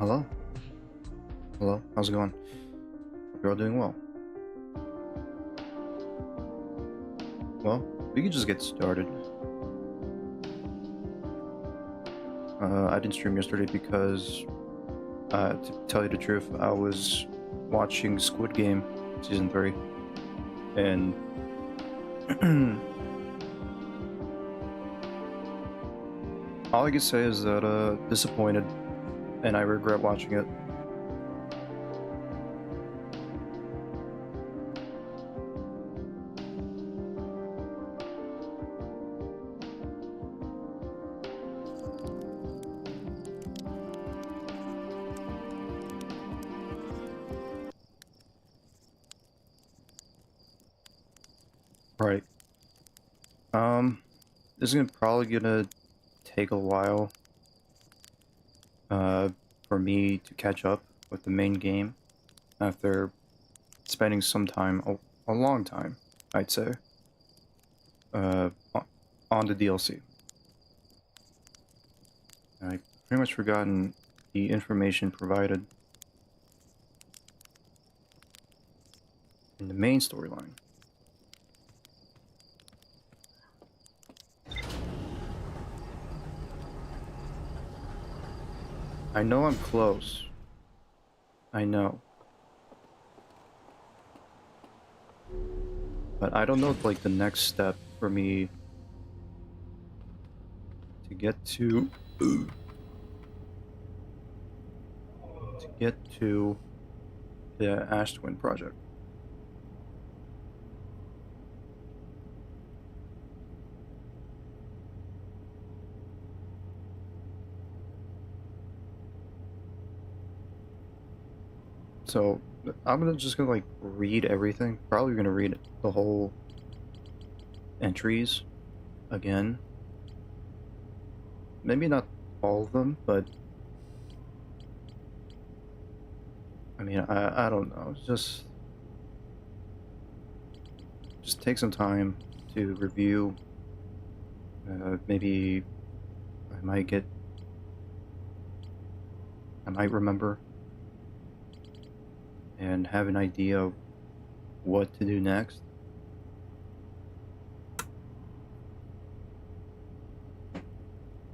Hello? Hello? How's it going? Hope you're all doing well. Well, we can just get started. I didn't stream yesterday because, to tell you the truth, I was watching Squid Game Season 3, and all I can say is that, disappointed, and I regret watching it. Right. This is probably gonna take a while, uh, for me to catch up with the main game after spending some time, a long time, I'd say, uh, on the DLC. I pretty much forgotten the information provided in the main storyline. I know I'm close. I know. But I don't know if, like, the next step for me to get to the Ash Twin project. So I'm just gonna like read everything. Probably gonna read the whole entries again. Maybe not all of them, but I mean, I don't know. Just take some time to review. Maybe I might get, I might remember and have an idea of what to do next.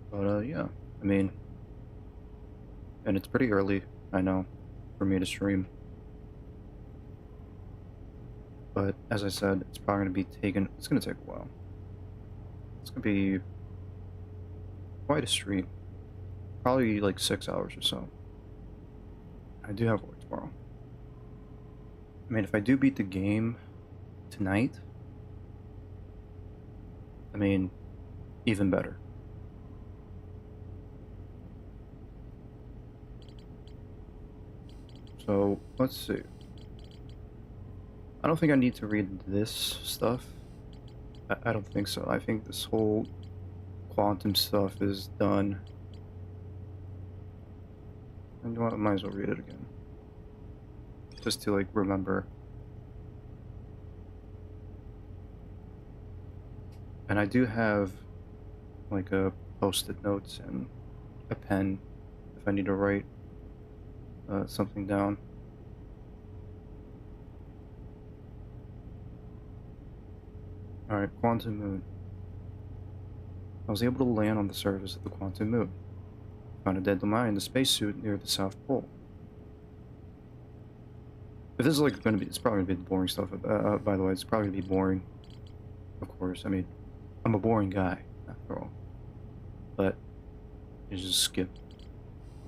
But yeah, I mean, and it's pretty early, I know, for me to stream. But as I said, it's probably gonna be it's gonna take a while. It's gonna be quite a stream. Probably like 6 hours or so. I do have work tomorrow. I mean, if I do beat the game tonight, I mean, even better. So, let's see. I don't think I need to read this stuff. I don't think so. I think this whole quantum stuff is done. And you know what, I might as well read it again. Just to, like, remember. And I do have, like, a post-it notes and a pen if I need to write something down. Alright, Quantum Moon. I was able to land on the surface of the Quantum Moon. Found a dead Lemai in the spacesuit near the South Pole. If this is like gonna be, it's probably gonna be the boring stuff. By the way, it's probably gonna be boring. Of course, I mean, I'm a boring guy after all. But you just skip,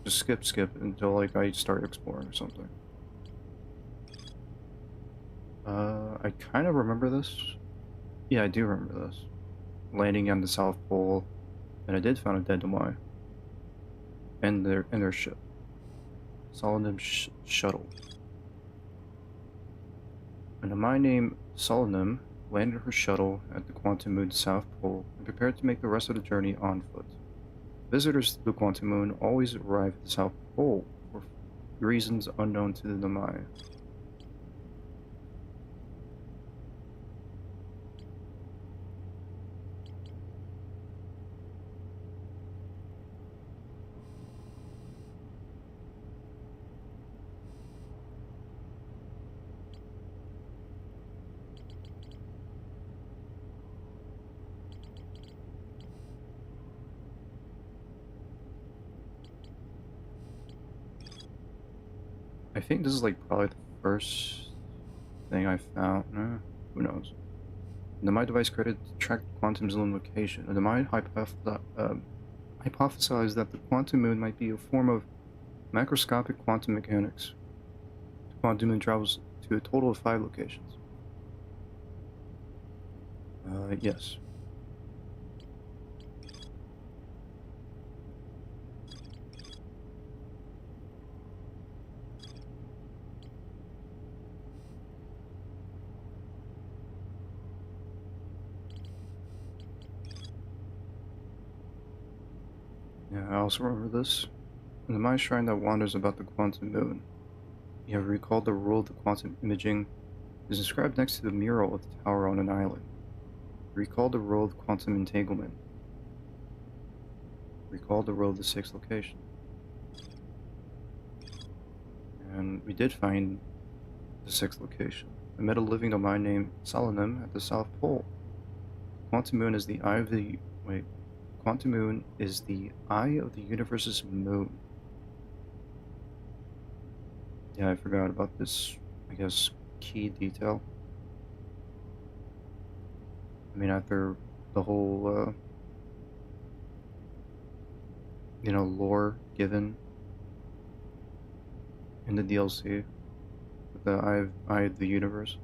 skip until like I start exploring or something. I kind of remember this. Yeah, I do remember this. Landing on the South Pole, and I did find a dead Lemai. And their ship. Solomon shuttle. A Lemai named Solomon landed her shuttle at the Quantum Moon's South Pole and prepared to make the rest of the journey on foot. Visitors to the Quantum Moon always arrive at the South Pole for reasons unknown to the Lemai. I think this is like probably the first thing I found. Who knows? The my device created to track the quantum zone location. And the mind hypothesized that the quantum moon might be a form of macroscopic quantum mechanics. The quantum moon travels to a total of 5 locations. Yes. Yeah, I also remember this. In the mind shrine that wanders about the quantum moon, you have recalled the rule of the quantum imaging is inscribed next to the mural of the tower on an island. Recall the role of quantum entanglement. Recall the role of the 6th location. And we did find the 6th location. I met a living domain named Salonim at the South Pole. Quantum moon is the eye of the Quantum moon is the eye of the universe's moon. Yeah, I forgot about this, I guess, key detail. I mean, after the whole, lore given in the DLC with the eye of the universe.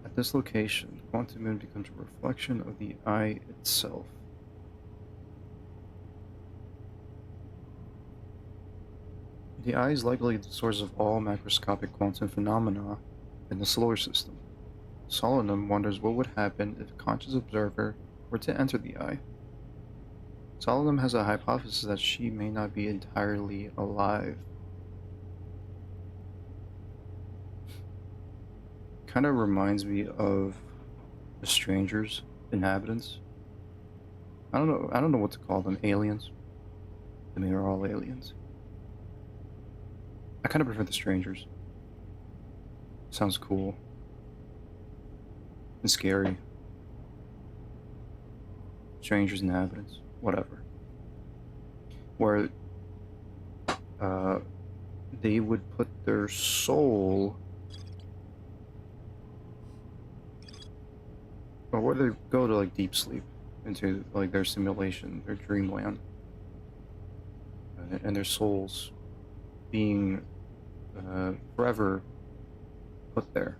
At this location, the quantum moon becomes a reflection of the eye itself. The eye is likely the source of all macroscopic quantum phenomena in the solar system. Solomon wonders what would happen if a conscious observer were to enter the eye. Solomon has a hypothesis that she may not be entirely alive. Kind of reminds me of the strangers, inhabitants. I don't know what to call them. Aliens. I mean, they're all aliens. I kind of prefer the strangers. Sounds cool. And scary. Strangers, inhabitants. Whatever. Where they would put their soul, or where they go to like deep sleep into like their simulation, their dreamland, and their souls being forever put there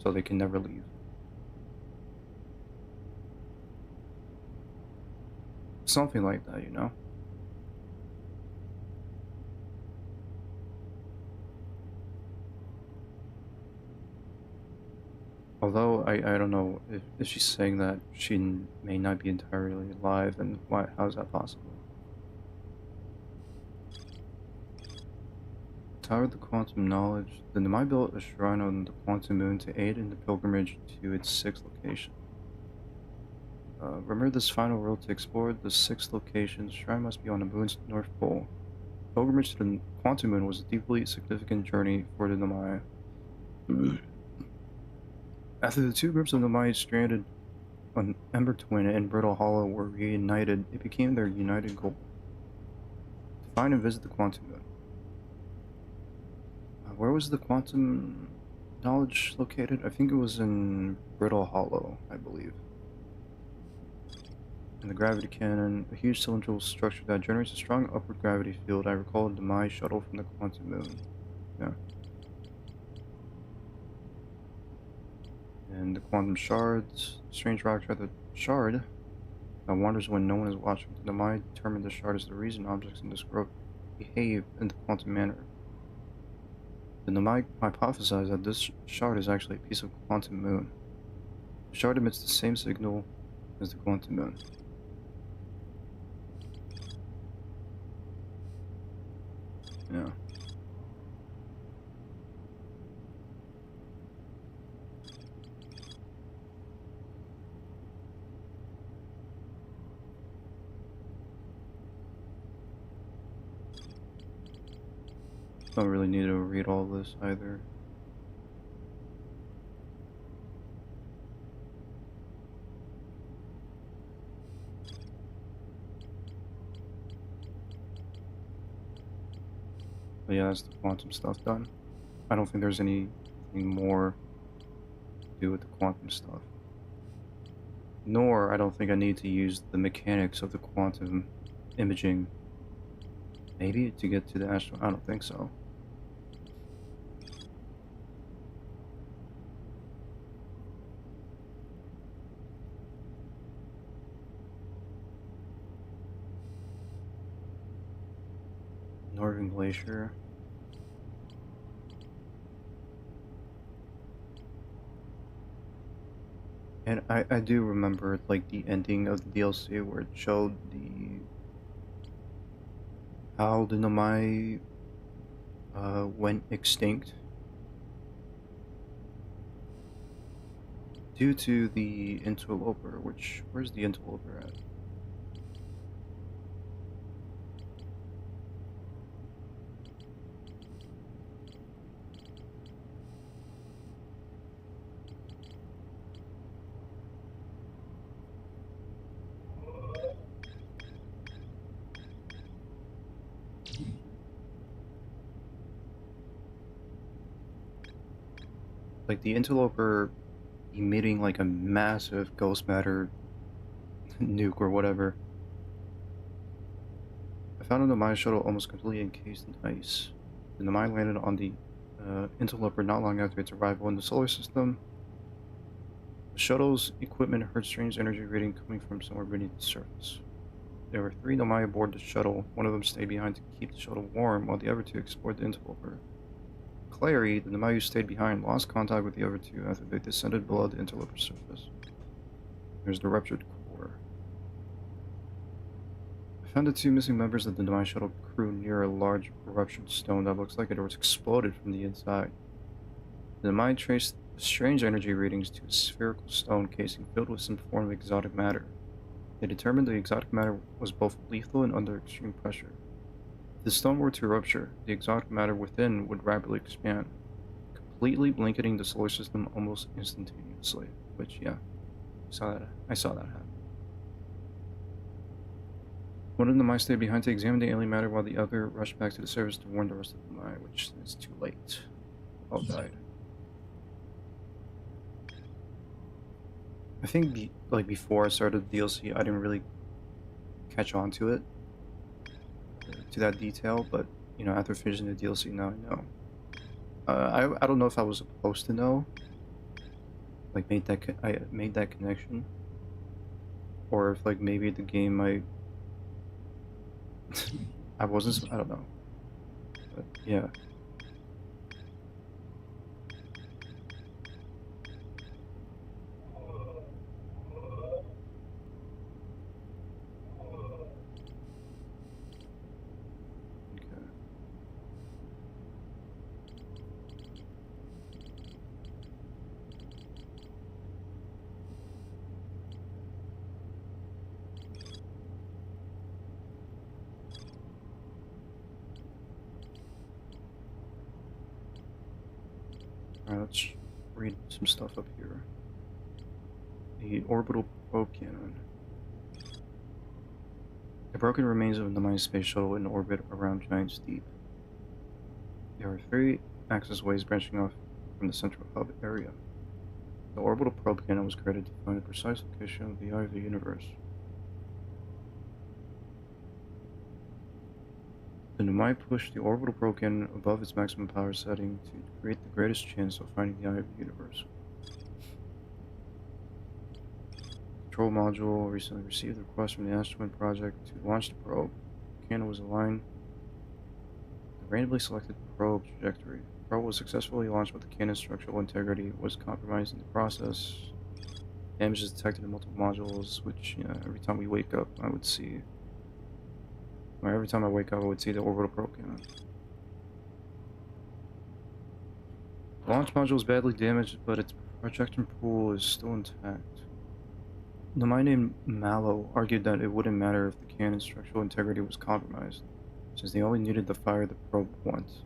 so they can never leave. Something like that, you know? Although I don't know if she's saying that she may not be entirely alive, and how is that possible? Tower of the Quantum Knowledge. The Nemai built a shrine on the Quantum Moon to aid in the pilgrimage to its 6th location. Remember this final world to explore the 6th location. The shrine must be on the moon's north pole. Pilgrimage to the Quantum Moon was a deeply significant journey for the Nemai. After the two groups of Nemai stranded on Ember Twin and Brittle Hollow were reunited, it became their united goal to find and visit the Quantum Moon. Where was the quantum knowledge located? I think it was in Brittle Hollow, I believe. And the gravity cannon, a huge cylindrical structure that generates a strong upward gravity field. I recall the Mai shuttle from the Quantum Moon. Yeah. And the quantum shards, strange rock shard. The shard that wanders when no one is watching. The Mai determined the shard is the reason objects in this growth behave in the quantum manner. The Nemai hypothesized that this shard is actually a piece of quantum moon. The shard emits the same signal as the quantum moon. Yeah. Don't really need to read all this either. But yeah, that's the quantum stuff done. I don't think there's anything more to do with the quantum stuff. Nor, I don't think I need to use the mechanics of the quantum imaging. Maybe to get to the astro. I don't think so. Northern Glacier. And I do remember, like, the ending of the DLC where it showed how the Nomai went extinct due to the interloper, where's the interloper at? Like, the interloper emitting, like, a massive ghost matter nuke or whatever. I found the Nomai shuttle almost completely encased in ice. The Nomai landed on the interloper not long after its arrival in the solar system. The shuttle's equipment heard strange energy reading coming from somewhere beneath the surface. There were 3 Nomai aboard the shuttle. One of them stayed behind to keep the shuttle warm, while the other 2 explored the interloper. Clary, the Nomai who stayed behind, lost contact with the other 2 after they descended below the interloper surface. There's the ruptured core. I found the 2 missing members of the Nomai shuttle crew near a large ruptured stone that looks like it was exploded from the inside. The Nomai traced the strange energy readings to a spherical stone casing filled with some form of exotic matter. They determined the exotic matter was both lethal and under extreme pressure. If the stone were to rupture, the exotic matter within would rapidly expand, completely blanketing the solar system almost instantaneously. Which, yeah, I saw that happen. One of the Mai stayed behind to examine the alien matter while the other rushed back to the surface to warn the rest of the Mai, which is too late. All died. I think, like, before I started the DLC, I didn't really catch on to it, to that detail, but, you know, after finishing the DLC, now I know. I don't know if I was supposed to know, like, I made that connection, or if, like, maybe the game might... I don't know. But, yeah. Okay. Alright, let's read some stuff up here. The orbital probe cannon. The broken remains of the Maya space shuttle in orbit around Giant's Deep. There are 3 access ways branching off from the central hub area. The orbital probe cannon was created to find the precise location of the eye of the universe. The Nomai pushed the orbital probe cannon above its maximum power setting to create the greatest chance of finding the eye of the universe. Control module recently received a request from the Asteroid Project to launch the probe. The cannon was aligned the randomly selected probe trajectory. The probe was successfully launched, but the cannon's structural integrity was compromised in the process. Damage is detected in multiple modules, which, every time we wake up, I would see. Or every time I wake up, I would see the orbital probe cannon. The launch module is badly damaged, but its projection pool is still intact. The mine named Mallow argued that it wouldn't matter if the cannon's structural integrity was compromised, since they only needed to fire the probe once.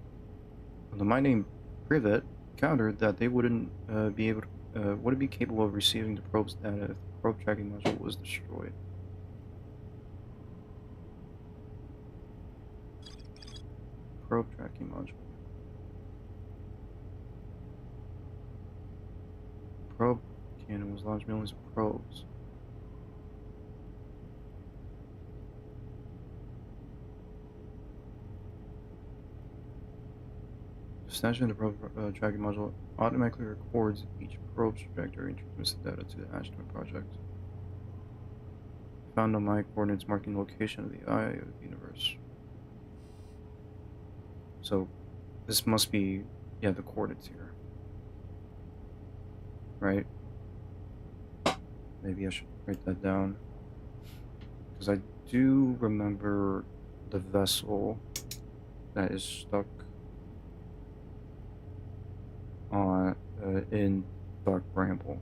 The mine named Privet countered that they wouldn't be capable of receiving the probe's data if the probe tracking module was destroyed. Probe tracking module. Probe cannon was launched millions of probes. Snatching the probe tracking module automatically records each probe's trajectory and transmits the data to the Ashton project. Found on my coordinates marking the location of the eye of the universe. So this must be, yeah, the coordinates here. Right? Maybe I should write that down. Because I do remember the vessel that is stuck on in Dark Bramble.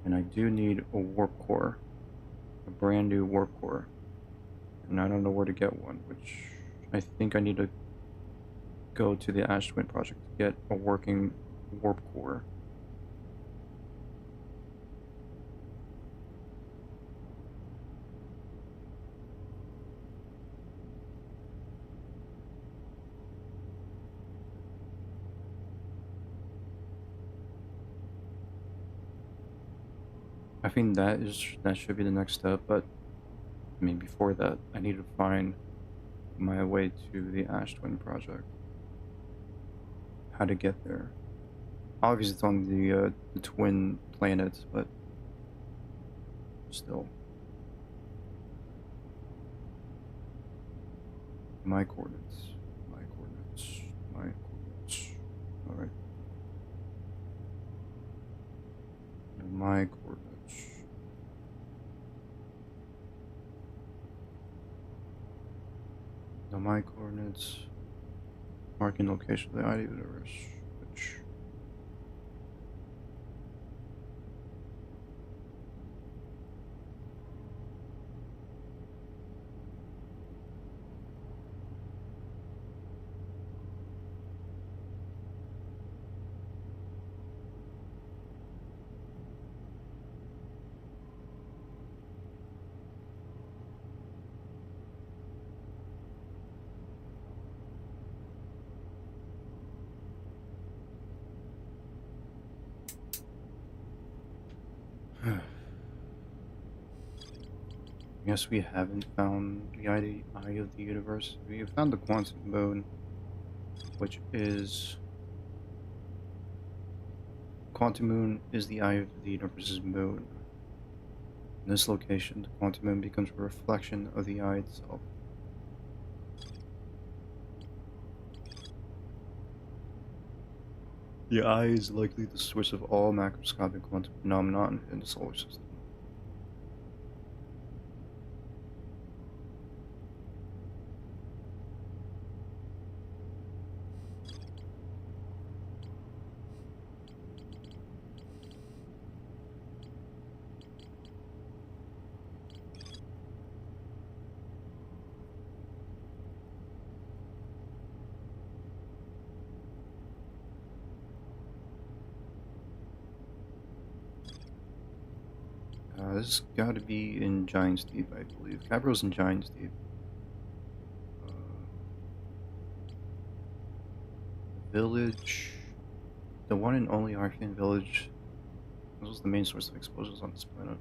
And I do need a warp core. A brand new warp core. And I don't know where to get one, which I think I need to go to the Ash Twin project to get a working warp core. I think that should be the next step, but I mean before that I need to find my way to the Ash Twin project. How to get there. Obviously it's on the twin planets, but still. My coordinates. My coordinates. My coordinates. Alright. My coordinates. Now my coordinates. Marking location of the eye of the universe. Which I guess we haven't found the eye of the universe. We have found the quantum moon, which is... Quantum moon is the eye of the universe's moon. In this location, the quantum moon becomes a reflection of the eye itself. The eye is likely the source of all macroscopic quantum phenomenon in the solar system. This has got to be in Giant's Deep, I believe. Capital's in Giant's Deep. Village. The one and only Archean village. This was the main source of explosions on this planet.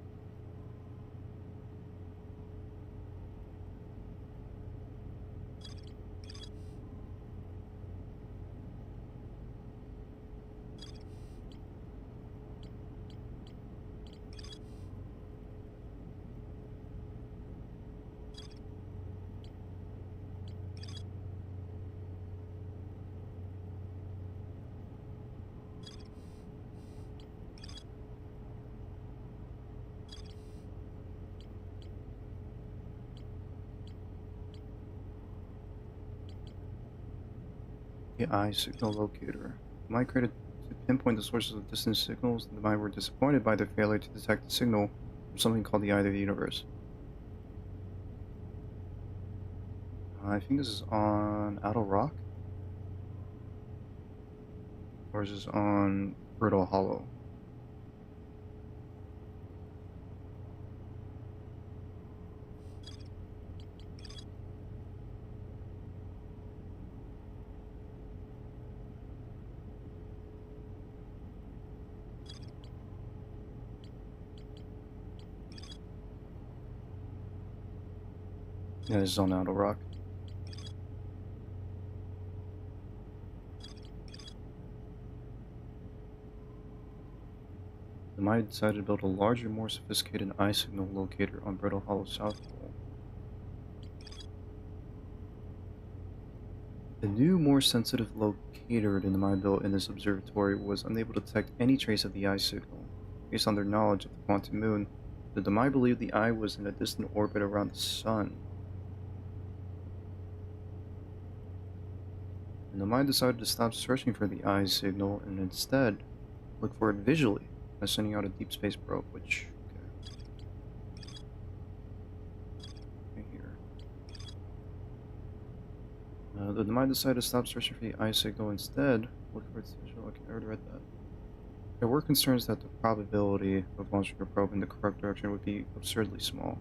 The eye signal locator. Might created to pinpoint the sources of distant signals, and the mind were disappointed by their failure to detect the signal from something called the eye of the universe. I think this is on Outer Rock? Or is this on Brittle Hollow? Yeah, this is on Auto Rock. The Maya decided to build a larger, more sophisticated eye signal locator on Brittle Hollow South Pole. The new, more sensitive locator than the Maya built in this observatory was unable to detect any trace of the eye signal. Based on their knowledge of the quantum moon, the Demai believed the eye was in a distant orbit around the sun. And the Demai decided to stop searching for the eye signal and instead look for it visually by sending out a deep space probe, which, okay, right here. The Demai decided to stop searching for the eye signal instead, look for its visual. Okay, I already read that. There were concerns that the probability of launching a probe in the correct direction would be absurdly small.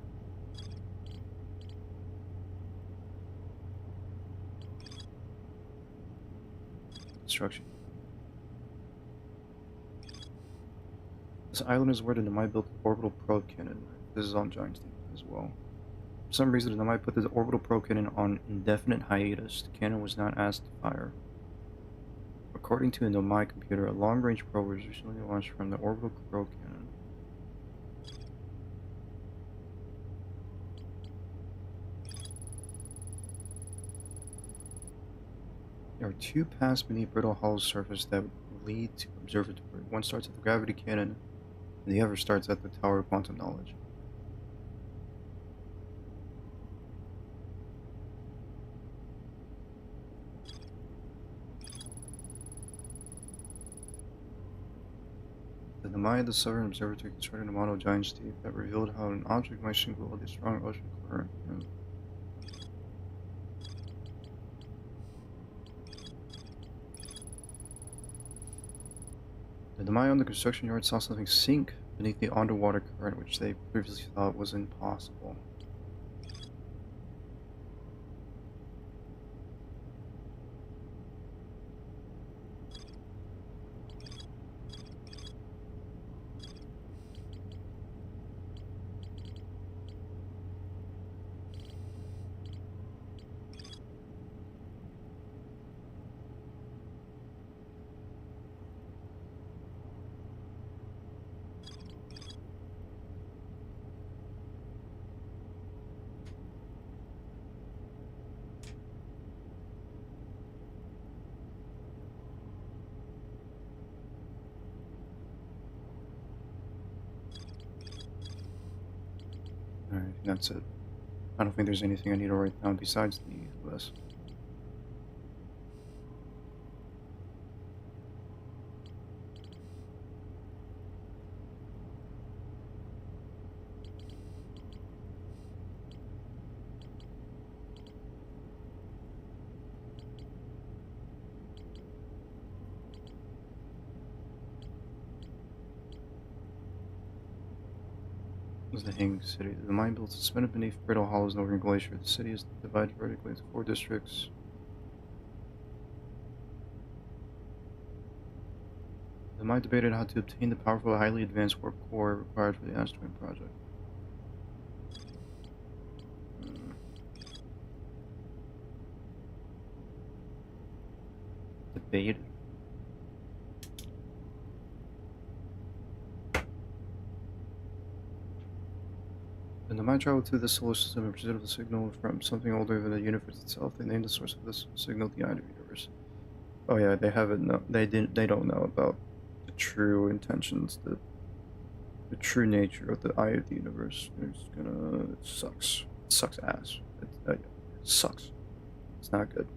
Construction. This island is where the Namai built the orbital probe cannon. This is on Giant Steep as well. For some reason, the Namai put the orbital probe cannon on indefinite hiatus. The cannon was not asked to fire. According to a Nomai computer, a long-range probe was recently launched from the orbital probe cannon. There are two paths beneath Brittle Hollow's surface that lead to observatory. One starts at the gravity cannon, and the other starts at the Tower of Quantum Knowledge. The Maya the Southern Observatory constructed a model of Giant Steep that revealed how an object might signal with a strong ocean current. The Maya on the construction yard saw something sink beneath the underwater current, which they previously thought was impossible. Alright, that's it. I don't think there's anything I need to write down besides the list. Is the Hanging City. The mine built suspended beneath Brittle Hollow's northern glacier. The city is divided vertically into 4 districts. The mine debated how to obtain the powerful, highly advanced warp core required for the asteroid project. Hmm. Debated. When the mine traveled through the solar system and presented a signal from something older than the universe itself, they named the source of this signal the Eye of the Universe. Oh yeah, they haven't. No, they didn't. They don't know about the true intentions, the true nature of the Eye of the Universe. It's gonna. It sucks. It sucks ass. It sucks. It's not good.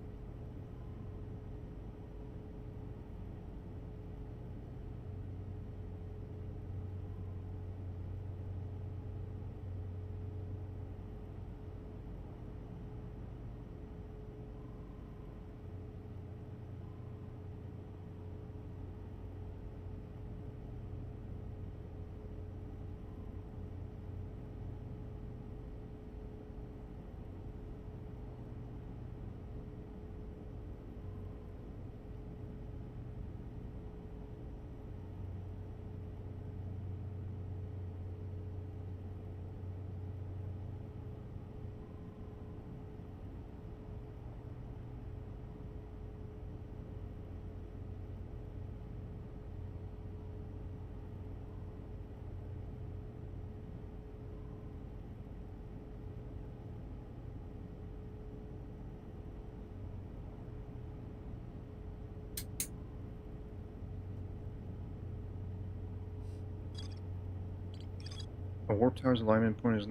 A warp tower's alignment point is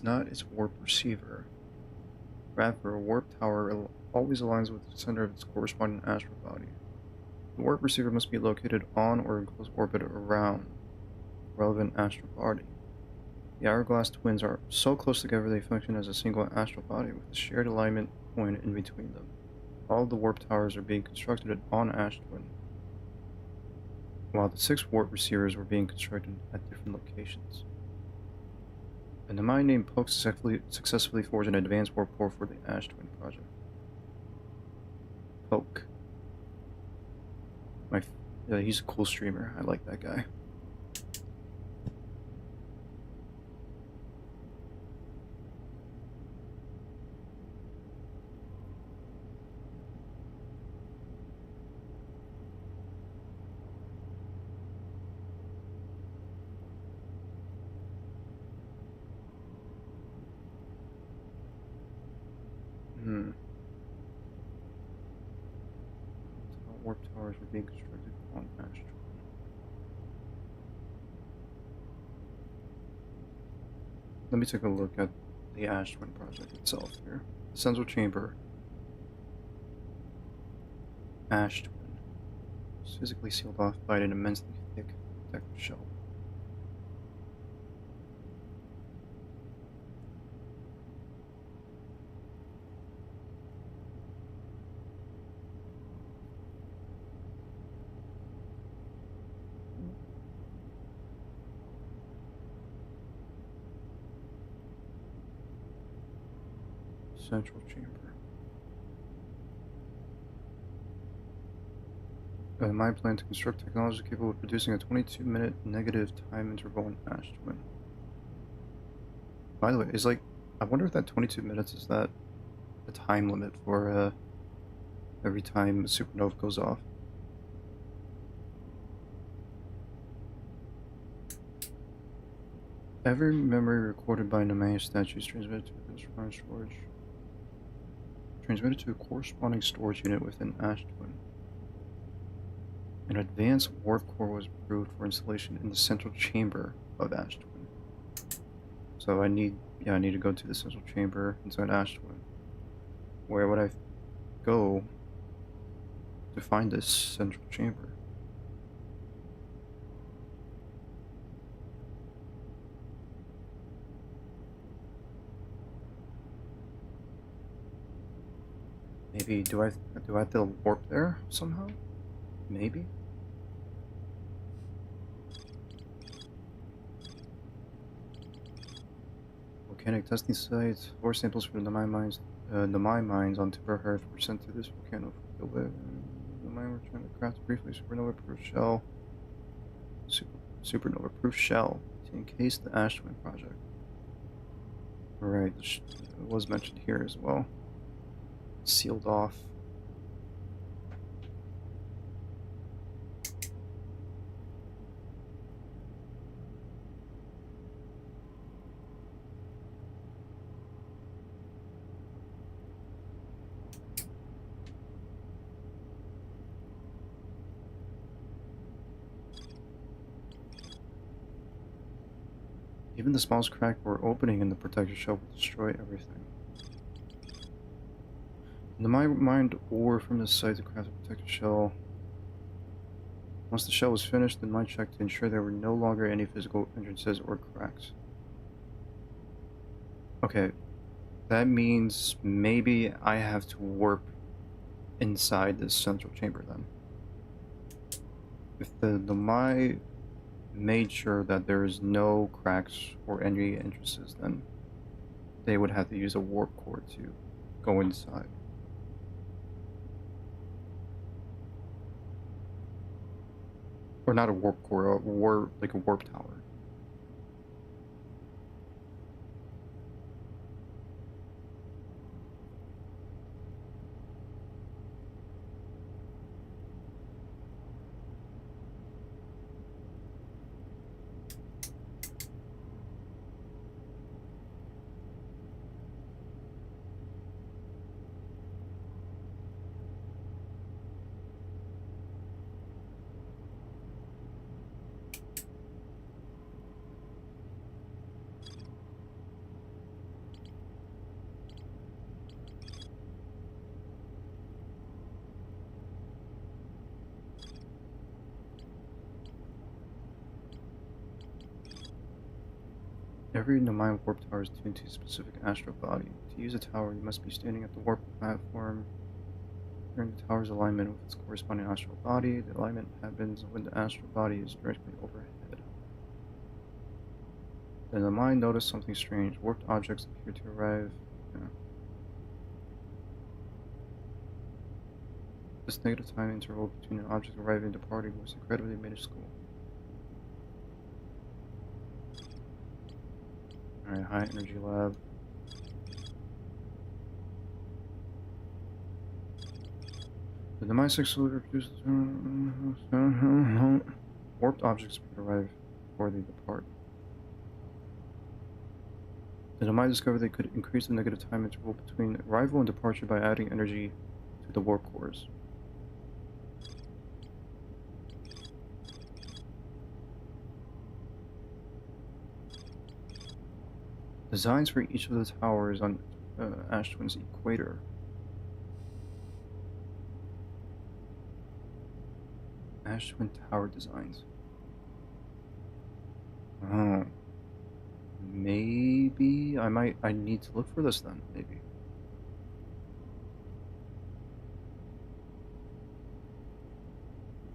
not its warp receiver. Rather, a warp tower always aligns with the center of its corresponding astral body. The warp receiver must be located on or in close orbit around the relevant astral body. The hourglass twins are so close together they function as a single astral body with a shared alignment point in between them. All of the warp towers are being constructed on Ash Twin, while the 6 warp receivers were being constructed at different locations. And the mine named Poke successfully forged an advanced warp core for the Ash Twin project. Poke. He's a cool streamer. I like that guy. Warp towers were being constructed on Ash Twin. Let me take a look at the Ash Twin project itself here. Central chamber. Ash Twin. It's physically sealed off by an immensely thick protective shell. Central chamber. My plan to construct technology capable of producing a 22-minute negative time interval in Ash Twin. By the way, I wonder if that 22 minutes is that the time limit for every time a supernova goes off. Every memory recorded by Nemea statues transmitted to storage. Transmitted to a corresponding storage unit within Ash Twin. An advanced warp core was approved for installation in the central chamber of Ash Twin. So I need to go to the central chamber inside Ash Twin. Where would I go to find this central chamber? Maybe do I have to warp there somehow? Maybe. Volcanic testing sites. Ore samples from the mine mines on Timber Earth were sent to this volcano. The mine were trying to craft briefly supernova-proof shell. Supernova-proof shell to encase the Ash Twin project. Alright, it was mentioned here as well. Sealed off. Even the smallest crack or opening in the protector shell will destroy everything. The mine mined ore from this site to craft a protector shell. Once the shell was finished, the mine checked to ensure there were no longer any physical entrances or cracks. Okay, that means maybe I have to warp inside this central chamber then. If the mine made sure that there is no cracks or any entrances, then they would have to use a warp core to go inside. Or not a warp core, like a warp tower. Every Nomai warp tower is tuned to a specific astral body. To use a tower, you must be standing at the warp platform during the tower's alignment with its corresponding astral body. The alignment happens when the astral body is directly overhead. Then the mind noticed something strange. Warped objects appear to arrive. Yeah. This negative time interval between an object arriving and departing was incredibly minuscule. Alright, high energy lab. The Nomai 6 cylinder produces warped objects appear to arrive before they depart. The Nomai discovered they could increase the negative time interval between arrival and departure by adding energy to the warp cores. Designs for each of the towers on Ash Twin's equator. Ash Twin Tower designs. Oh. Maybe I need to look for this then, maybe.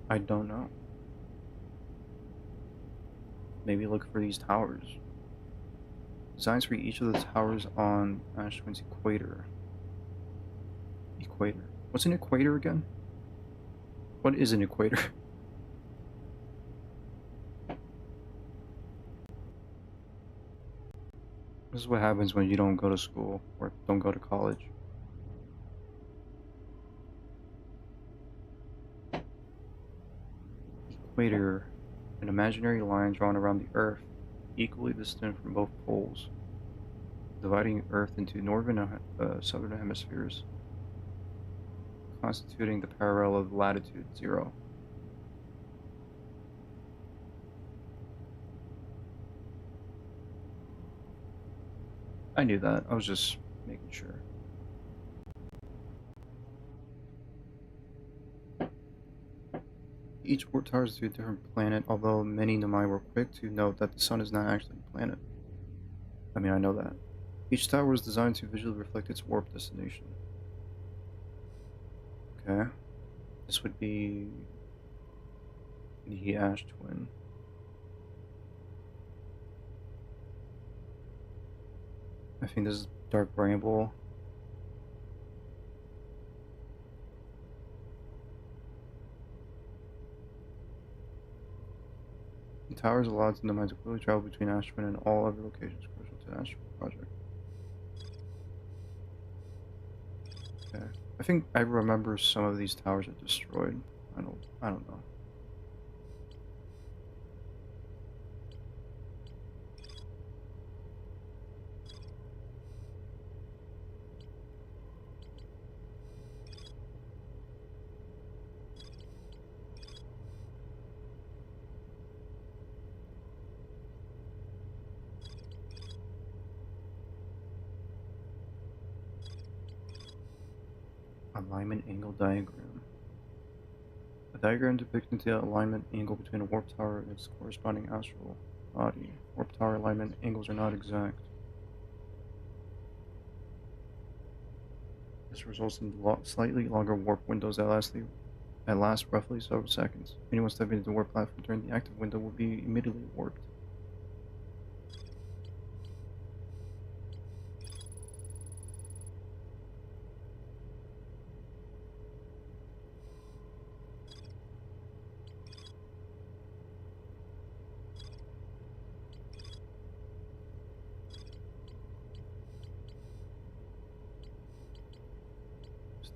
I don't know. Maybe look for these towers. Designs for each of the towers on Ash Twin's equator. Equator. What's an equator again? What is an equator? This is what happens when you don't go to school or don't go to college. Equator, an imaginary line drawn around the Earth, equally distant from both poles, dividing Earth into northern and southern hemispheres, constituting the parallel of latitude 0. I knew that. I was just making sure. Each warp tower is to a different planet, although many Nomai were quick to note that the sun is not actually a planet. I mean, I know that. Each tower is designed to visually reflect its warp destination. Okay. This would be the Ash Twin. I think this is Dark Bramble. The tower is allowed to Nomai to quickly travel between Ash Twin and all other locations crucial to the Ash Twin project. Okay. I think I remember some of these towers are destroyed. I don't know. Alignment angle diagram. A diagram depicting the alignment angle between a warp tower and its corresponding astral body. Warp tower alignment angles are not exact. This results in slightly longer warp windows that last roughly several seconds. Anyone stepping into the warp platform during the active window will be immediately warped.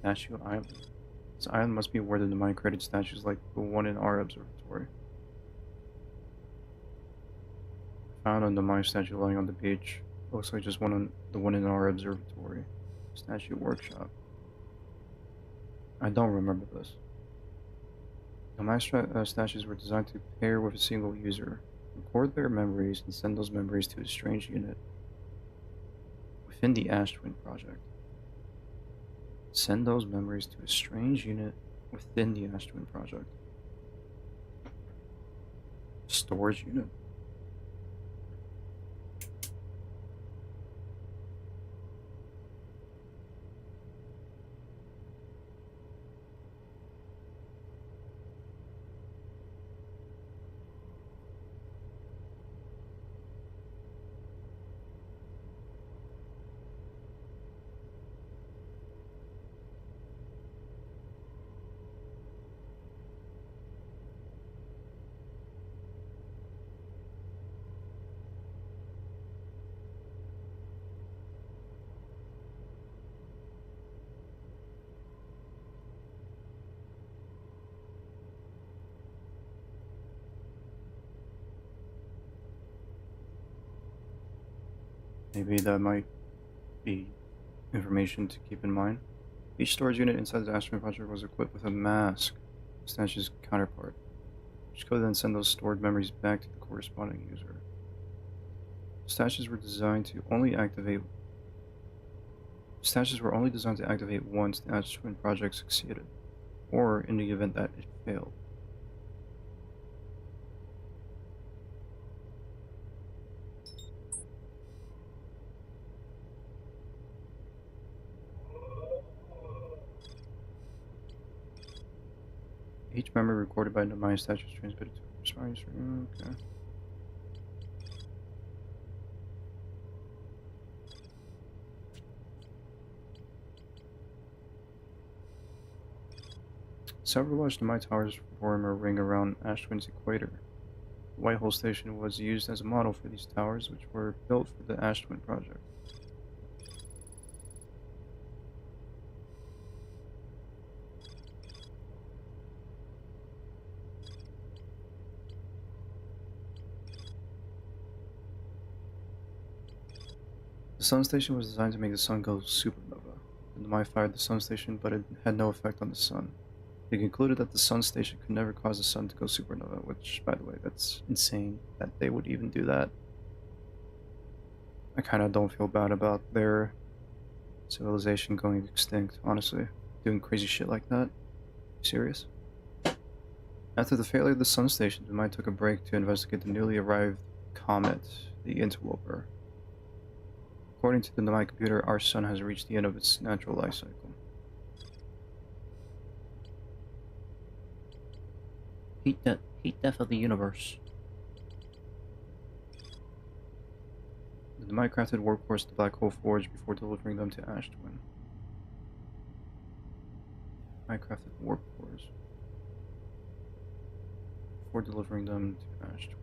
Statue Island. This island must be where the Nomai created statues like the one in our observatory. Found a Nomai statue lying on the beach. Looks like just the one in our observatory. Statue workshop. I don't remember this. Nomai statues were designed to pair with a single user, record their memories, and send those memories to a strange unit within the Ash Twin project. Send those memories to a strange unit within the Ash Twin project. Storage unit. Maybe that might be information to keep in mind. Each storage unit inside the Ashman project was equipped with a mask, Snatch's counterpart, which could then send those stored memories back to the corresponding user. Stashes were designed to only activate. Stashes were only designed to activate once the Ash Twin project succeeded, or in the event that it failed. Each memory recorded by the Maya statue is transmitted to a response. Okay. Several large Nemai towers form a ring around Ashwin's equator. The Whitehole Station was used as a model for these towers, which were built for the Ashwin project. The sun station was designed to make the sun go supernova. The Nemai fired the sun station, but it had no effect on the sun. They concluded that the sun station could never cause the sun to go supernova, which, by the way, that's insane that they would even do that. I kind of don't feel bad about their civilization going extinct, honestly. Doing crazy shit like that. Serious? After the failure of the sun station, the Nemai took a break to investigate the newly arrived comet, the Interloper. According to the Nemai computer, our sun has reached the end of its natural life cycle. Heat death of the universe. The Nemai crafted warp cores to Black Hole Forge before delivering them to Ash Twin. I crafted warp cores before delivering them to Ash Twin.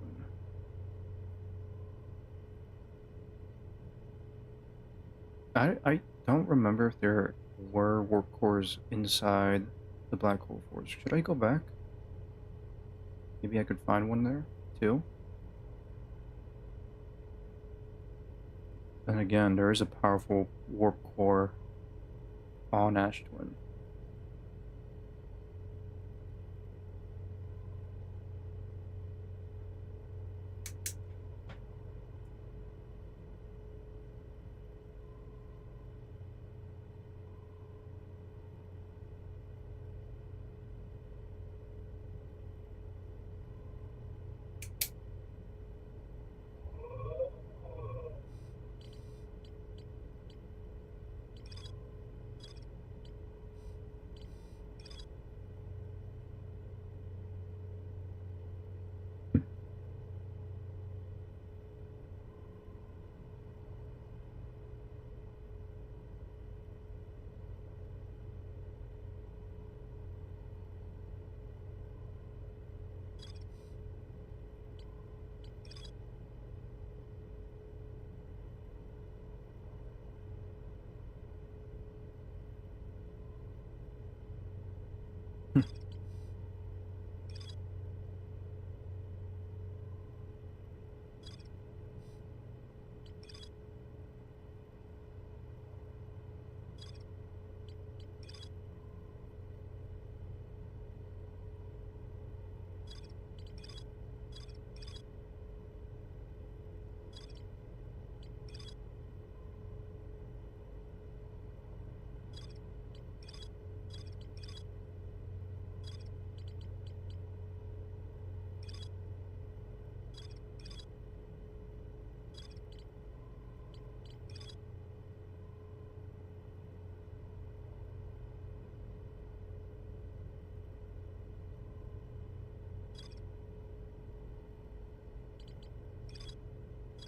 I don't remember if there were warp cores inside the Black Hole Forge. Should I go back? Maybe I could find one there, too? And again, there is a powerful warp core on Ash Twin.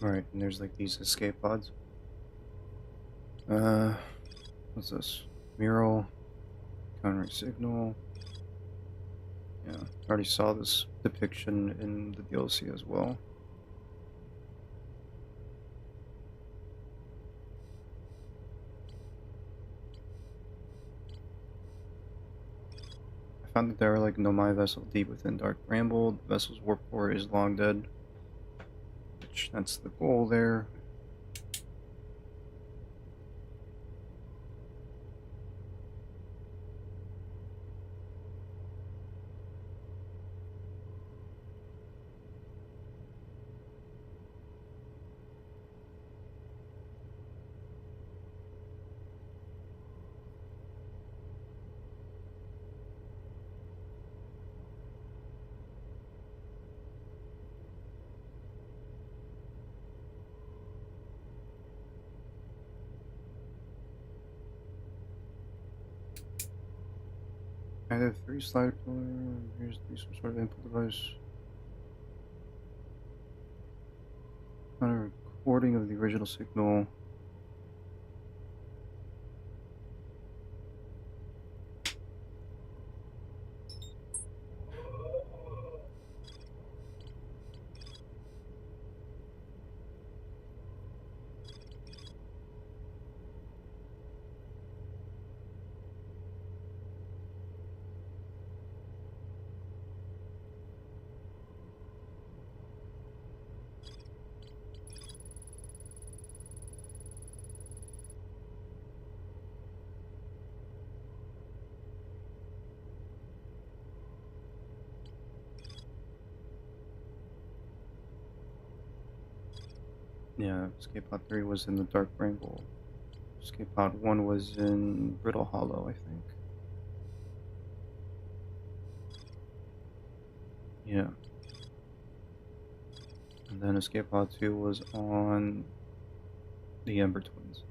Alright, and there's like these escape pods. What's this? Mural, countering signal. Yeah, I already saw this depiction in the DLC as well. I found that there are like Nomai vessel deep within Dark Bramble. The vessel's warp core is long dead. Which, that's the goal there. Either 3 slide pillar, appears to be some sort of input device. On a recording of the original signal. Yeah, escape pod 3 was in the Dark Bramble. Escape pod 1 was in Brittle Hollow, I think. Yeah. And then escape pod 2 was on the Ember Twins.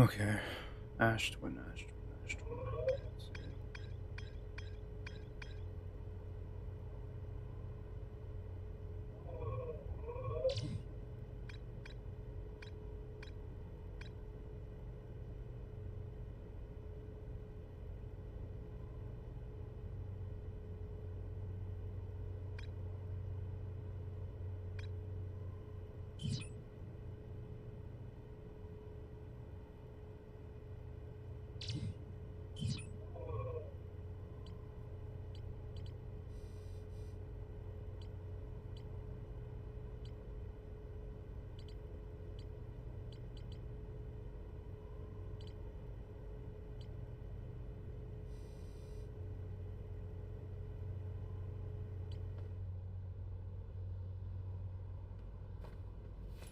Okay. Ash Twin, Ash Twin, Ash Twin. Let's see.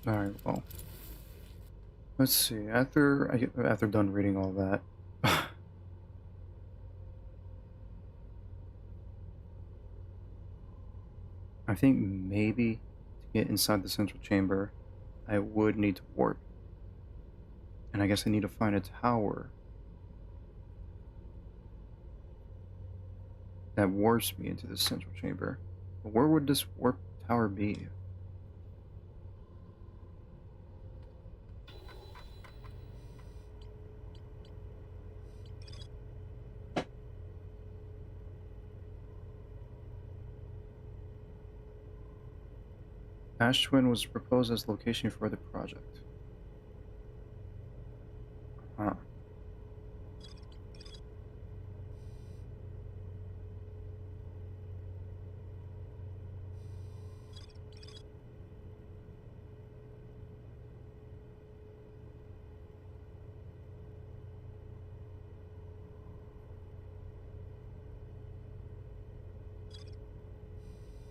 Alright, well. Let's see. After done reading all that, I think maybe to get inside the central chamber, I would need to warp. And I guess I need to find a tower that warps me into the central chamber. But where would this warp tower be? Ash Twin was proposed as location for the project. Huh.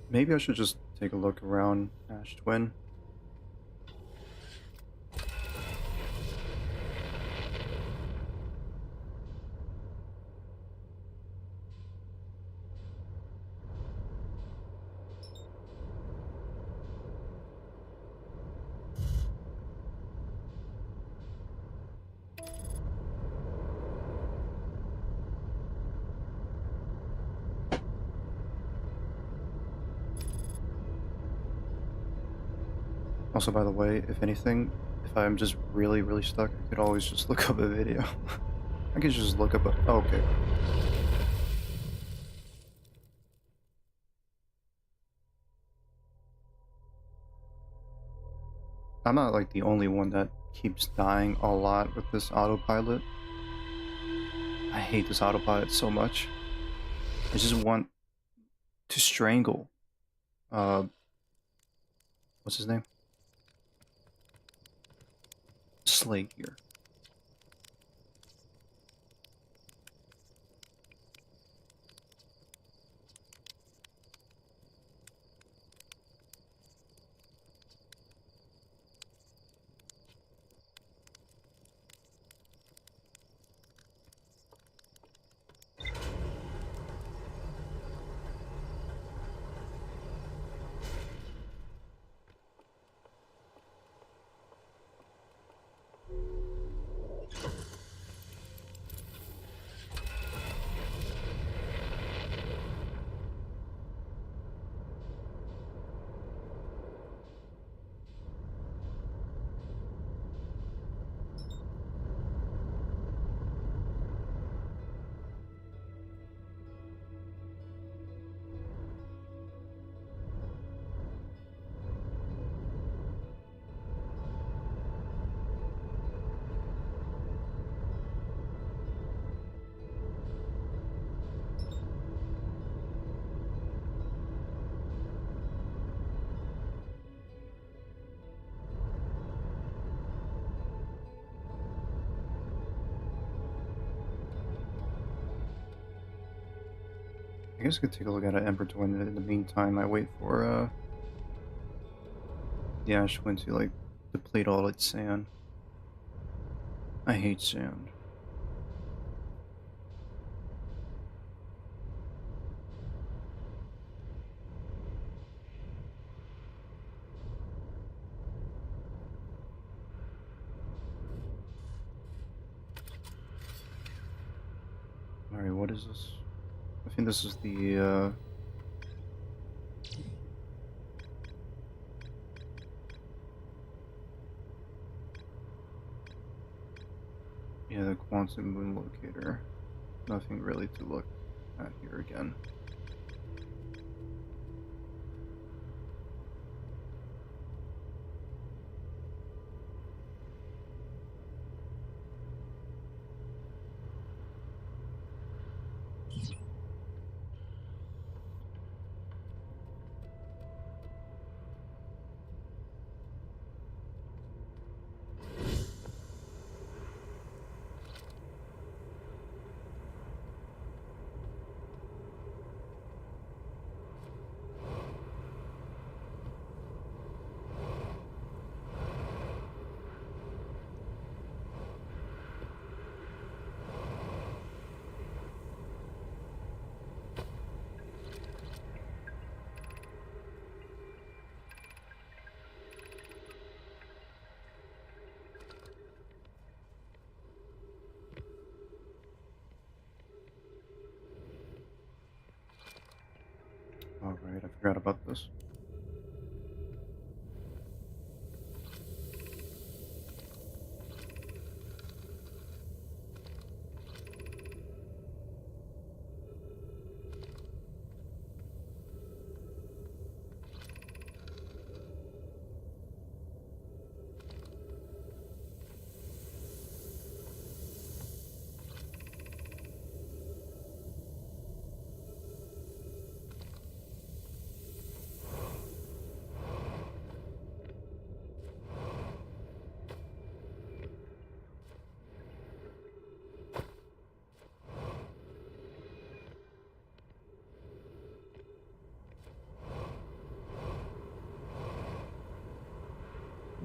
Maybe I should just take a look around Ash Twin. Also, by the way, if anything, if I'm just really, really stuck, I could always just look up a video. I could just look up a... Oh, okay. I'm not like the only one that keeps dying a lot with this autopilot. I hate this autopilot so much. I just want to strangle. Uh, what's his name? Slate here. I guess I could take a look at an Ember Twin in the meantime. I wait for the Ash Twin to like deplete all its sand. I hate sand. Alright, what is this? I think this is the yeah, the quantum moon locator. Nothing really to look at here again. Alright, I forgot about this.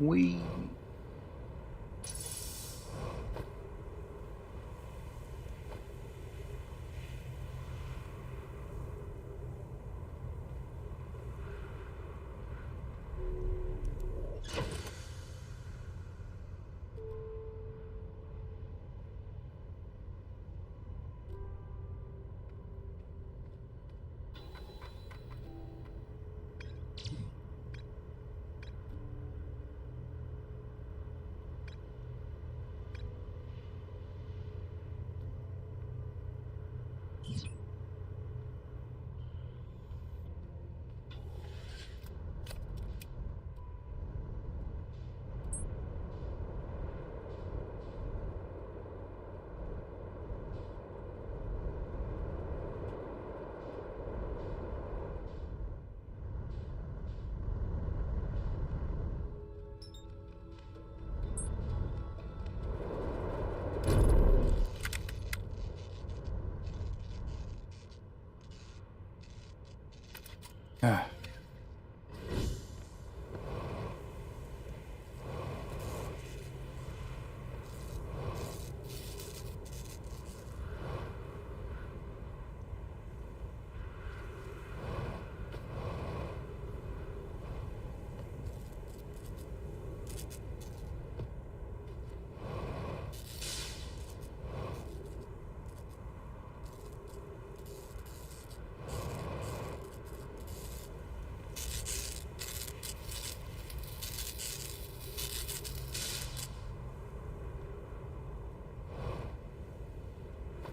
We Ah,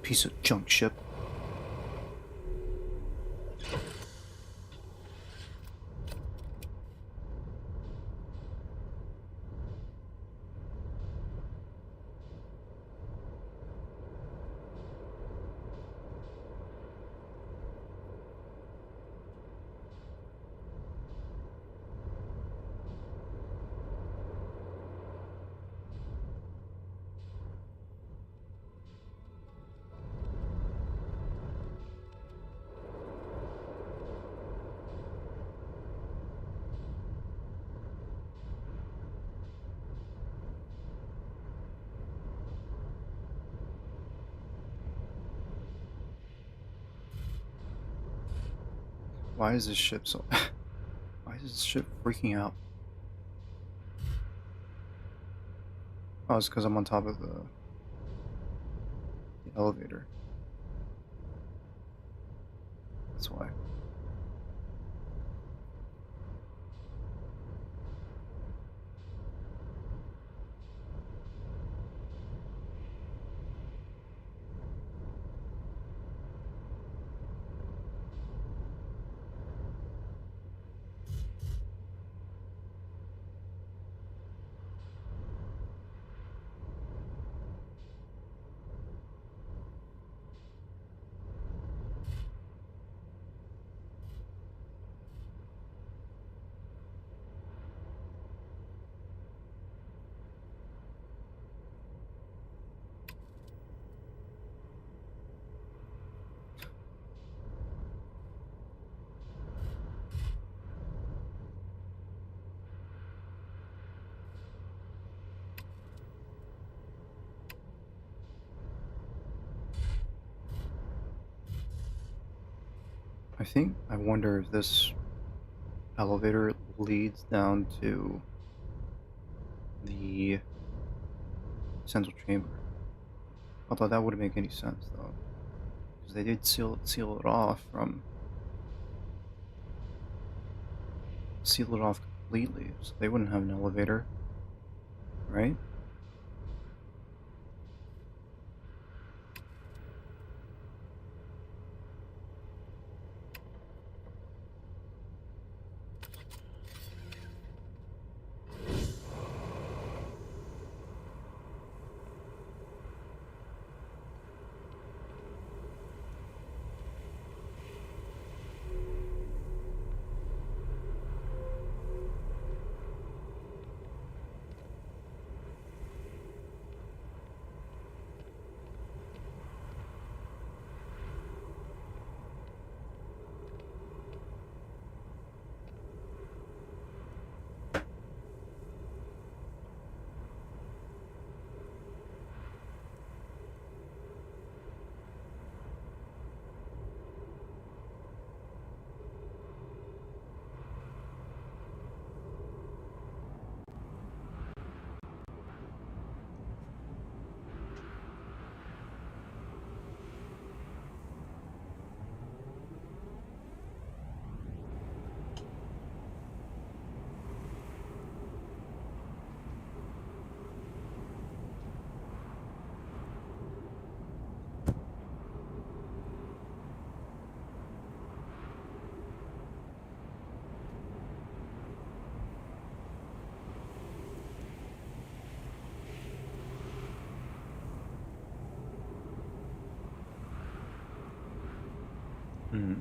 piece of junk ship. Why is this ship so... Why is this ship freaking out? Oh, it's because I'm on top of the elevator. That's why. I wonder if this elevator leads down to the central chamber. Although that wouldn't make any sense though, because they did seal it off completely, so they wouldn't have an elevator, right? Hmm.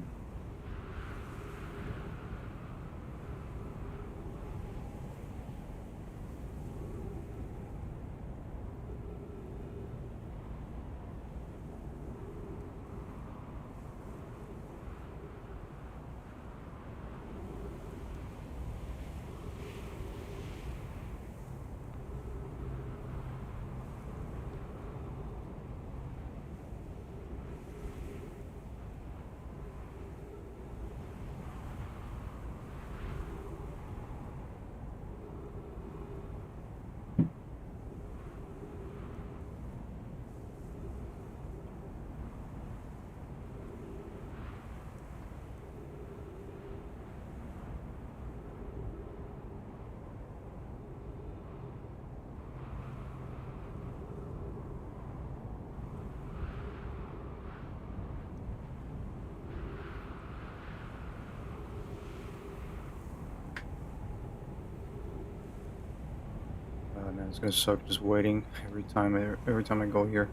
It's gonna suck just waiting every time I go here.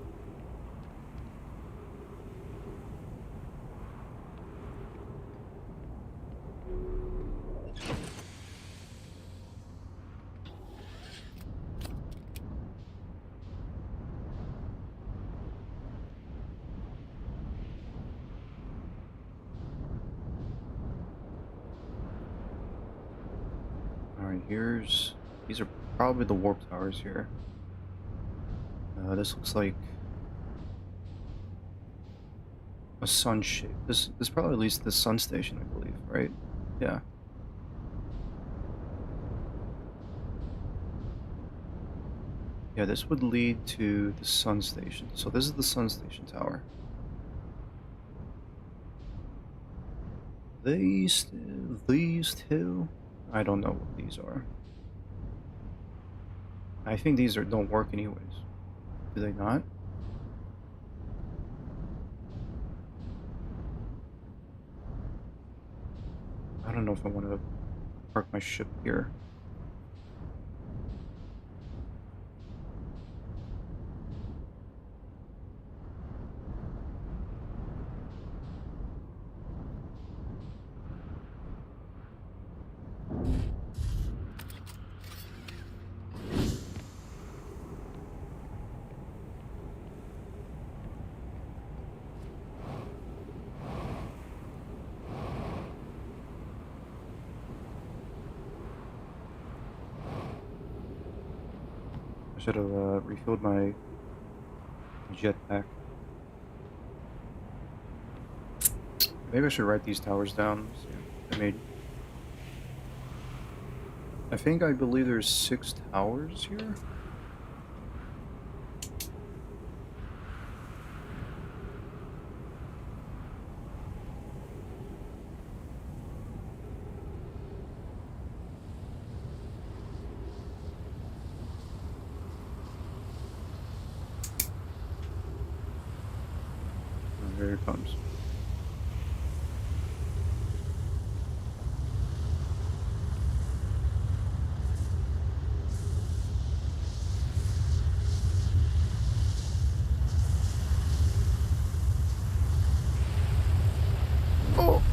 Alright, these are probably the warp towers here. This looks like a sun shape. This probably leads to the sun station, I believe, right? Yeah. Yeah, this would lead to the sun station. So this is the sun station tower. These two? I don't know what these are. I think these don't work anyways. Do they not? I don't know if I want to park my ship here. I should have refilled my jetpack. Maybe I should write these towers down. I believe there's 6 towers here. Oh, here it comes. Oh!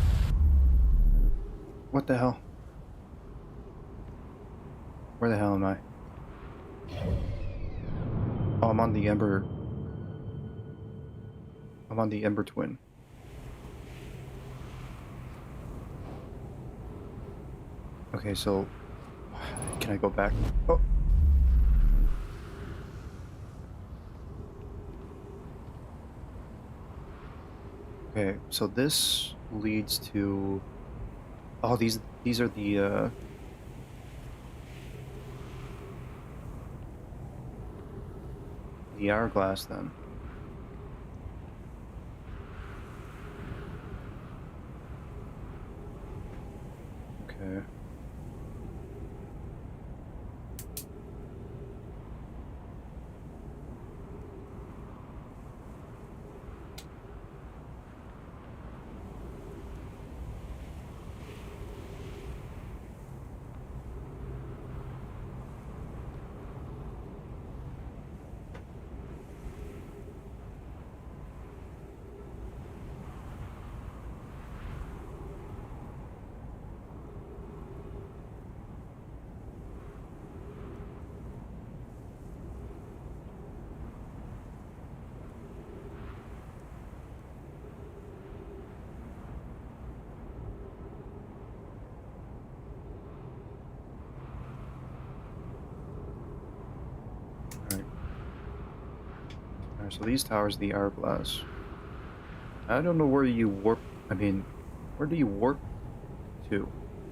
What the hell? Where the hell am I? Oh, I'm on the Ember. I'm on the Ember Twin. Okay, so can I go back? Oh. Okay, so this leads to. Oh, these are the hourglass then. Okay. Alright, so these towers, the hourglass. I don't know where you warp. I mean, where do you warp to?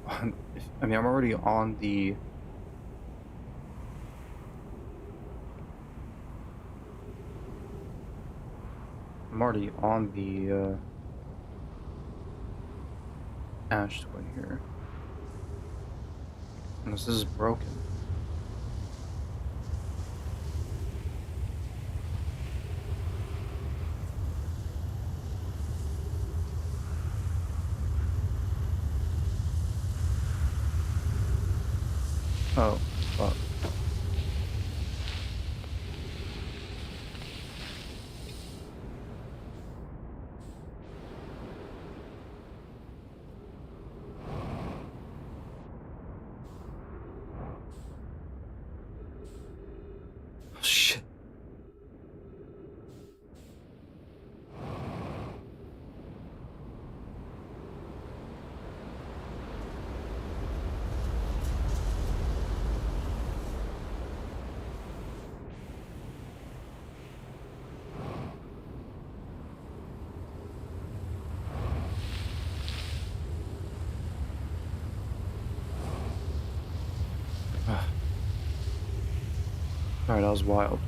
I mean, I'm already on the. I'm already on the Ash Twin here. Unless this is broken. Oh, fuck. Alright, that was wild.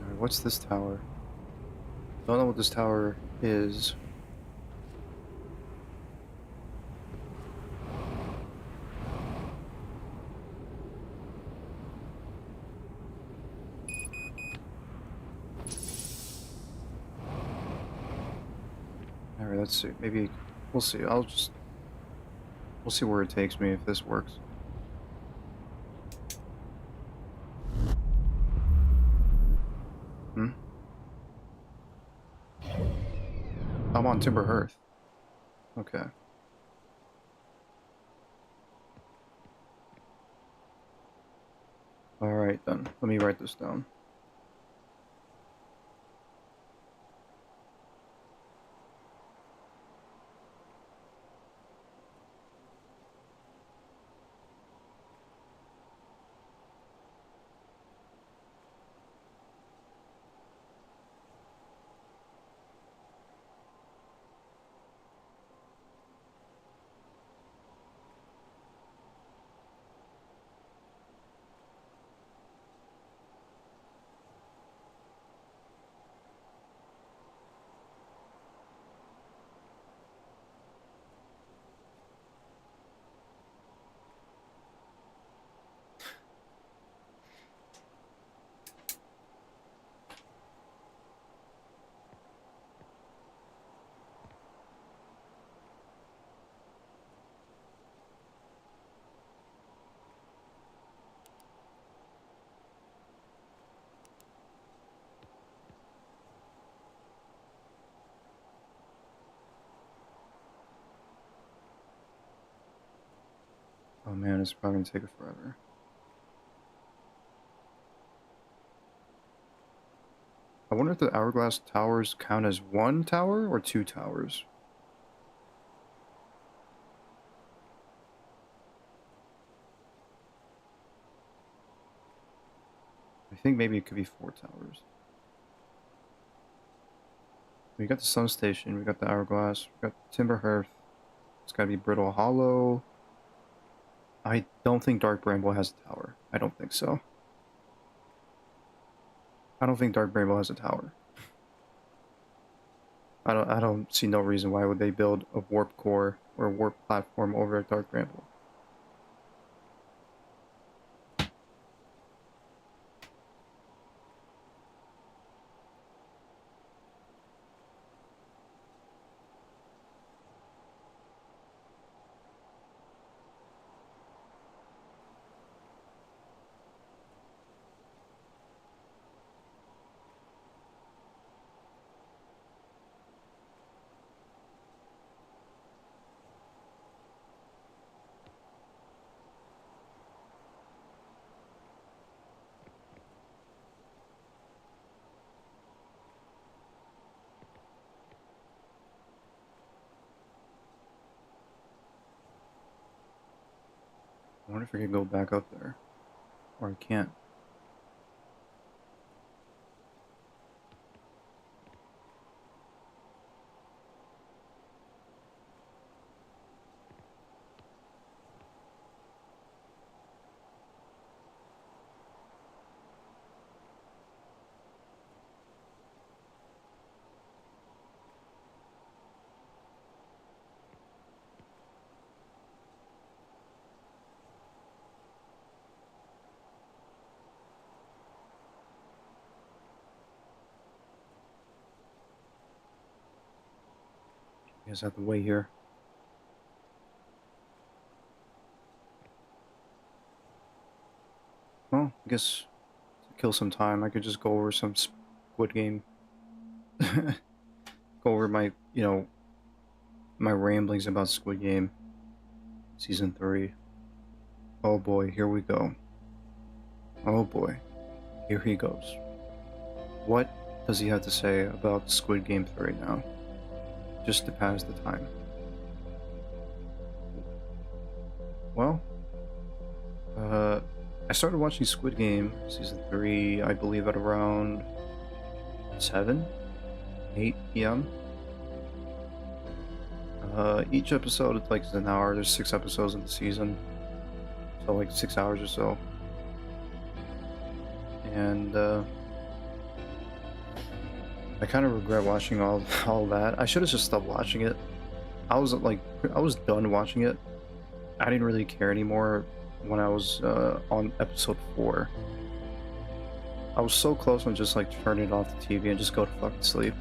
Alright, what's this tower? Don't know what this tower is. Alright, let's see. Maybe we'll see. We'll see where it takes me if this works. Hmm? I'm on Timber Hearth. Okay. Alright then. Let me write this down. Oh man, it's probably gonna take it forever. I wonder if the hourglass towers count as one tower or two towers. I think maybe it could be four towers. We got the Sun Station, we got the hourglass, we got Timber Hearth. It's gotta be Brittle Hollow. I don't think Dark Bramble has a tower. I don't think so. I don't think Dark Bramble has a tower. I don't see no reason why would they build a warp core or a warp platform over at Dark Bramble. I wonder if I can go back up there. Or I can't. I guess I have to wait here. Well, I guess to kill some time, I could just go over some Squid Game. Go over my, my ramblings about Squid Game Season 3. Oh boy, here we go. Oh boy, here he goes. What does he have to say about Squid Game 3 now? Just to pass the time. Well, uh, I started watching Squid Game season 3, I believe at around 7, 8 p.m. Each episode like is an hour. There's 6 episodes in the season, so like 6 hours or so. And I kind of regret watching all that. I should have just stopped watching it. I was done watching it. I didn't really care anymore when I was on episode 4. I was so close on just like turning off the TV and just go to fucking sleep.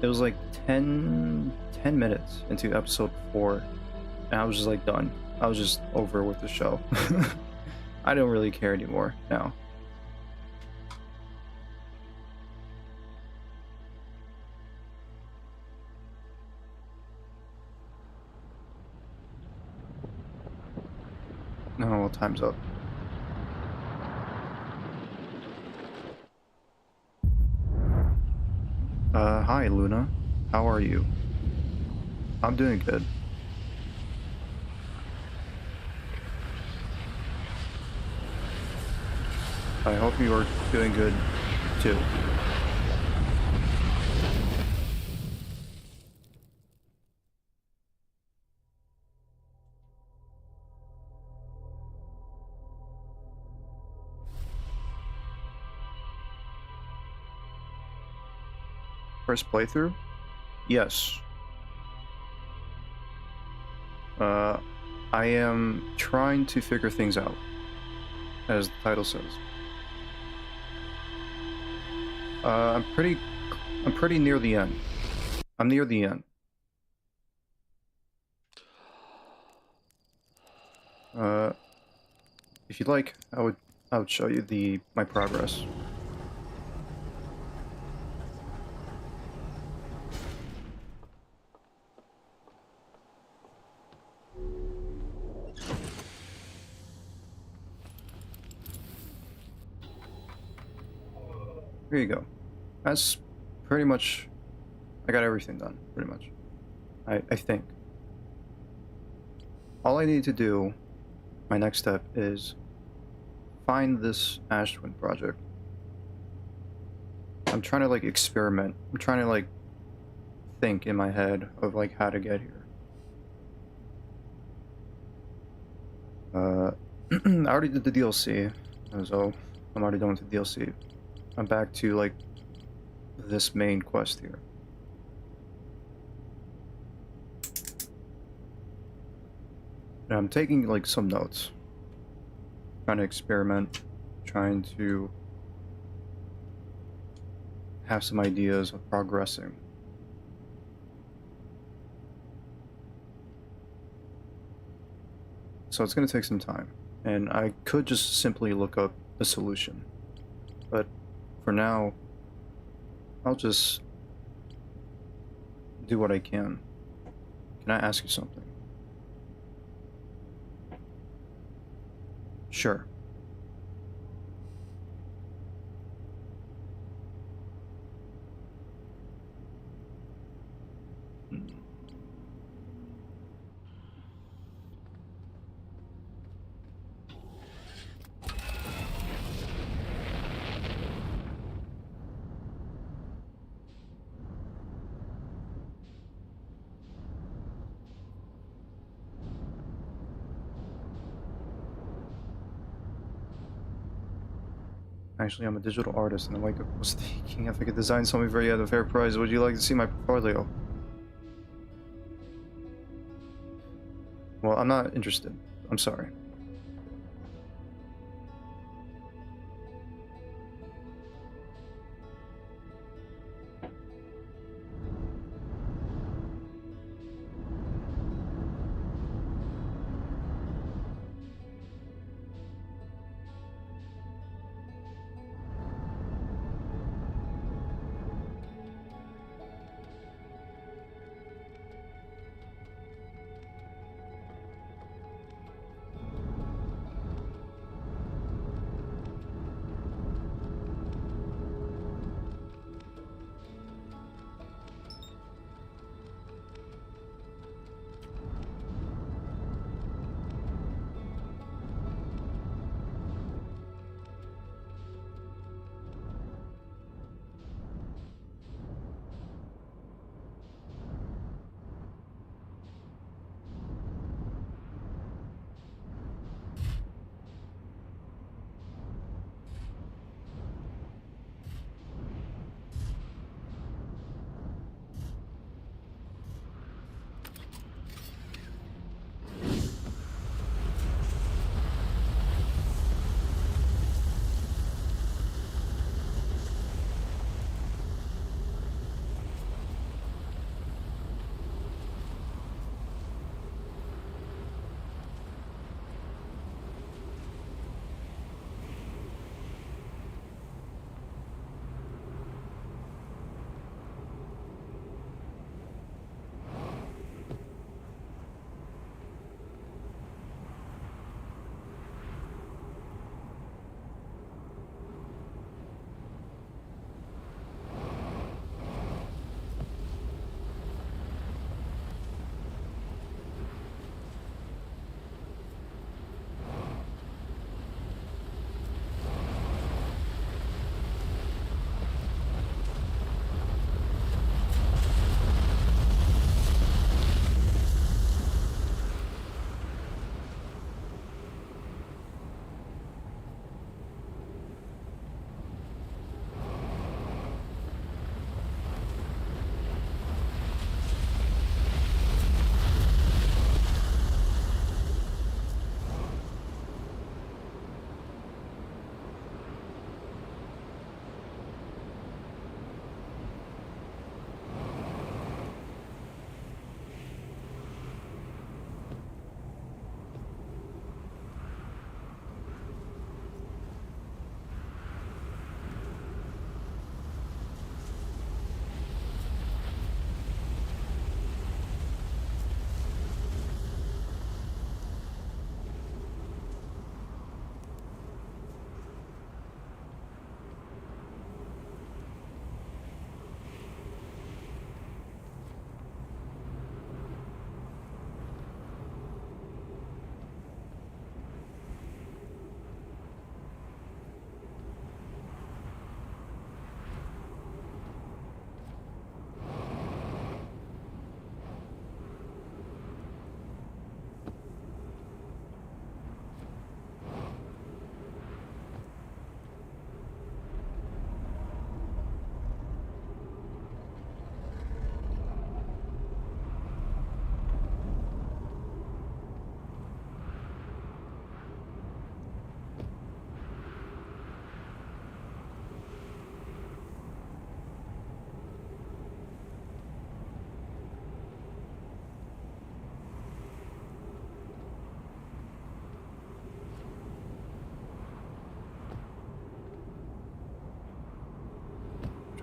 It was like 10 minutes into episode 4, and I was just like done. I was just over with the show. I don't really care anymore now. No, well, time's up. Hi, Luna. How are you? I'm doing good. I hope you are doing good, too. First playthrough? Yes. Uh, I am trying to figure things out, as the title says. I'm pretty near the end. I'm near the end. Uh, if you'd like, I would show you my progress. Here you go. That's pretty much... I got everything done, pretty much. I think. All I need to do, my next step, is find this Ash Twin project. I'm trying to, like, experiment. I'm trying to, like, think in my head of, like, how to get here. I already did the DLC, so I'm already done with the DLC. I'm back to, like, this main quest here. And I'm taking, like, some notes. Trying to experiment, trying to have some ideas of progressing. So it's going to take some time, and I could just simply look up the solution. But for now, I'll just do what I can. Can I ask you something? Sure. Actually, I'm a digital artist, and I was thinking if I could design something for you at a fair price, would you like to see my portfolio? Well, I'm not interested. I'm sorry.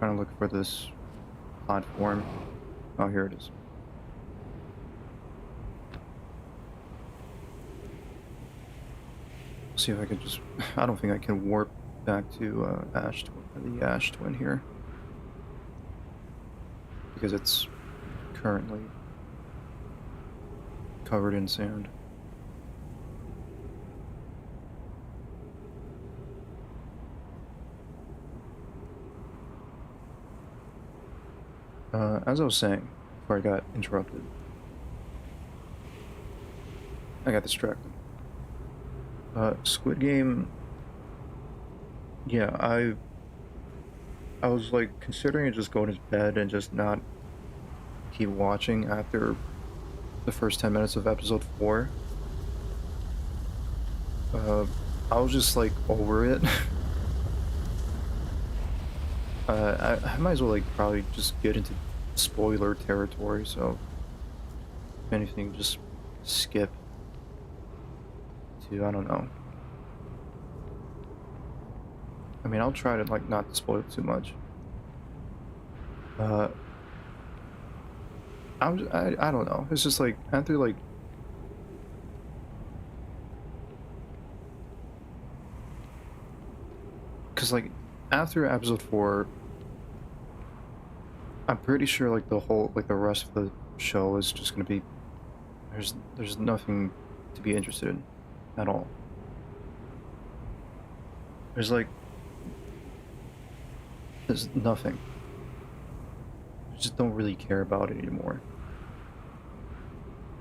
trying to look for this platform. Oh, here it is. See if I can just... I don't think I can warp back to the Ash Twin here. Because it's currently covered in sand. As I was saying, before I got interrupted, I got distracted. Squid Game, yeah, I was like considering just going to bed and just not keep watching after the first 10 minutes of episode 4. Uh, I was just like over it. I might as well like probably just get into spoiler territory, so if anything, just skip to, I don't know. I mean, I'll try to like not spoil too much. Uh, I don't know. It's just like after like because like after episode 4, I'm pretty sure like the rest of the show is just gonna be there's nothing to be interested in at all. There's like there's nothing. I just don't really care about it anymore.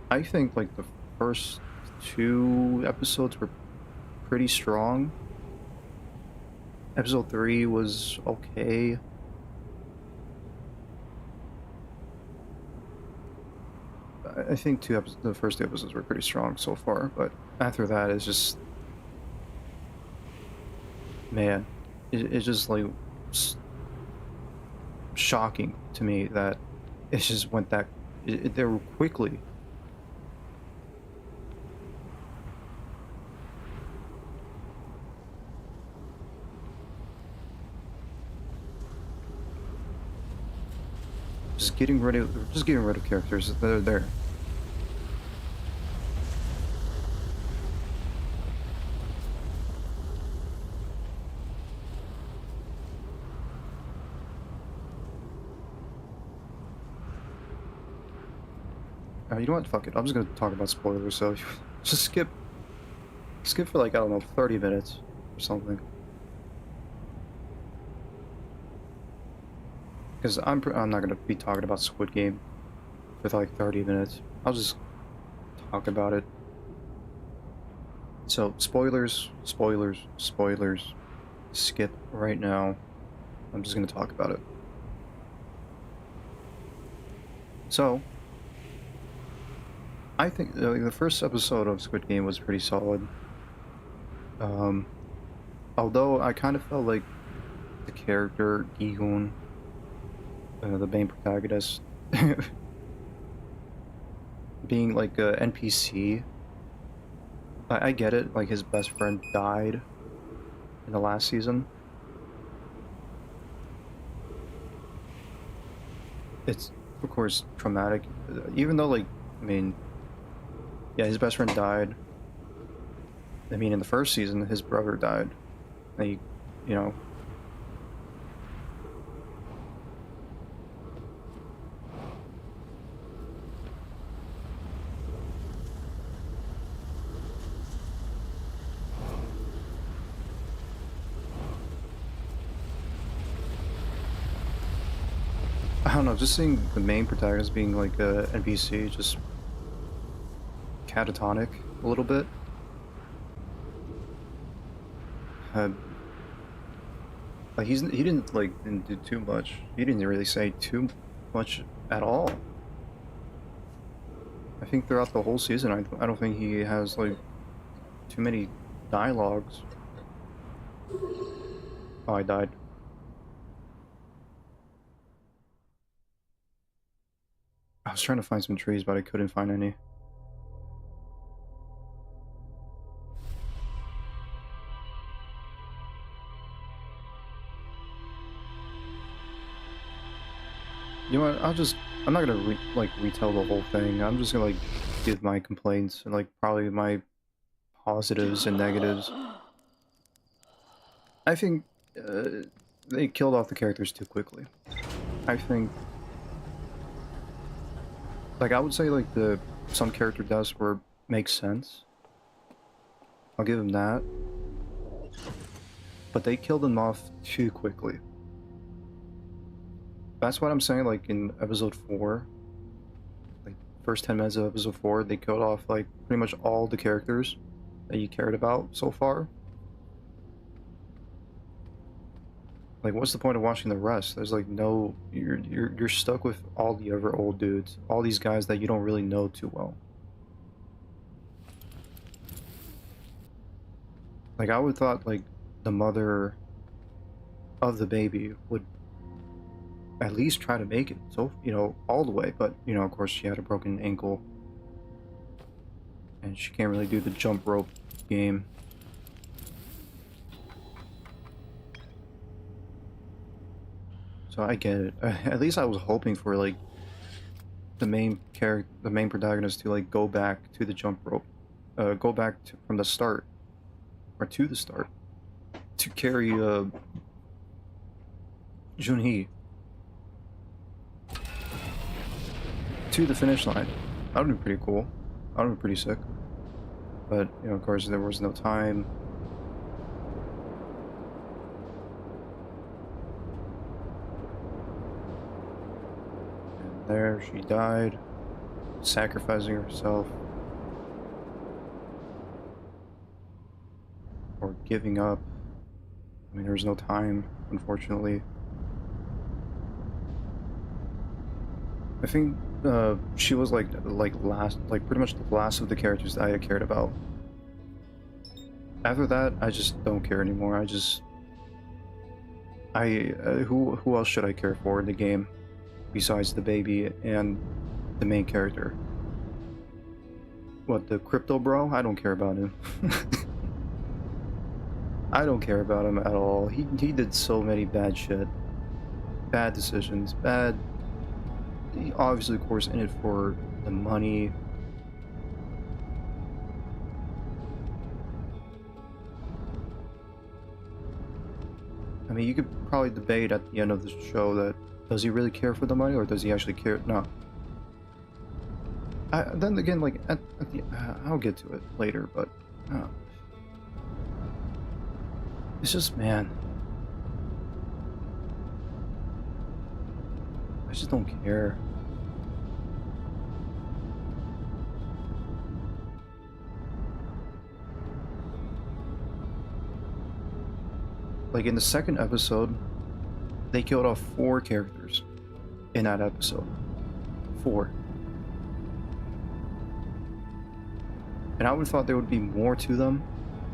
I think like the first 2 episodes were pretty strong. Episode 3 was okay. I think the first 2 episodes were pretty strong so far, but after that, it's just, man, it's just like shocking to me that it just went that there quickly. Just getting rid of characters that are there. You know what? Fuck it. I'm just gonna talk about spoilers. So just skip for like I don't know 30 minutes or something. Because I'm not gonna be talking about Squid Game for like 30 minutes. I'll just talk about it. So spoilers, spoilers, spoilers. Skip right now. I'm just gonna talk about it. So I think the first episode of Squid Game was pretty solid. Um, Although I kind of felt like the character Gi-hoon, the main protagonist, being like a NPC. I get it, like his best friend died in the last season. It's of course traumatic, even though like I mean, yeah, his best friend died. I mean, in the first season, his brother died. And he, you know, I don't know, just seeing the main protagonist being like a NPC, just catatonic a little bit. Uh, like he didn't do too much. He didn't really say too much at all. I think throughout the whole season, I don't think he has like too many dialogues. Oh, I died. I was trying to find some trees, but I couldn't find any. You know what? I'm not gonna retell the whole thing. I'm just gonna like give my complaints and like probably my positives and negatives. I think they killed off the characters too quickly. I think, like, I would say like the some character deaths were make sense. I'll give them that, but they killed them off too quickly. That's what I'm saying. Like in episode 4, like first 10 minutes of episode 4, they killed off like pretty much all the characters that you cared about so far. Like, what's the point of watching the rest? There's like no, you're stuck with all the other old dudes, all these guys that you don't really know too well. Like, I would thought like the mother of the baby would at least try to make it, so all the way. But of course, she had a broken ankle, and she can't really do the jump rope game. So I get it. At least I was hoping for like the main protagonist to like go back to the jump rope, go back from the start, or to the start, to carry Junhee to the finish line. That would be pretty cool. That would be pretty sick. But of course, there was no time. And there she died, sacrificing herself, or giving up. I mean, there was no time, unfortunately. I think she was like last, like pretty much the last of the characters that I cared about. After that, I just don't care anymore. Who else should I care for in the game besides the baby and the main character? What, the crypto bro? I don't care about him. I don't care about him at all. He did so many bad shit, bad decisions, bad. Obviously, of course, in it for the money. I mean, you could probably debate at the end of the show that does he really care for the money, or does he actually care? No. Then again, like at the, I'll get to it later, but it's just, man, I just don't care. Like in the second episode, they killed off 4 characters in that episode. 4. And I would have thought there would be more to them.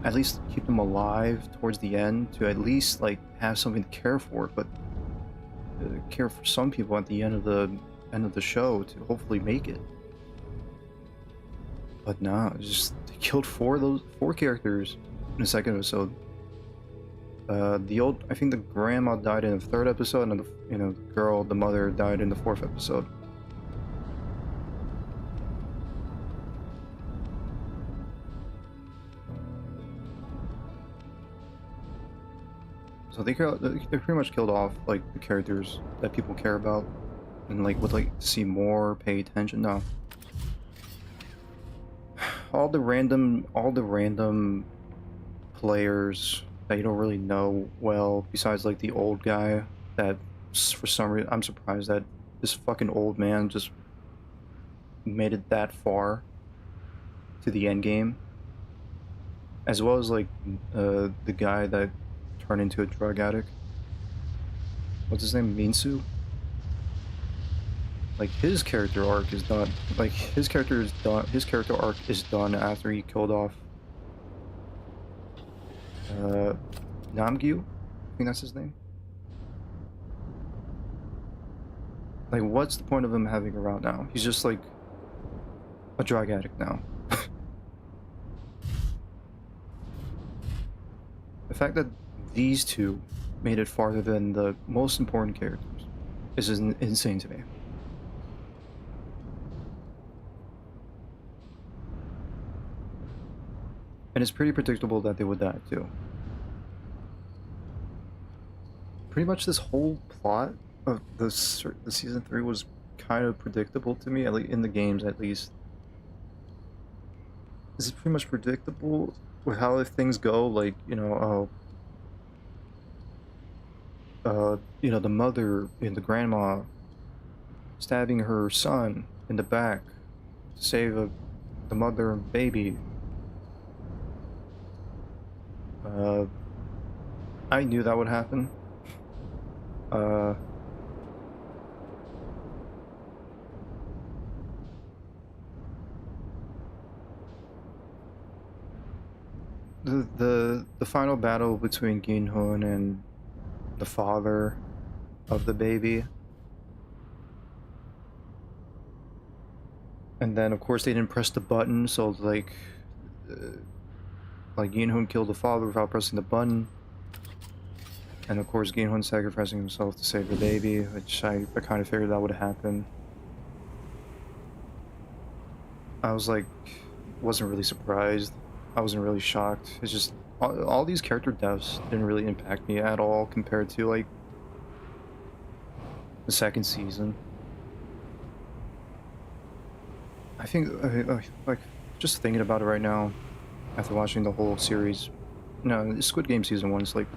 At least keep them alive towards the end to at least like have something to care for, but care for some people at the end of the show to hopefully make it. But nah, just they killed 4 characters in the second episode. I think the grandma died in the 3rd episode, and the mother died in the 4th episode. So they pretty much killed off like the characters that people care about, and like would like to see more, pay attention. No, all the random players that you don't really know well, besides like the old guy that for some reason I'm surprised that this fucking old man just made it that far to the end game, as well as like the guy that turned into a drug addict. What's his name? Minsu? Like his character arc is done. Like his character arc is done after he killed off Namgyu? I think that's his name. Like, what's the point of him having around now? He's just like a drug addict now. The fact that these two made it farther than the most important characters This is insane to me. And it's pretty predictable that they would die too. Pretty much this whole plot of the season 3 was kind of predictable to me, at least in the games at least. This is pretty much predictable with how if things go, like, the mother and the grandma stabbing her son in the back to save the mother and baby. I knew that would happen. Uh, the final battle between Ginhun and the father of the baby, and then of course they didn't press the button, so like Ginhun killed the father without pressing the button, and of course Ginhun sacrificing himself to save the baby, which I kind of figured that would happen. I was like, wasn't really surprised. I wasn't really shocked. It's just all these character deaths didn't really impact me at all compared to like the second season. I think like just thinking about it right now after watching the whole series, no, Squid Game season 1 is like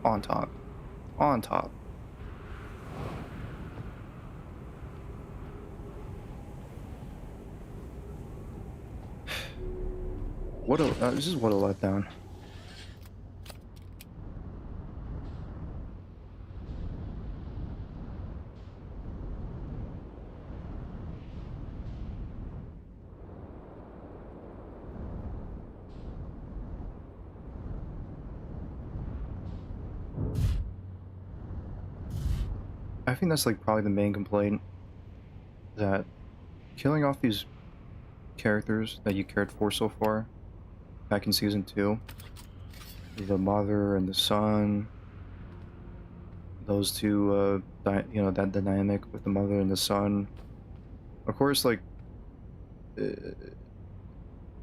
on top, on top. What a this is what a letdown. I think that's like probably the main complaint, that killing off these characters that you cared for so far back in season 2, the mother and the son, those two, that dynamic with the mother and the son. Of course, uh,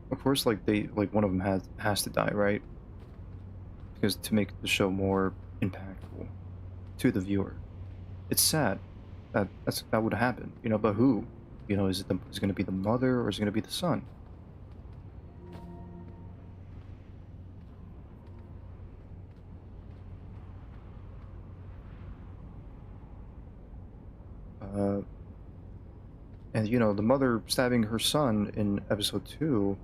one of them has to die, right? Because to make the show more impactful to the viewer. It's sad that would happen, but who? Is it going to be the mother or is it going to be the son? And the mother stabbing her son in episode 2,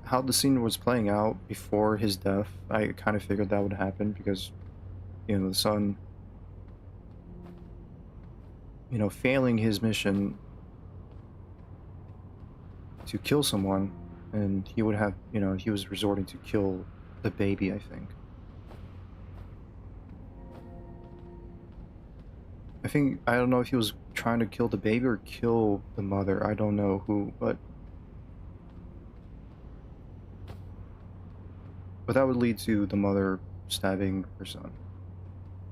how the scene was playing out before his death, I kind of figured that would happen because, the son, failing his mission to kill someone, and he would have, he was resorting to kill the baby, I think. I don't know if he was trying to kill the baby or kill the mother. I don't know who, but that would lead to the mother stabbing her son,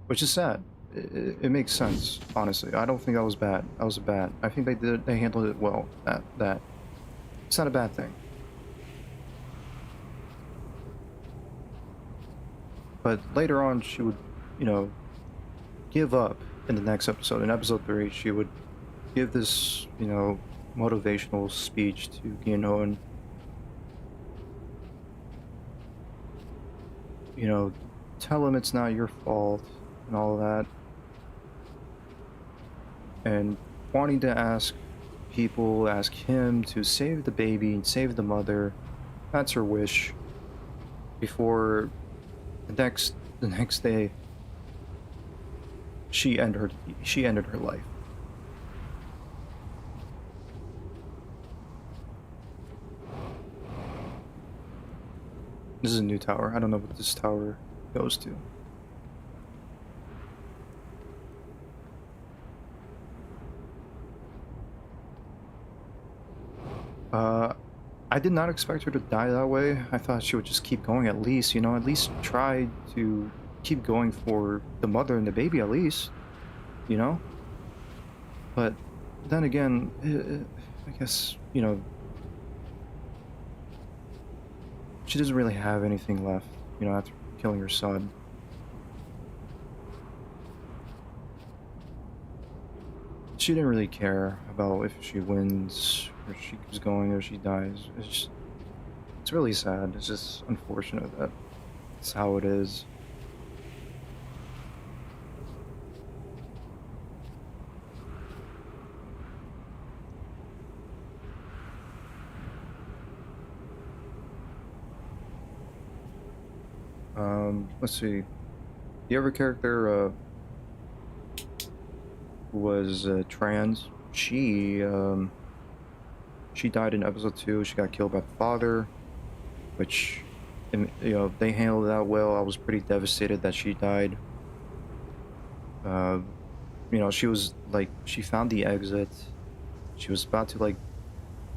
which is sad. It makes sense, honestly. I don't think that was bad. That was bad. I think they handled it well. That it's not a bad thing. But later on, she would, give up in the next episode. In episode 3, she would give this, motivational speech to Ginho, and tell him it's not your fault and all of that. And wanting to ask him to save the baby and save the mother. That's her wish. Before the next day, she ended her life. This is a new tower. I don't know what this tower goes to. I did not expect her to die that way. I thought she would just keep going at least, at least try to keep going for the mother and the baby at least, you know? But then again, I guess, you know, she doesn't really have anything left, you know, after killing her son. She didn't really care about if she wins or she keeps going or she dies. It's really sad. It's just unfortunate that it's how it is. Let's see. The other character who was trans. She died in episode 2. She got killed by the father, which, you know, they handled that well. I was pretty devastated that she died. Uh, you know, she was like, she found the exit. She was about to like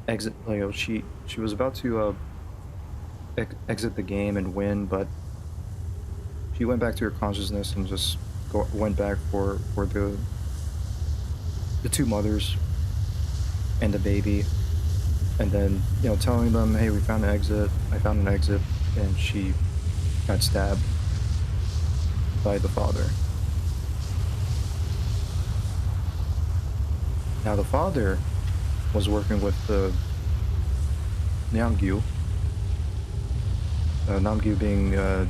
exit. Like, you know, she was about to exit the game and win, but she went back to her consciousness and just went back for the two mothers and the baby, and then, you know, telling them, hey, we found an exit. I found an exit, and she got stabbed by the father. Now the father was working with the Namgyu. Namgyu being a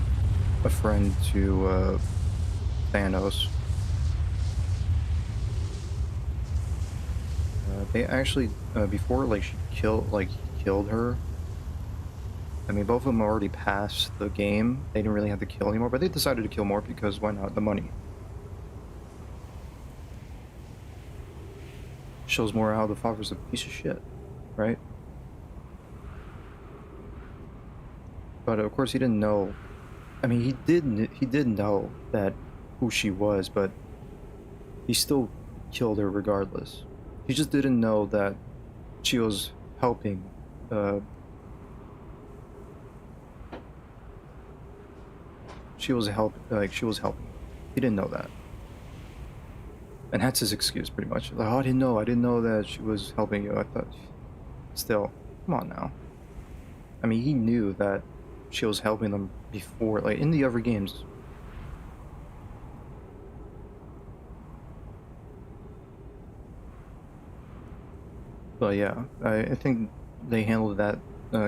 friend to Thanos. They actually, before like he killed her. I mean, both of them already passed the game. They didn't really have to kill anymore, but they decided to kill more because why not? The money. Shows more how the father's a piece of shit, right? But of course he didn't know. I mean, he did know that who she was, but he still killed her regardless. He just didn't know that she was helping. She was she was helping him. He didn't know that, and that's his excuse pretty much. Like, oh, I didn't know that she was helping you. I thought, still, come on now. I mean, he knew that she was helping them before, like in the other games. But yeah, I think they handled that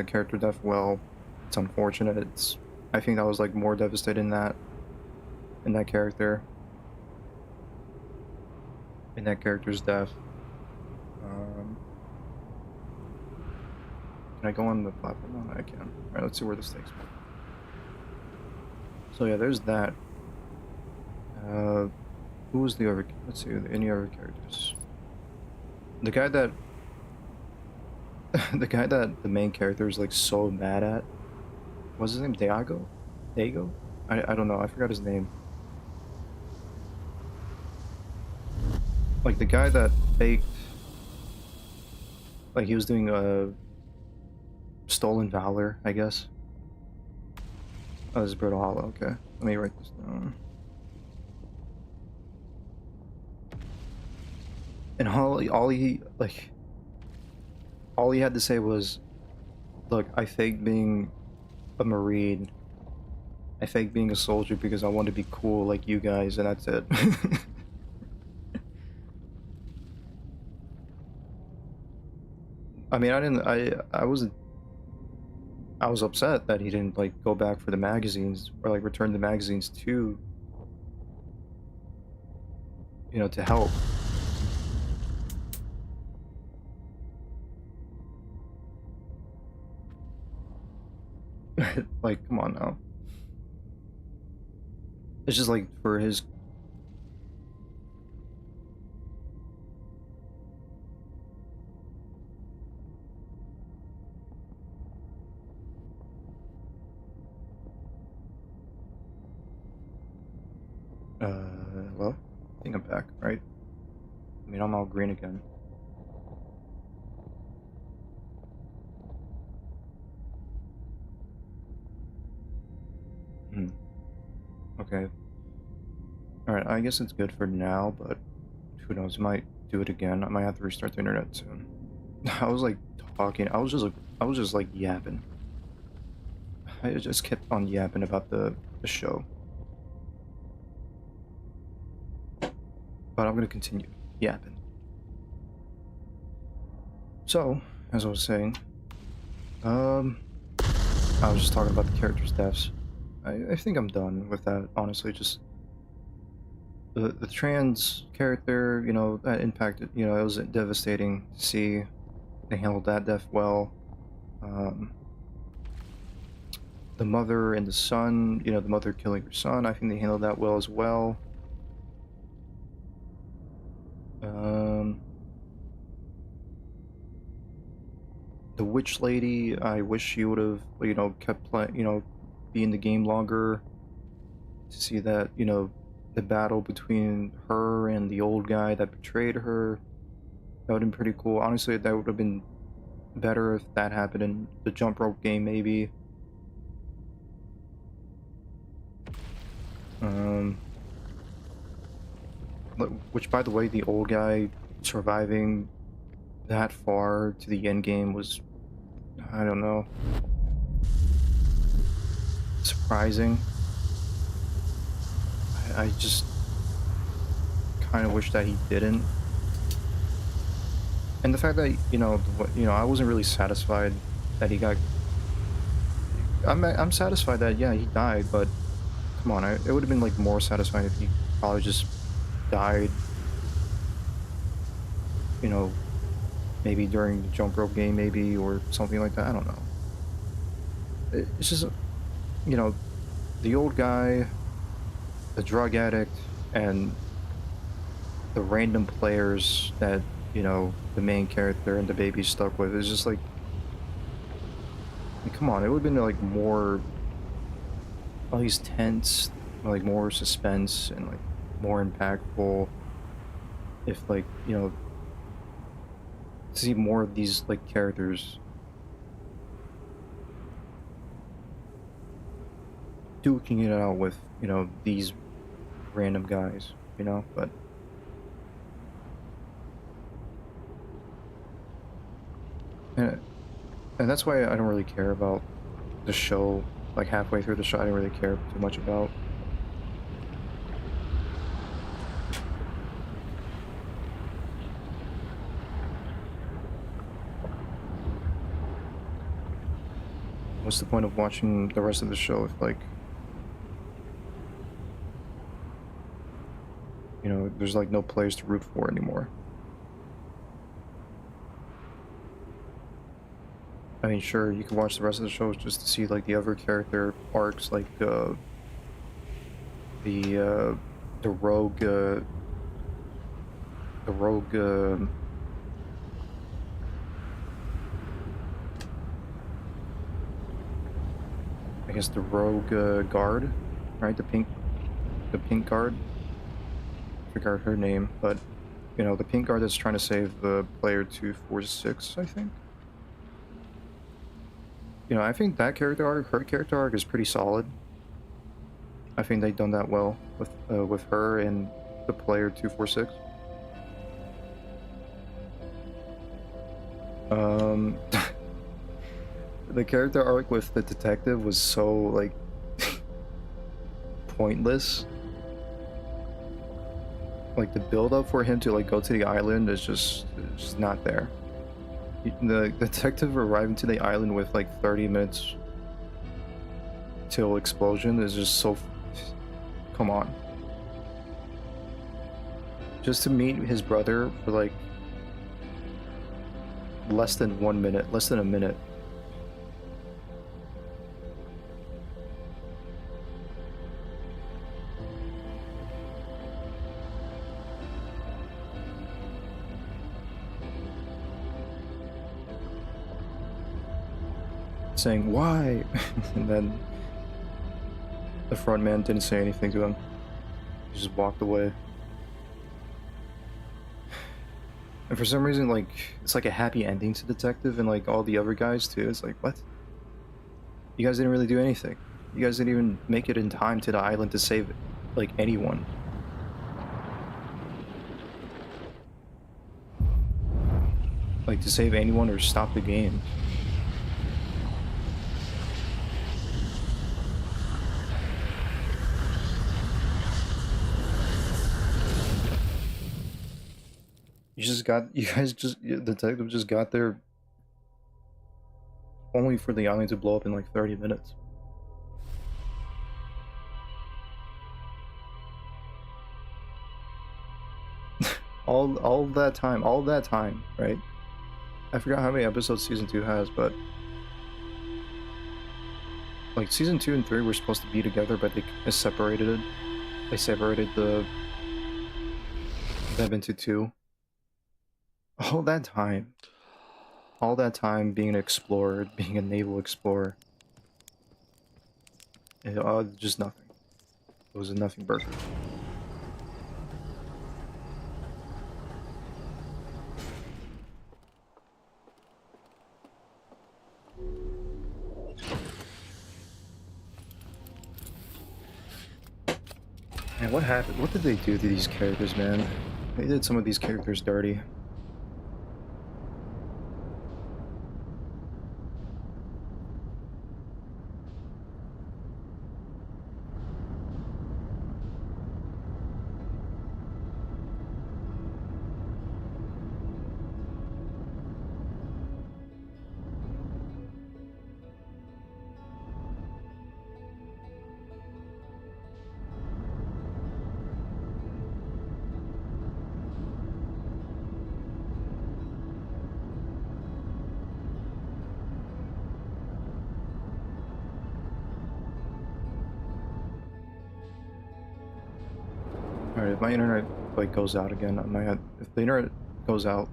character death well. It's unfortunate. I think I was like more devastated in that character, in that character's death. Um, can I go on the platform? No, I can. All right, let's see where this takes me. So yeah, there's that. Uh, who was the other? Let's see, any other characters? The guy that, the guy that the main character is like so mad at. What's his name? Diago? Dago? I don't know. I forgot his name. Like the guy that faked, like he was doing stolen valor, I guess. Oh, this is Brittle Hollow. Okay, let me write this down. And all he had to say was, "Look, I faked being a marine. I faked being a soldier because I want to be cool like you guys, and that's it." I mean, I didn't. I was upset that he didn't like go back for the magazines or like return the magazines to, you know, to help. Like, come on now. It's just like for his. Hello? I think I'm back, right? I mean, I'm all green again. Hmm. Okay. Alright, I guess it's good for now, but who knows, I might do it again. I might have to restart the internet soon. I was like talking, I was just like yapping. I just kept on yapping about the show. But I'm gonna continue yapping. So, as I was saying, um, I was just talking about the characters' deaths. I think I'm done with that, honestly. Just the trans character, you know, that impacted, you know, it was devastating to see they handled that death well. Um, the mother and the son, you know, the mother killing her son, I think they handled that well as well. Um, the witch lady, I wish she would have, you know, kept playing, you know, be in the game longer to see that, you know, the battle between her and the old guy that betrayed her. That would have been pretty cool. Honestly, that would have been better if that happened in the jump rope game, maybe. Um, which, by the way, the old guy surviving that far to the end game was, I don't know, surprising. I just kind of wish that he didn't. And the fact that, you know, I wasn't really satisfied that he got. I'm satisfied that yeah he died, but come on, it would have been like more satisfying if he probably just died. You know, maybe during the jump rope game, maybe or something like that. I don't know. It's just you know the old guy, the drug addict, and the random players that you know the main character and the baby stuck with. It's just like, I mean, come on, it would have been like more at least tense, like more suspense and like more impactful if like you know to see more of these like characters duking it out with you know these random guys, you know. But and, and that's why I don't really care about the show. Like halfway through the show, I didn't really care too much about. What's the point of watching the rest of the show if like you know there's like no players to root for anymore? I mean, sure, you can watch the rest of the shows just to see like the other character arcs, like the uh, the rogue, the rogue, I guess the rogue guard, right? The pink guard. I forgot her name, but you know the pink guard that's trying to save the player 246, I think. You know, I think that character arc, her character arc, is pretty solid. I think they've done that well with her and the player 246. Um, the character arc with the detective was so like pointless. Like the build up for him to like go to the island is just not there. The detective arriving to the island with like 30 minutes till explosion is just so. Come on. Just to meet his brother for like less than 1 minute, less than a minute. Saying why, and then the front man didn't say anything to him. He just walked away. And for some reason, like it's like a happy ending to Detective and like all the other guys too. It's like what? You guys didn't really do anything. You guys didn't even make it in time to the island to save like anyone. like to save anyone or stop the game. You guys just, the detective just got there only for the island to blow up in like 30 minutes. All that time, right? I forgot how many episodes season 2 has, but like season 2 and 3 were supposed to be together, but they separated it. They separated them into two. All that time, all that time being an explorer, being a naval explorer, and, just nothing. It was a nothing burger. Man, what happened? What did they do to these characters, man? They did some of these characters dirty. Alright, if my internet like goes out again, I might have, if the internet goes out,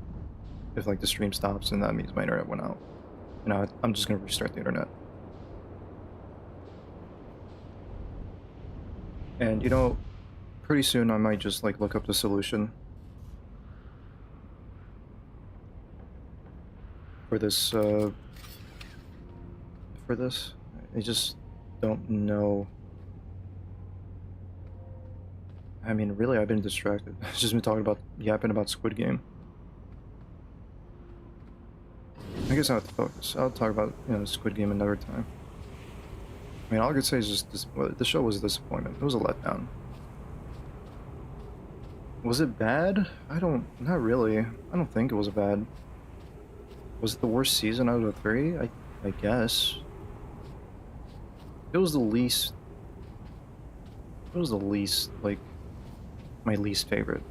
if like the stream stops, then that means my internet went out. And I'm just gonna restart the internet. And you know, pretty soon I might just like look up the solution for this for this. I just don't know. I mean, really, I've been distracted. I've just been talking about, yapping about Squid Game. I guess I'll have to focus. I'll talk about, you know, Squid Game another time. I mean, all I could say is just this, the show was a disappointment. It was a letdown. Was it bad? Not really. I don't think it was bad. Was it the worst season out of the three? I guess. It was the least, like, my least favorite.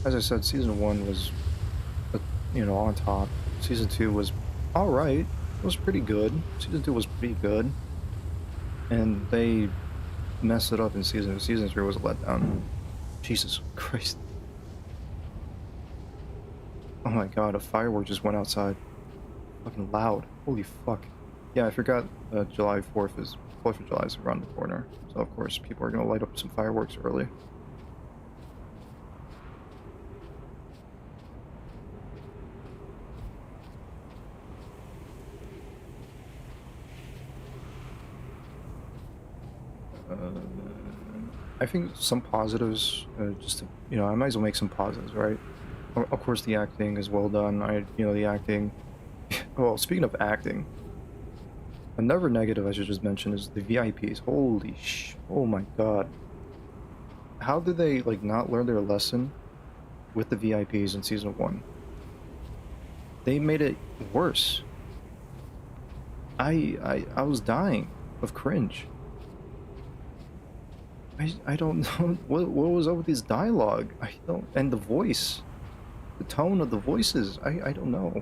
As I said, season 1 was, you know, on top. Season 2 was alright. It was pretty good. Season 2 was pretty good. And they messed it up in season 3 was a letdown. Jesus Christ. Oh my god, a firework just went outside. Fucking loud. Holy fuck. Yeah, I forgot July 4th is, 4th of July is around the corner. So of course people are gonna light up some fireworks early. I think some positives, just to, you know, I might as well make some positives, right? Of course, the acting is well done. You know, the acting. Well, speaking of acting, another negative I should just mention is the VIPs. Holy oh my god. How did they, like, not learn their lesson with the VIPs in season 1? They made it worse. I was dying of cringe. I don't know what was up with this dialogue. I don't, and the voice, the tone of the voices. I don't know.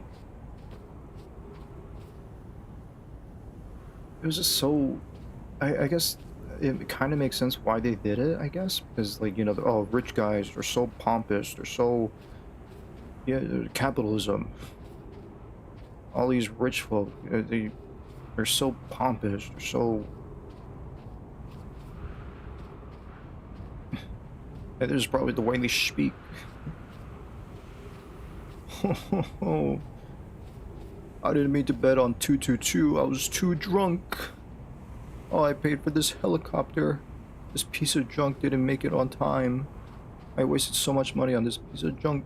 It was just so. I guess it kind of makes sense why they did it. I guess because, like, you know, oh, rich guys, they're so pompous. They're so, yeah, capitalism. All these rich folk, they're so pompous. They're so. And this is probably the way they speak. I didn't mean to bet on 222. I was too drunk. Oh, I paid for this helicopter. This piece of junk didn't make it on time. I wasted so much money on this piece of junk.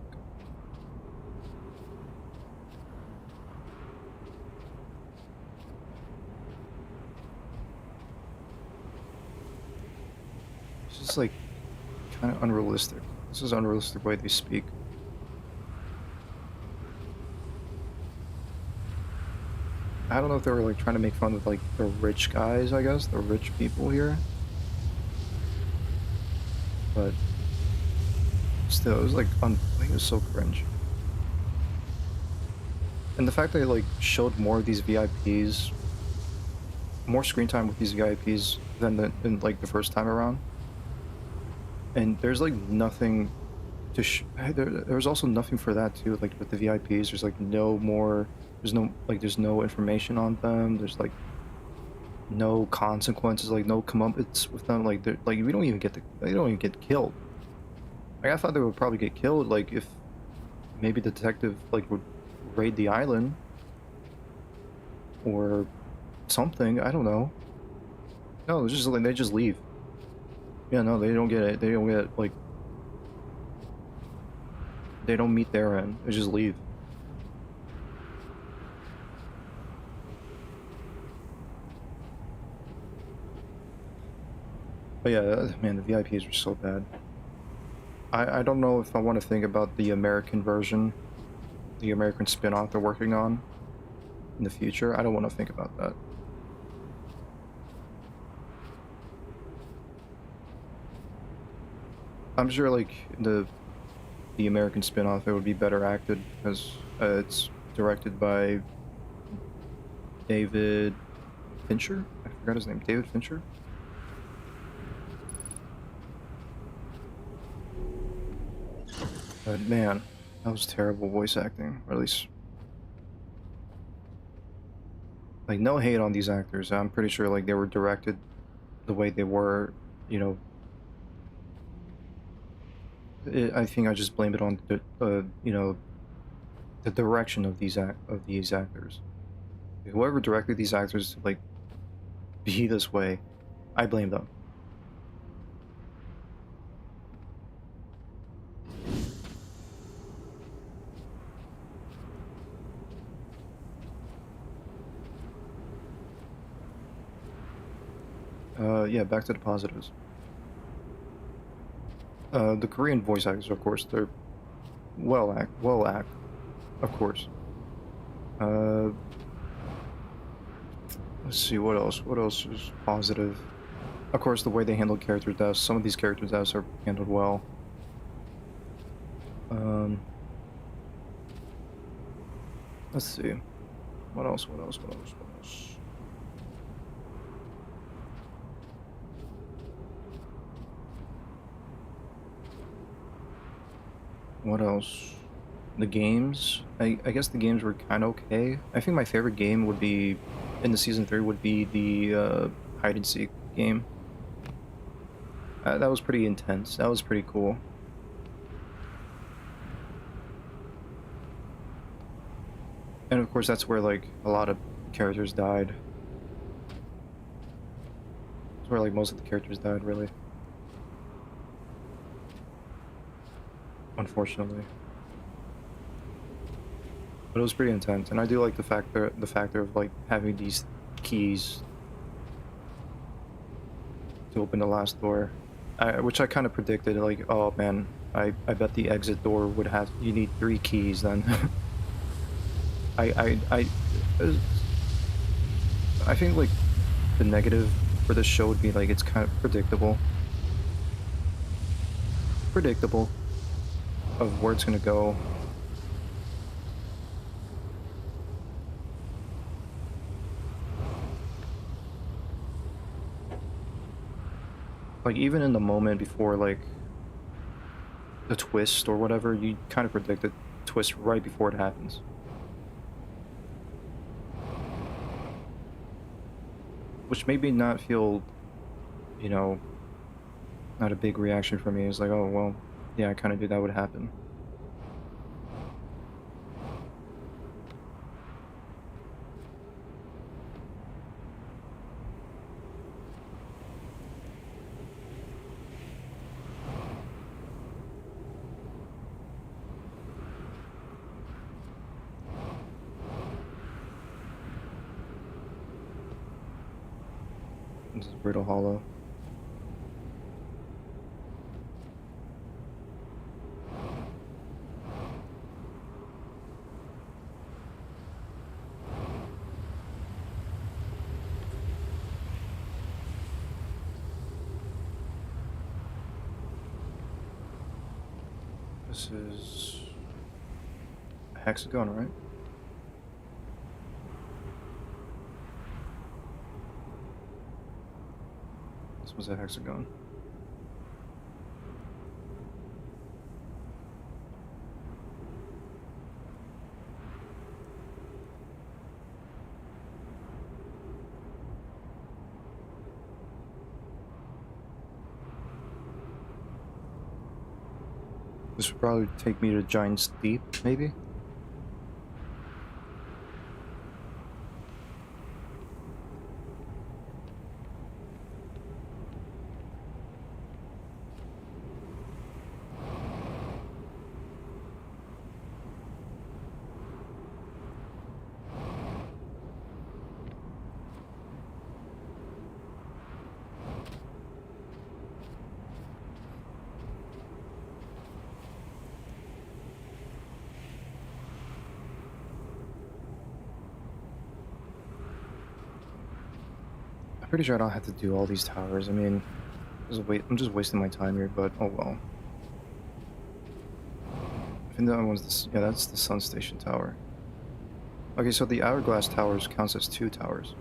It's just like kind of unrealistic. This is unrealistic way they speak. I don't know if they were like trying to make fun of like the rich guys, I guess, the rich people here. But still, it was like it was so cringe. And the fact that they like showed more of these VIPs, more screen time with these VIPs than like the first time around. And there's like nothing to there's also nothing for that too, like with the VIPs. There's like no more. There's no information on them. There's like no consequences, like no comeuppance with them. Like we don't even they don't even get killed. Like I thought they would probably get killed, like if maybe the detective like would raid the island or something. I don't know. No, it's just like they just leave. Yeah, no, they don't get it. They don't get like they don't meet their end. They just leave. But yeah, man, the VIPs are so bad. I don't know if I want to think about the American version, the American spin-off they're working on in the future. I don't want to think about that. I'm sure like the American spin-off it would be better acted because it's directed by David Fincher? I forgot his name. David Fincher? But man, that was terrible voice acting. Or at least, like, no hate on these actors. I'm pretty sure, like, they were directed the way they were, you know. I think I just blame it on the, you know, the direction of these actors. Whoever directed these actors to, like, be this way, I blame them. Yeah, back to the positives. The Korean voice actors, of course, they're well act, of course. Uh, let's see what else. What else is positive? Of course, the way they handle character deaths. Some of these character deaths are handled well. Um, let's see. What else? What else? What else? What else? What else? The games. I guess the games were kind of okay. I think my favorite game would be in the season 3 would be the hide and seek game. That was pretty intense. That was pretty cool. And of course, that's where like a lot of characters died. It's where like most of the characters died, really. Unfortunately. But it was pretty intense, and I do like the factor of like having these keys to open the last door, which I kind of predicted. Like, oh man, I bet the exit door would have you need 3 keys then. Uh, I think like the negative for this show would be like it's kind of predictable of where it's gonna go. Like even in the moment before like the twist or whatever, you kind of predict the twist right before it happens. Which made me not feel, you know, not a big reaction for me. It's like, oh well, yeah, I kind of knew that would happen. This is Brittle Hollow. This is a hexagon, right? This was a hexagon. This would probably take me to Giant's Deep, maybe? I'm pretty sure I don't have to do all these towers. I mean, I'm just wasting my time here, but oh well. I think that one's this. Yeah, that's the Sun Station Tower. Okay, so the Hourglass Towers counts as 2 towers.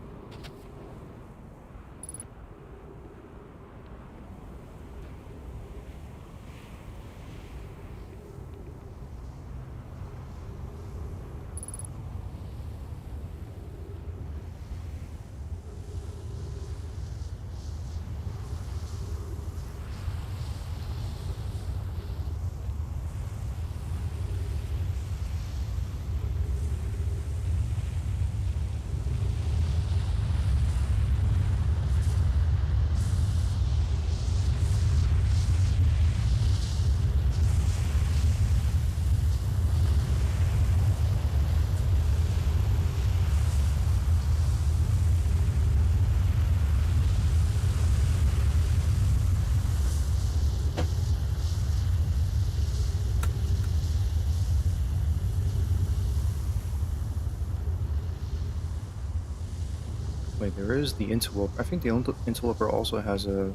Wait, there is the Interloper. I think the Interloper also has a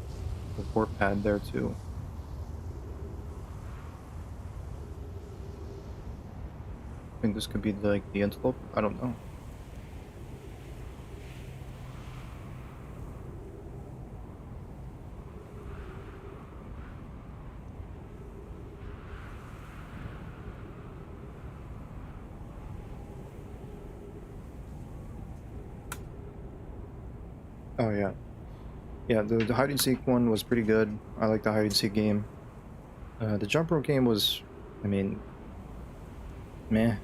warp pad there too. I think this could be like the Interloper. I don't know. Oh yeah. Yeah, the hide and seek one was pretty good. I like the hide and seek game. The jump rope game was, I mean, meh.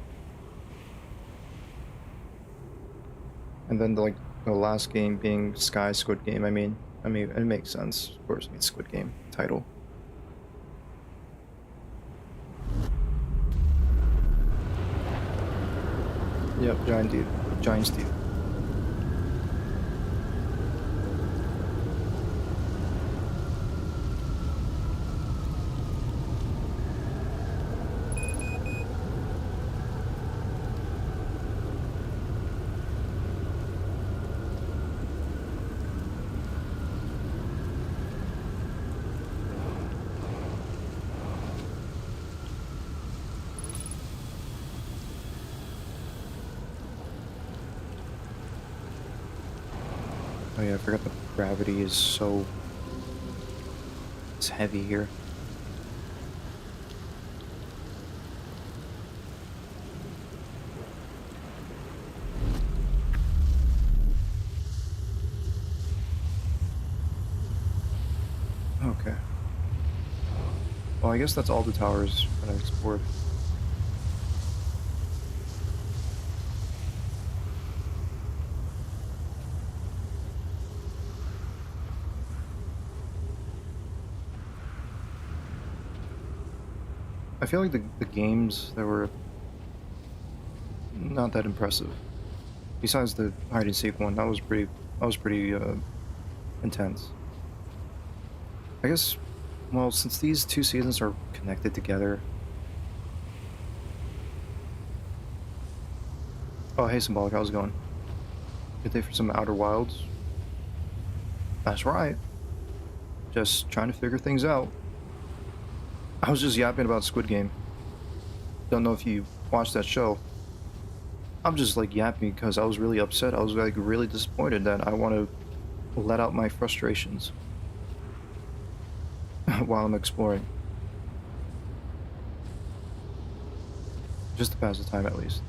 And then like the last game being Sky Squid Game. I mean it makes sense. Of course, I mean Squid Game title. Yep, Giant Steve. Oh yeah, I forgot the gravity is so... It's heavy here. Okay. Well, I guess that's all the towers that I explored. I feel like the games that were not that impressive, besides the hide and seek one, that was pretty intense. I guess, well, since these two seasons are connected together. Oh, hey, Symbolic, how's it going? Good day for some Outer Wilds. That's right. Just trying to figure things out. I was just yapping about Squid Game. Don't know if you watched that show. I'm just like yapping because I was really upset. I was like really disappointed that I want to let out my frustrations while I'm exploring. Just to pass the time at least.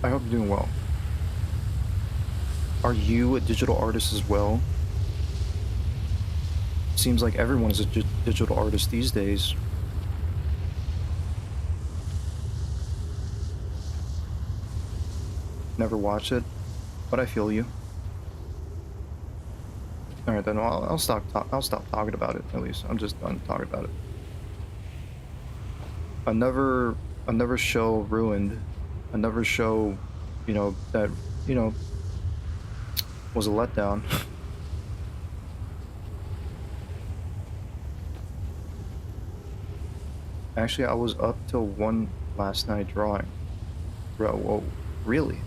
I hope you're doing well. Are you a digital artist as well? Seems like everyone is a digital artist these days. Never watched it, but I feel you. All right, then I'll stop. I'll stop talking about it. At least I'm just done talking about it. Another show ruined. Another show, that was a letdown. Actually, I was up till 1 last night drawing. Bro, whoa, really?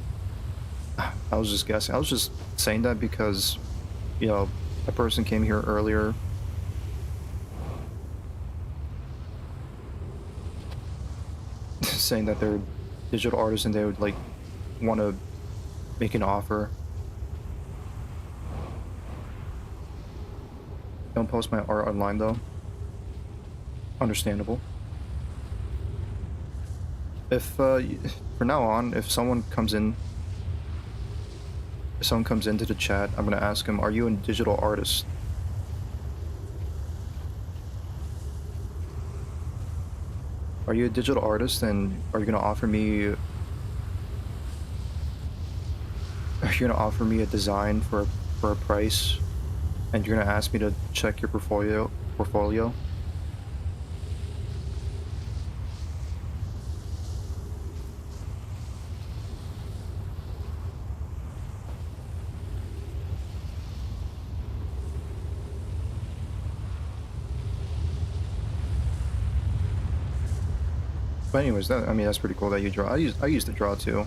I was just guessing. I was just saying that because, a person came here earlier. Saying that they're digital artists and they would, like, want to make an offer. Don't post my art online, though. Understandable. If, for now on, if someone comes into the chat, I'm gonna ask him, are you a digital artist? Are you a digital artist, and are you gonna offer me a design for a price, and you're gonna ask me to check your portfolio? But anyways, that's pretty cool that you draw. I used to draw too.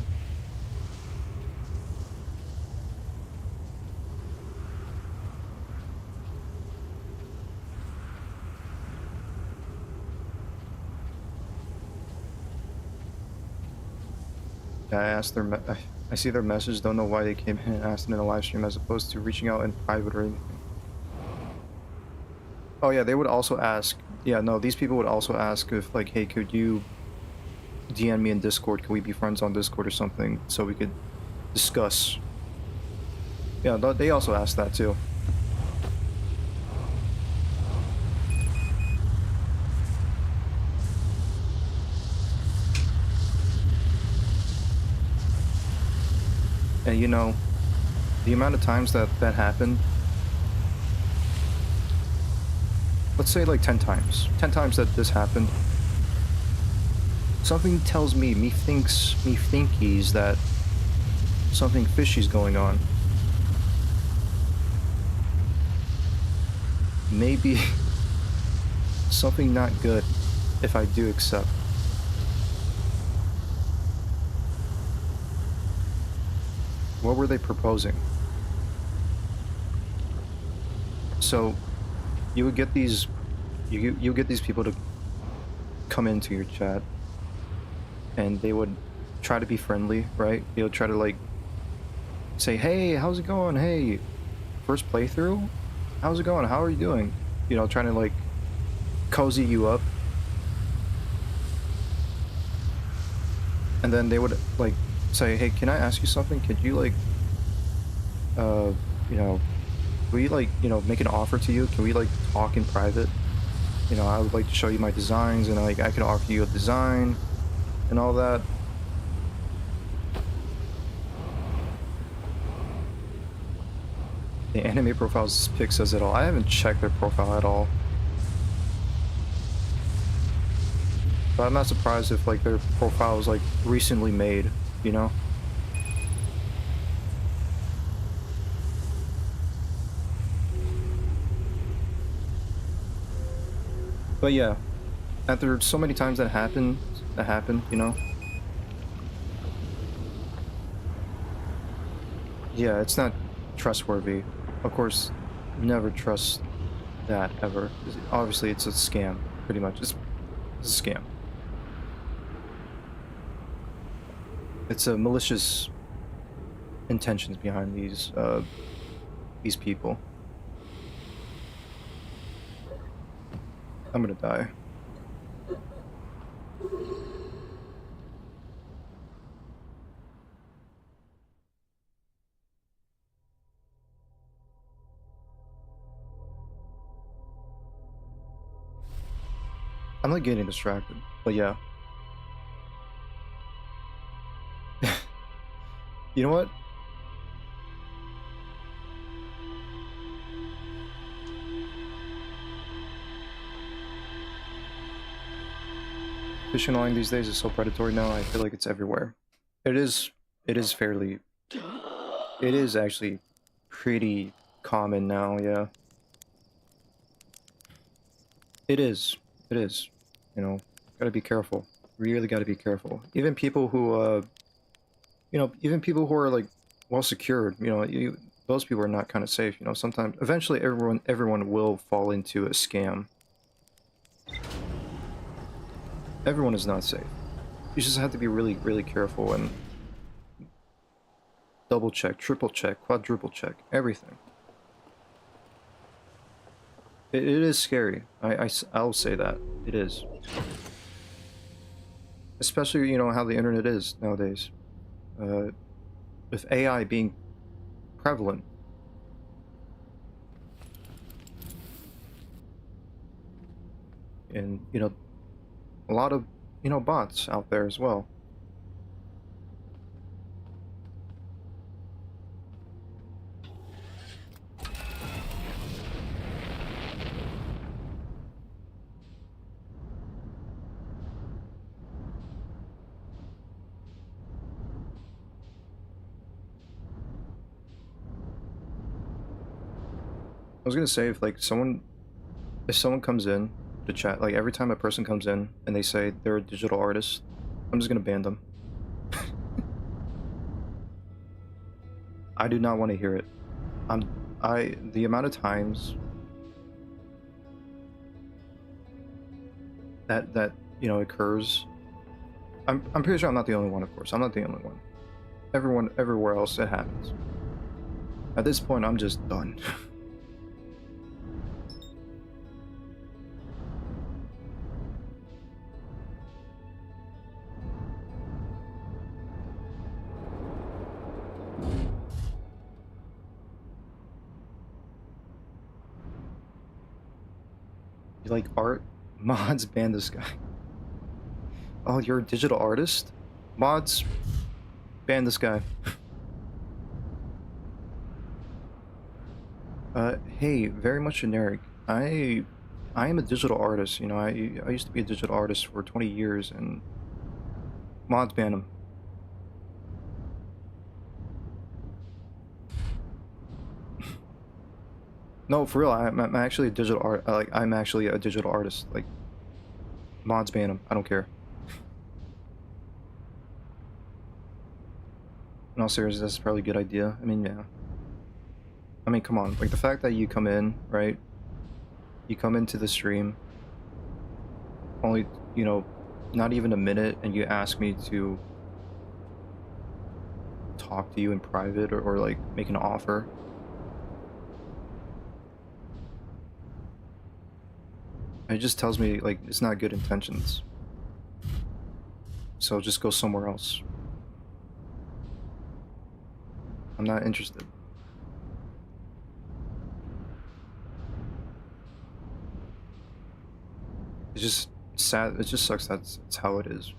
Yeah, I see their message. Don't know why they came in and asked them in a live stream as opposed to reaching out in private or anything. Oh yeah, they would also ask. Yeah, no, these people would also ask if, like, hey, could you DM me in Discord? Can we be friends on Discord or something so we could discuss? Yeah, they also asked that too. And the amount of times that happened, let's say like 10 times. 10 times that this happened. Something tells me, me thinkies that something fishy's going on. Maybe something not good if I do accept. What were they proposing? So you would get these you get these people to come into your chat, and they would try to be friendly, right? They would try to, like, say, hey, how's it going? Hey, first playthrough? How's it going? How are you doing? Trying to, like, cozy you up. And then they would, like, say, hey, can I ask you something? Could you, like, will you, like, make an offer to you? Can we, like, talk in private? I would like to show you my designs, and, like, I can offer you a design and all that. The anime profile's pic says it all. I haven't checked their profile at all. But I'm not surprised if like their profile was like recently made, you know? But yeah, after so many times that happened, you know? Yeah, it's not trustworthy. Of course, never trust that ever. Obviously, it's a scam, pretty much. It's a scam. It's a malicious intentions behind these people. I'm gonna die. I'm like getting distracted, but yeah. You know what? Fishing line these days is so predatory now. I feel like it's everywhere. It is. It is fairly. It is actually pretty common now. Yeah. It is. It is. You know, gotta be careful. Really gotta be careful. Even people who, even people who are like well secured, those people are not kind of safe. You know, sometimes, eventually, everyone will fall into a scam. Everyone is not safe. You just have to be really, really careful and double check, triple check, quadruple check, everything. It is scary. I'll say that. It is. Especially, how the internet is nowadays. Uh, with AI being prevalent. And, a lot of, bots out there as well. I was gonna say if someone comes in to chat, like every time a person comes in and they say they're a digital artist, I'm just gonna ban them. I do not want to hear it. The amount of times that occurs, I'm pretty sure I'm not the only one, of course. I'm not the only one. Everyone, everywhere else, it happens. At this point, I'm just done. You like art? Mods ban this guy. Oh, you're a digital artist? Mods ban this guy. Hey, very much generic. I am a digital artist. I used to be a digital artist for 20 years, and mods ban him. No, for real. I'm actually a digital art. Like, I'm actually a digital artist. Like, mods ban him. I don't care. In all seriousness, that's probably a good idea. I mean, yeah. I mean, come on. Like, the fact that you come in, right? You come into the stream, only, not even a minute, and you ask me to talk to you in private or like, make an offer. It just tells me, like, it's not good intentions. So just go somewhere else. I'm not interested. It's just sad. It just sucks that's how it is.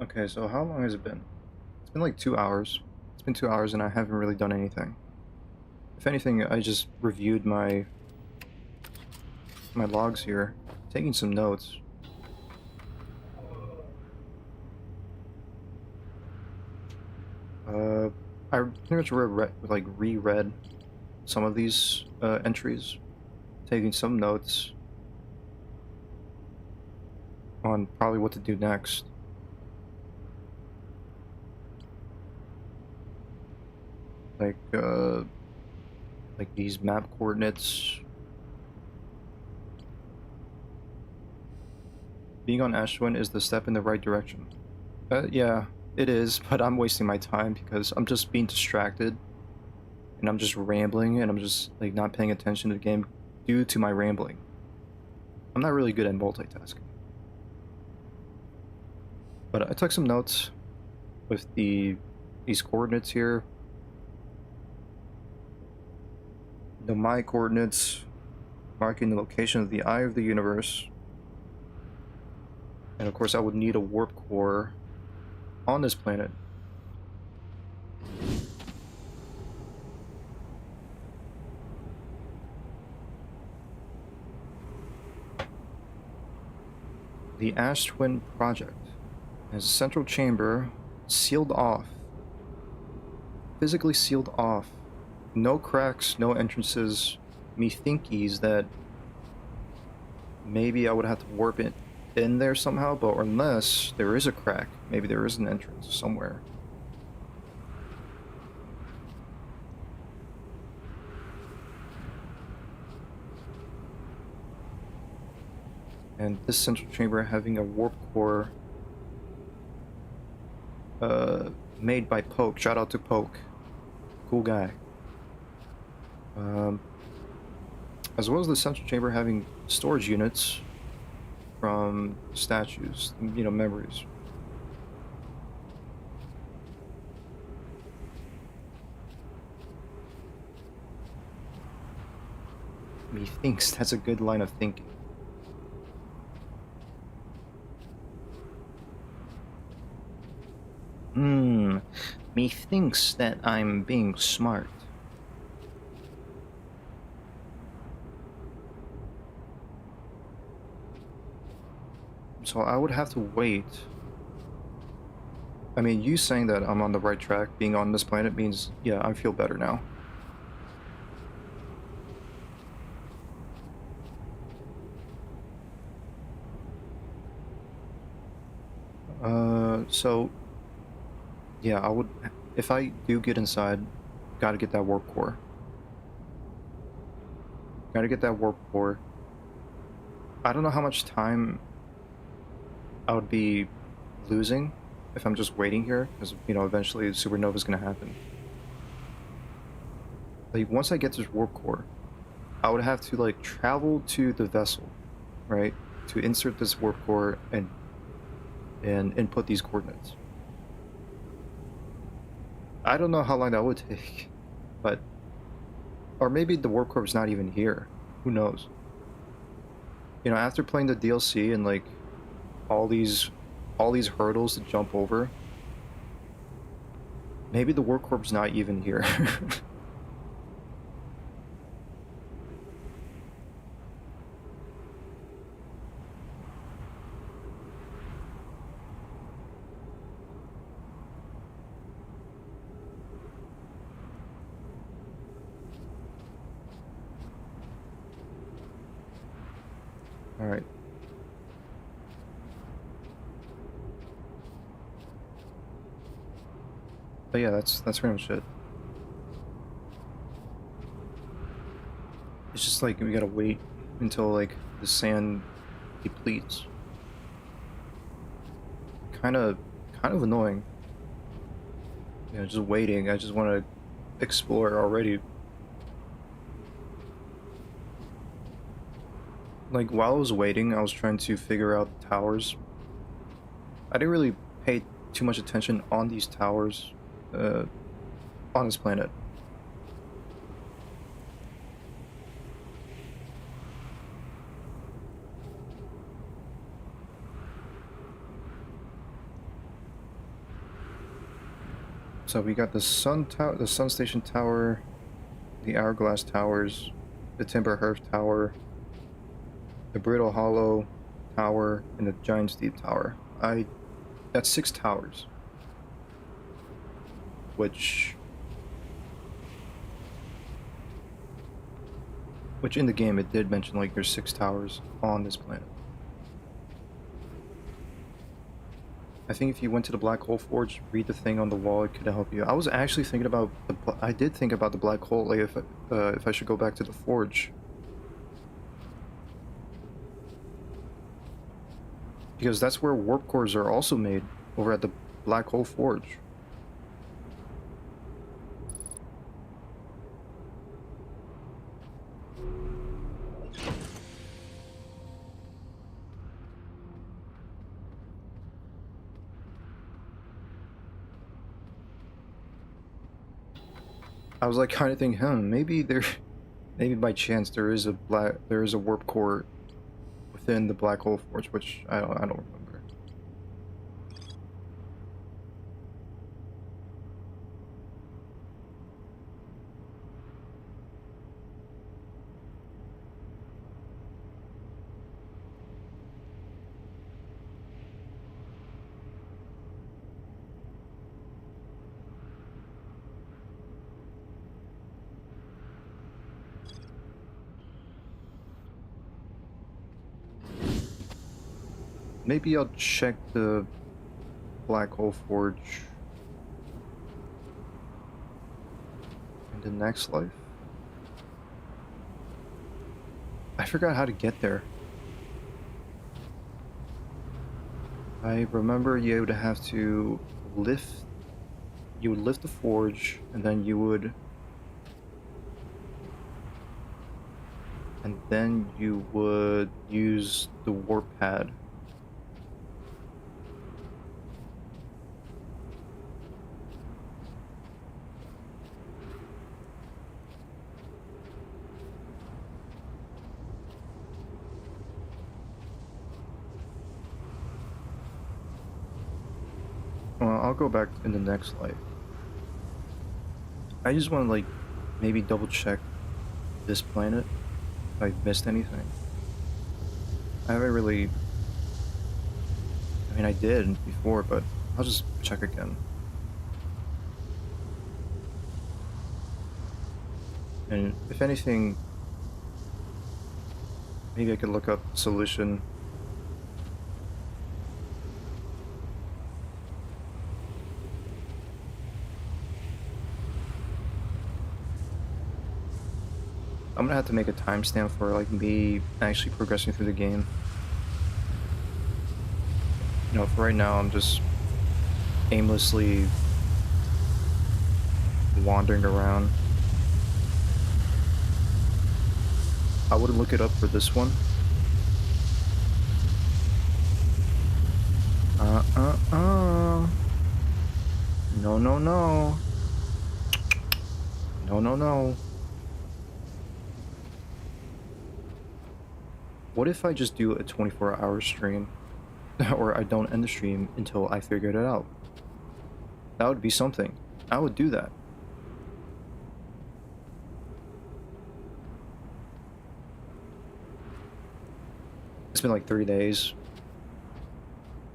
Okay, so how long has it been? It's been like 2 hours. It's been 2 hours and I haven't really done anything. If anything, I just reviewed my logs here, taking some notes. Uh, I pretty much reread some of these entries, taking some notes on probably what to do next. Like uh, like these map coordinates. Being on Ashwin is the step in the right direction. Yeah, it is, but I'm wasting my time because I'm just being distracted and I'm just rambling and I'm just like not paying attention to the game due to my rambling. I'm not really good at multitasking. But I took some notes with these coordinates here. The my coordinates marking the location of the eye of the universe. And of course I would need a warp core on this planet. The Ash Twin Project has a central chamber sealed off. Physically sealed off. No cracks, no entrances. Methinkies that maybe I would have to warp it in there somehow, but unless there is a crack, maybe there is an entrance somewhere. And this central chamber having a warp core made by Poke. Shout out to Poke. Cool guy. As well as the central chamber having storage units from statues, memories. Methinks that's a good line of thinking. Methinks that I'm being smart. So I would have to wait. I mean, you saying that I'm on the right track, being on this planet means, yeah, I feel better now. So, yeah, I would, if I do get inside, gotta get that warp core. Gotta get that warp core. I don't know how much time I would be losing if I'm just waiting here, because, eventually supernova is gonna happen. Like, once I get this warp core, I would have to, like, travel to the vessel, right? To insert this warp core and input these coordinates. I don't know how long that would take, but... Or maybe the warp core is not even here. Who knows? After playing the DLC and, like, all these hurdles to jump over, maybe the warp core is not even here. All right. But yeah, that's pretty much it. It's just like we gotta wait until like the sand depletes. Kind of annoying. Just waiting. I just want to explore already. Like while I was waiting, I was trying to figure out the towers. I didn't really pay too much attention on these towers on this planet. So we got the sun tower, the sun station tower, the hourglass towers, the timber hearth tower, the brittle hollow tower, and the giant steep tower. That's 6 towers, which in the game it did mention like there's 6 towers on this planet. I think if you went to the Black Hole Forge, read the thing on the wall, it could help you. I was actually thinking about I did think about the black hole, like if I should go back to the forge, because that's where warp cores are also made, over at the Black Hole Forge. I was like kind of thinking, maybe maybe by chance there is a warp core within the Black Hole Forge, which I don't remember. Maybe I'll check the Black Hole Forge in the next life. I forgot how to get there. I remember you would have to lift... You would lift the forge, and then you would... And then you would use the warp pad. Well, I'll go back in the next life. I just want to, like, maybe double check this planet if I missed anything. I haven't really... I mean, I did before, but I'll just check again. And if anything, maybe I could look up a solution. I'm gonna have to make a timestamp for like me actually progressing through the game. You know, for right now, I'm just aimlessly wandering around. I would look it up for this one. No, no, no. No, no, no. What if I just do a 24-hour stream? Or I don't end the stream until I figured it out? That would be something. I would do that. It's been like 3 days.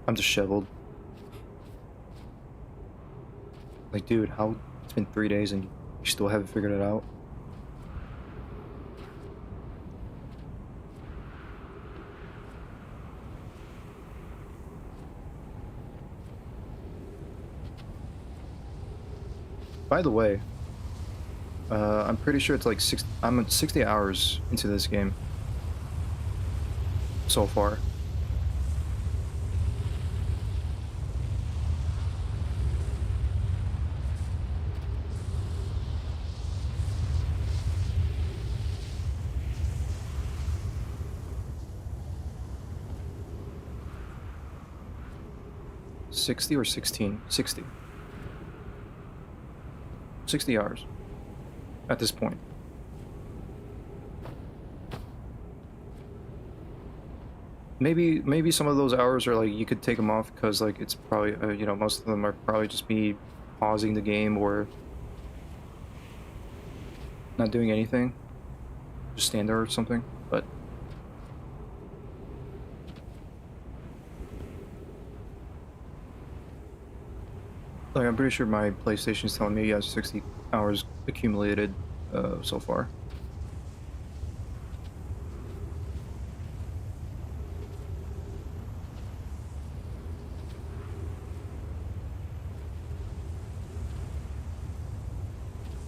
I'm disheveled. Like, dude, how... It's been 3 days and you still haven't figured it out? By the way, I'm pretty sure it's like I'm 60 hours into this game so far. $60 or 16? 60. 60 hours at this point. Maybe some of those hours are like you could take them off because like it's probably you know, most of them are probably just me pausing the game or not doing anything, just stand there or something. But like, I'm pretty sure my PlayStation's telling me he has 60 hours accumulated so far.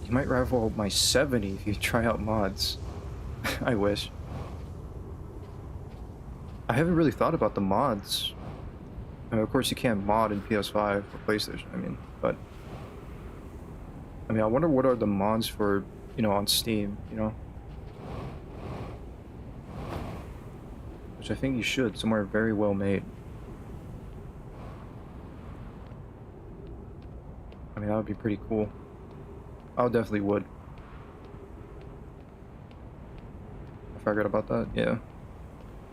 You might rival my 70 if you try out mods. I wish. I haven't really thought about the mods. I mean, of course, you can't mod in PS5 or PlayStation, I mean, but I mean, I wonder what are the mods for, on Steam, which I think you should, somewhere very well made. I mean, that would be pretty cool. I definitely would. I forgot about that, yeah.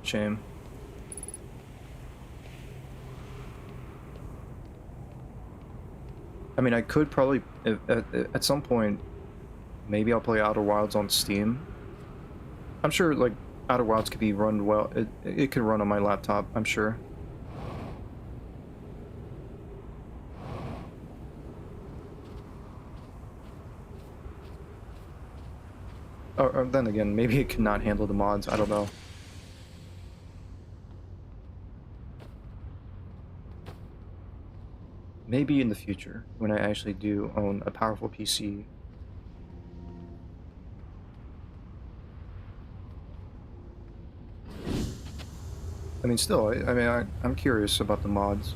Shame. I mean, I could probably, at some point, maybe I'll play Outer Wilds on Steam. I'm sure, like, Outer Wilds could be run well. It could run on my laptop, I'm sure. Or then again, maybe it cannot handle the mods, I don't know. Maybe in the future, when I actually do own a powerful PC. I mean, still, I mean, I'm curious about the mods.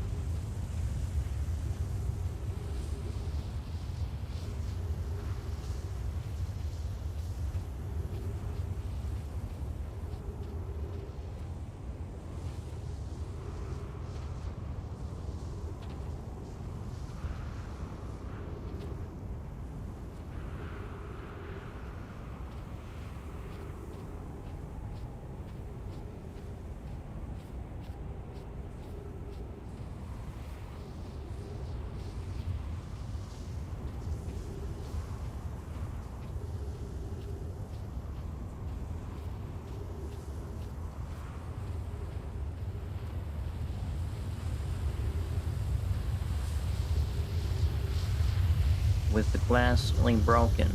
With the glass ceiling broken.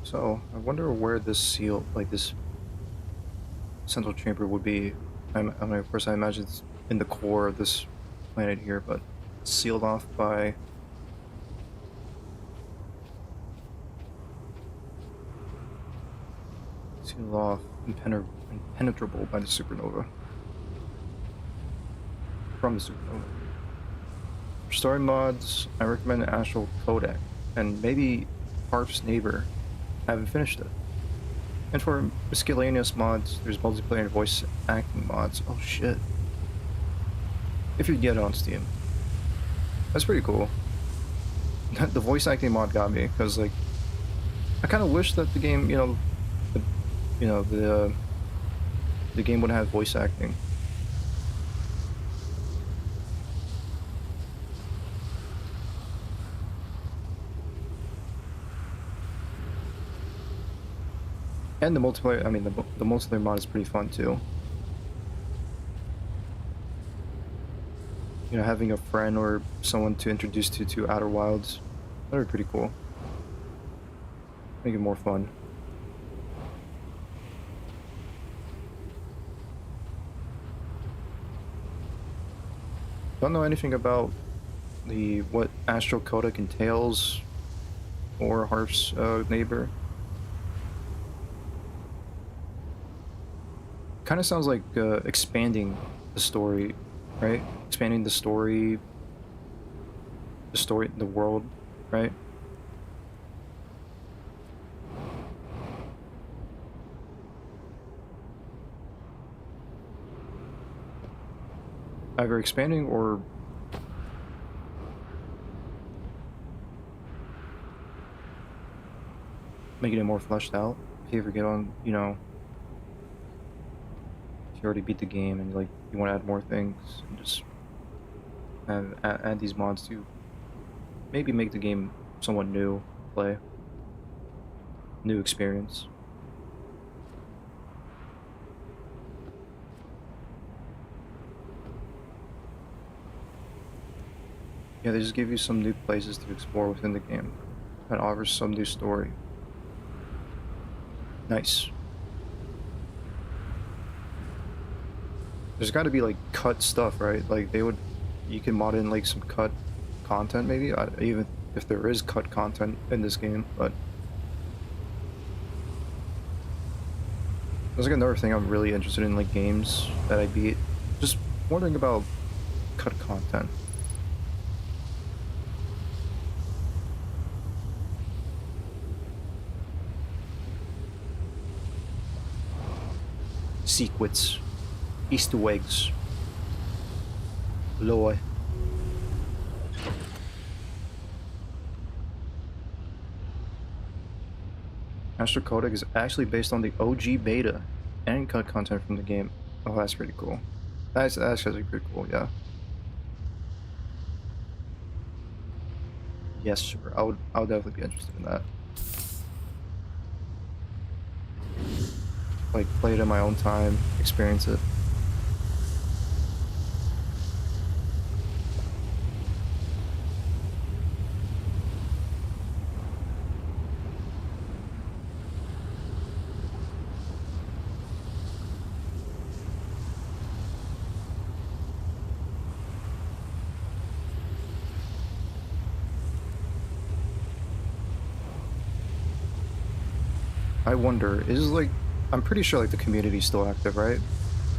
So, I wonder where this seal, like this central chamber would be. I mean, of course, I imagine it's in the core of this planet here, but it's sealed off by... Sealed off, impenetrable by the supernova. From the supernova. For story mods, I recommend Astral Codec, and maybe Harp's Neighbor. I haven't finished it. And for miscellaneous mods, there's multiplayer and voice acting mods. Oh shit. If you get it on Steam. That's pretty cool. The voice acting mod got me, because like, I kind of wish that the game, the game would have voice acting. And the multiplayer, I mean, the multiplayer mod is pretty fun too. Having a friend or someone to introduce to Outer Wilds, that would be pretty cool. Make it more fun. Don't know anything about what Astral Codec entails or Harp's Neighbor. Kind of sounds like expanding the story, right? Expanding the world, right? Either expanding or making it more fleshed out. If you ever get on, you know, if you already beat the game and like you want to add more things and just add these mods to maybe make the game somewhat new, play, new experience. Yeah, they just give you some new places to explore within the game and offers some new story. Nice. There's got to be like cut stuff, right? Like you can mod in like some cut content maybe, even if there is cut content in this game, but that's like another thing I'm really interested in, like games that I beat. Just wondering about cut content. Secrets. Easter eggs. Lore. Master Codec is actually based on the OG beta and cut content from the game. Oh, that's pretty cool. That's actually pretty cool, yeah. Yes, sure. I would definitely be interested in that. Like play it in my own time, experience it. I wonder, is like I'm pretty sure like the community's still active, right?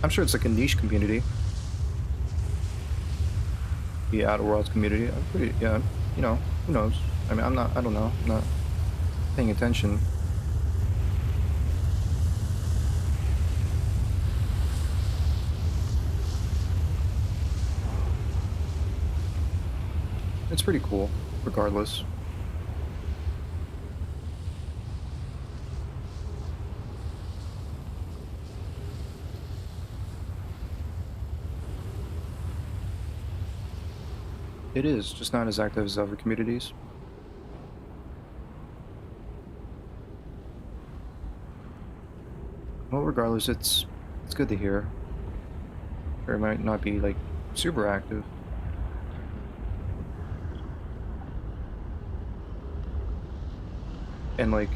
I'm sure it's like a niche community. The Outer Worlds community. I'm pretty yeah, you know, who knows? I mean I don't know. I'm not paying attention. It's pretty cool, regardless. It is, just not as active as other communities. Well, regardless, it's good to hear. Or it might not be like super active. And like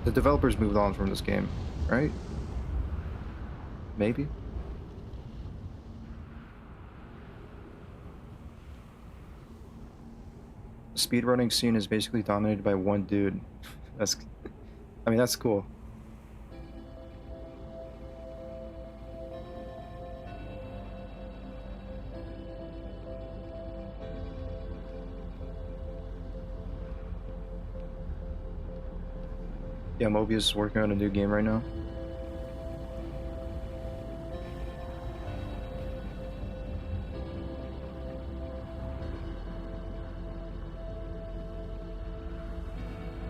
the developers moved on from this game, right? Maybe. The speedrunning scene is basically dominated by one dude. That's I mean that's cool. Yeah, Mobius is working on a new game right now.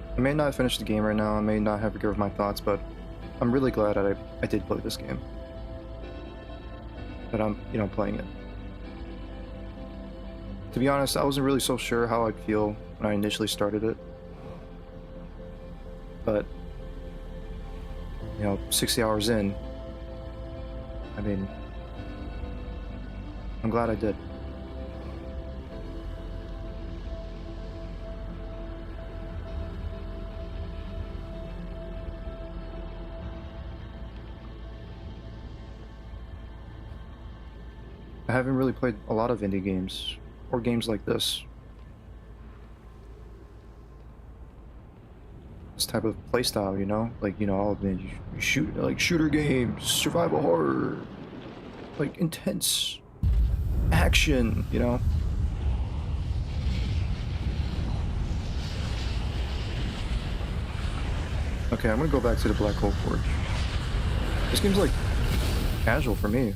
I may not finish the game right now, I may not have to give my thoughts, but I'm really glad that I did play this game. That I'm, you know, playing it. To be honest, I wasn't really so sure how I'd feel when I initially started it. But, you know, 60 hours in, I mean, I'm glad I did. I haven't really played a lot of indie games, or games like this. this type of playstyle, you know? Like, you know, oh man, you shoot like shooter games, survival horror, like intense action, you know? Okay, I'm gonna go back to the Black Hole Forge. This game's like casual for me.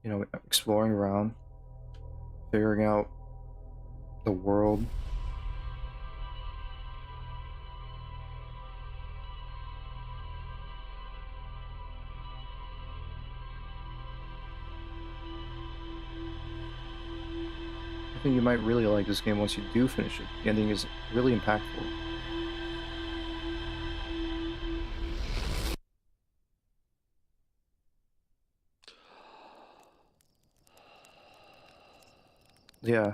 You know, exploring around, figuring out the world. I think you might really like this game once you do finish it. The ending is really impactful. Yeah,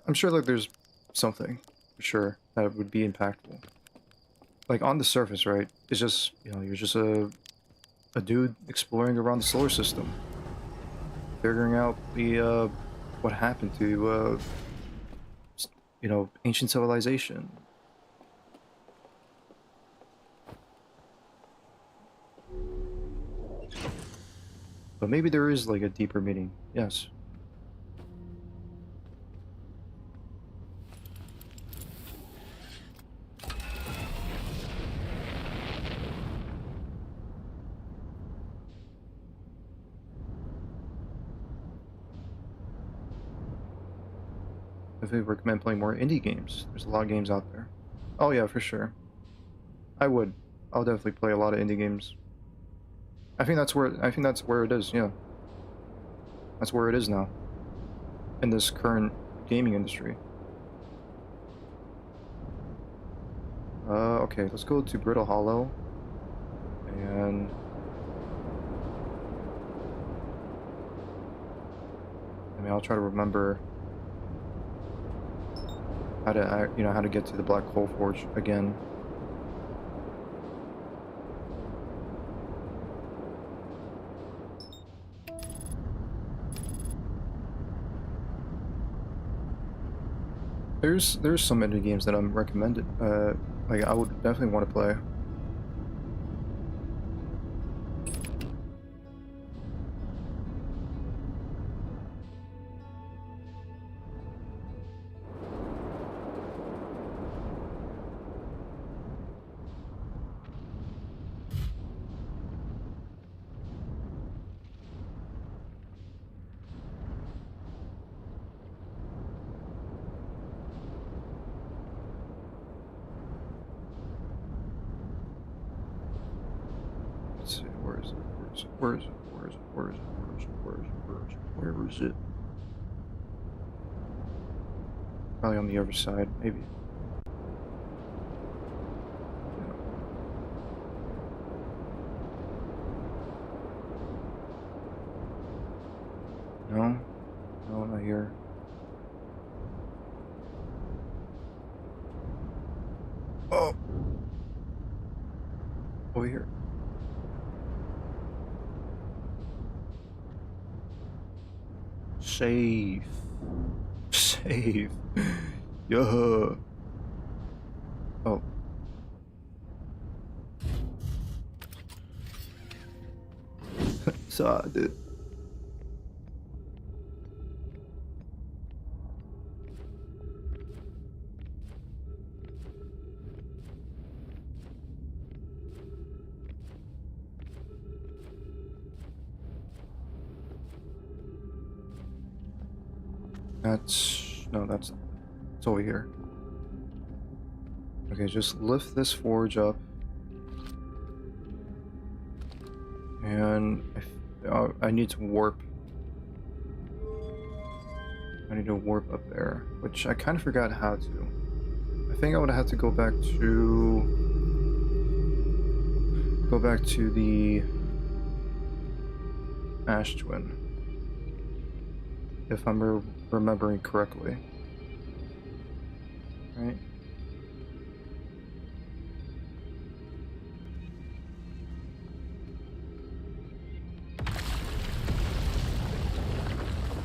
I'm sure like there's something for sure that would be impactful. Like on the surface, right? It's just, you know, you're just a dude exploring around the solar system, figuring out the what happened to you know, ancient civilization. But maybe there is like a deeper meaning. Yes. I definitely recommend playing more indie games. There's a lot of games out there. Oh yeah, for sure. I would. I'll definitely play a lot of indie games. I think that's where it is, yeah. That's where it is now. In this current gaming industry. Okay, let's go to Brittle Hollow. And I mean, I'll try to remember how to, you know, how to get to the Black Hole Forge again. There's some indie games that I'm recommended. Like I would definitely want to play. Let's see, where is it? Where is it? Where is it? Where is it? Where is it? Where is it? Where is it? Where is it? Where is it? Probably on the other side, maybe. No? No, not here. Oh! Over here. Save. Save. Yeah. Oh. So, dude. That's... No, that's... It's over here. Okay, just lift this forge up. And... I need to warp. I need to warp up there. Which I kind of forgot how to. I think I would have to go back to... Go back to the... Ash Twin. If I'm remembering correctly. Right?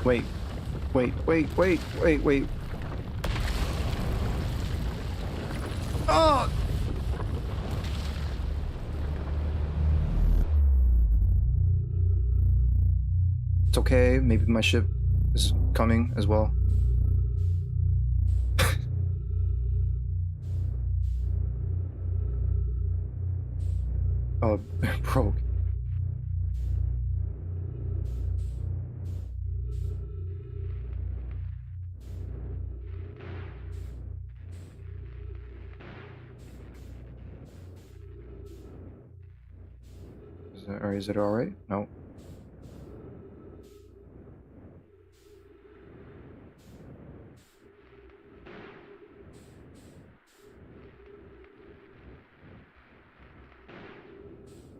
Wait. Wait. Oh! It's okay. Maybe my ship is coming as well. Oh, it broke. Is it all right? No.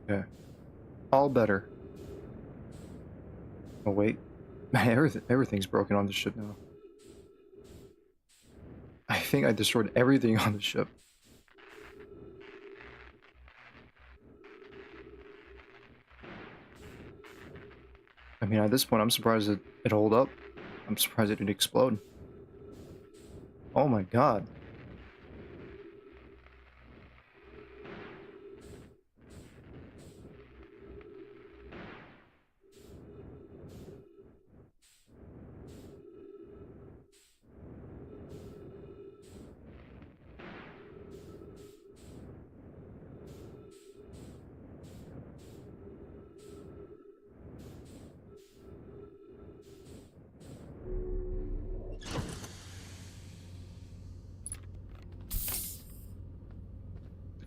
Yeah. All better. Oh wait, man, everything's broken on the ship now. I think I destroyed everything on the ship. I mean, at this point, I'm surprised it held up. I'm surprised it didn't explode. Oh my god.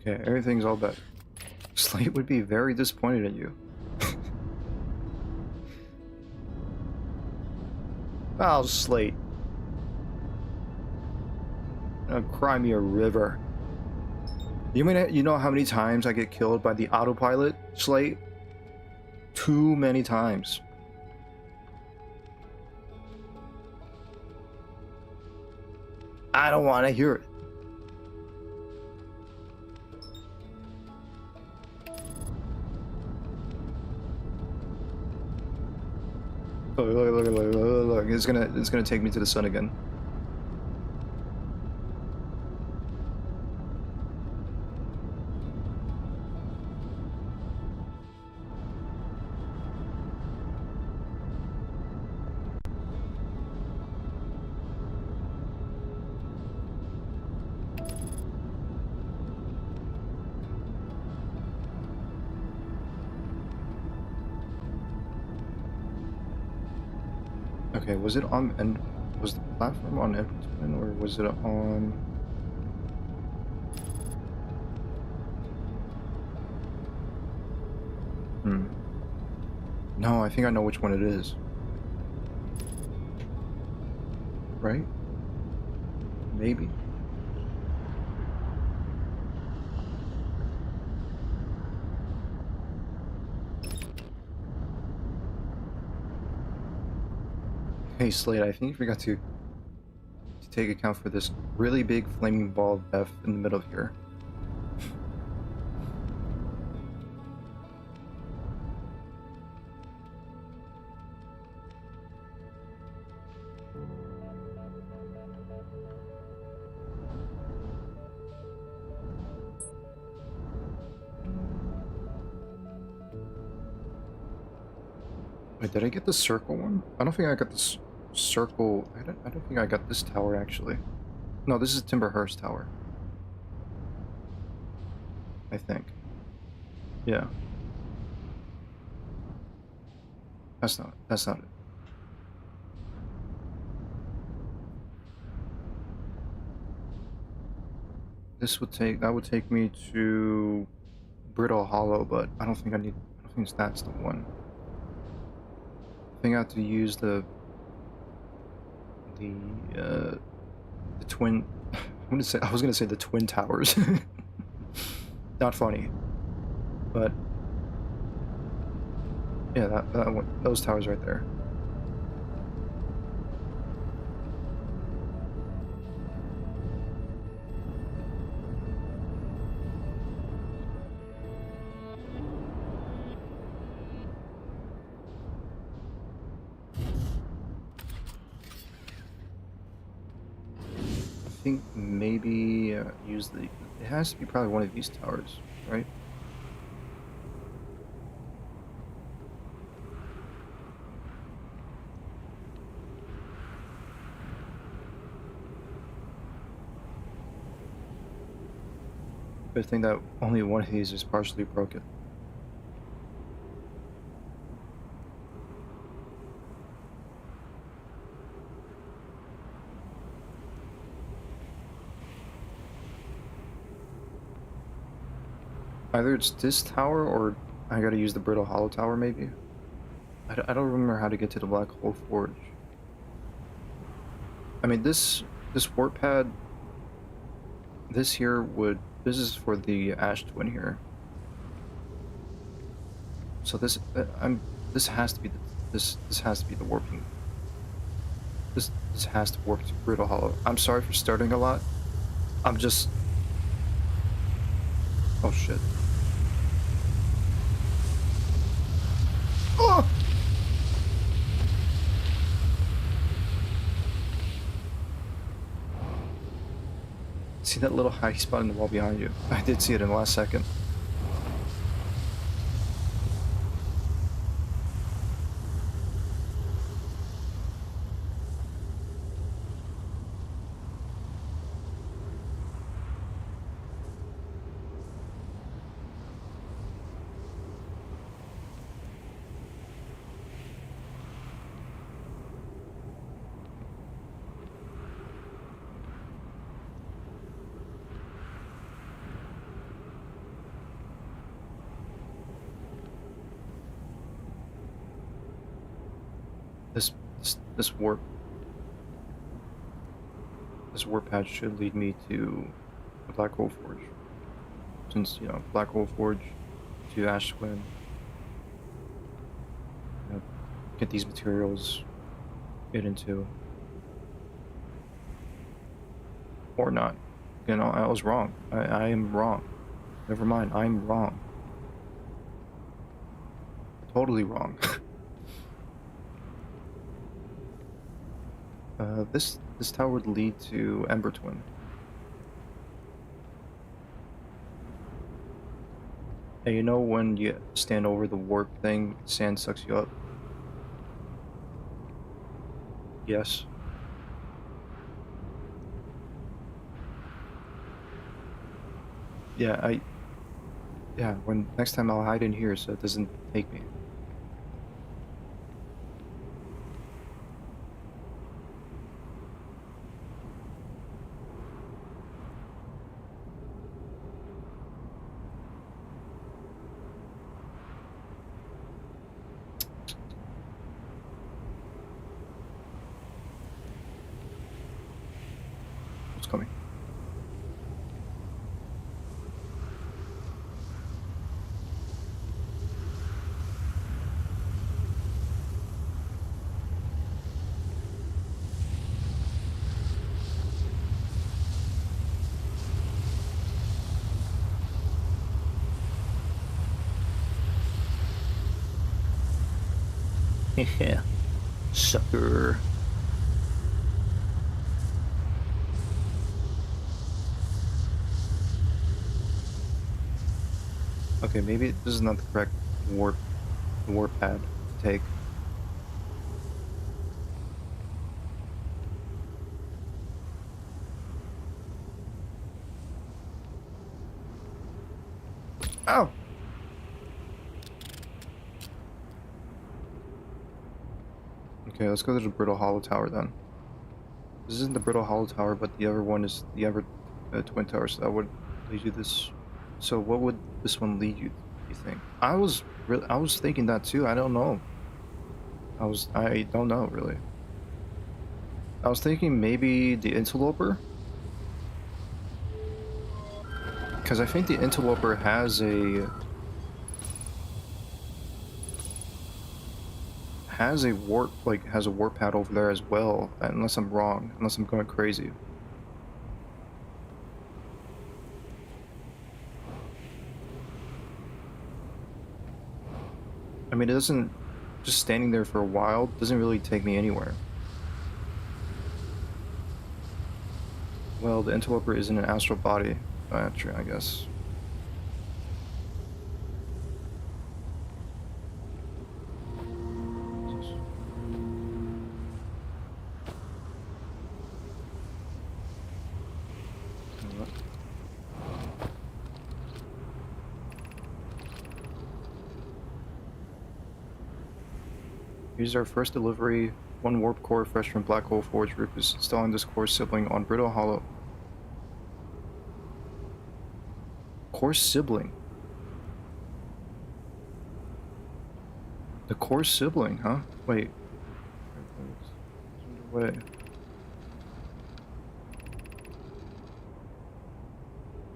Okay, everything's all better. Slate would be very disappointed in you. Oh, Slate. Cry me a river. You know how many times I get killed by the autopilot, Slate? Too many times. I don't want to hear it. Look. It's gonna take me to the sun again. Okay, was it on and was the platform on Edmonton or was it on? No, I think I know which one it is. Right? Maybe. Hey Slade, I think you forgot to take account for this really big flaming ball of death in the middle here. Wait, did I get the circle one? I don't think I got this circle. I don't think I got this tower actually. No, this is Timberhurst Tower. I think. Yeah. That's not it. That would take me to Brittle Hollow, but I don't think that's the one. I think I have to use the twin. I was gonna say the twin towers. Not funny, but yeah, that one, those towers right there. think maybe use the. It has to be probably one of these towers, right? Good thing that only one of these is partially broken. Either it's this tower or I gotta use the brittle hollow tower maybe. I don't remember how to get to the black hole forge. I mean this warp pad, this here would, this is for the ash twin here. So this this has to be this has to be the warping. This has to warp to brittle hollow. I'm sorry for starting a lot. I'm just, oh shit. Oh! See that little high spot in the wall behind you? I did see it in the last second. This this warp this warp patch should lead me to the black hole forge. Since, you know, black hole forge to ash twin. You know, get these materials, get into, or not. You know, I was wrong. I am wrong. Never mind, I'm wrong. Totally wrong. This tower would lead to Ember Twin. And you know when you stand over the warp thing, sand sucks you up? Yes. Yeah, yeah, when next time I'll hide in here so it doesn't take me. What's coming? Yeah. Sucker. Okay, maybe this is not the correct warp pad to take. Ow! Okay, let's go to the Brittle Hollow Tower then. This isn't the Brittle Hollow Tower, but the other one is the Ever Twin Tower, so that would lead you this. So what would this one lead you think? I was thinking that too. I don't know. I don't know really. I was thinking maybe the Interloper, because I think the Interloper has a warp pad over there as well, unless I'm wrong, unless I'm going crazy. I mean, it doesn't, just standing there for a while doesn't really take me anywhere. Well, the interloper is in an astral body. True, I guess. What? Here's our first delivery. One warp core fresh from Black Hole Forge group is installing this core sibling on Brittle Hollow. Core sibling? The core sibling, huh? Wait. Underway.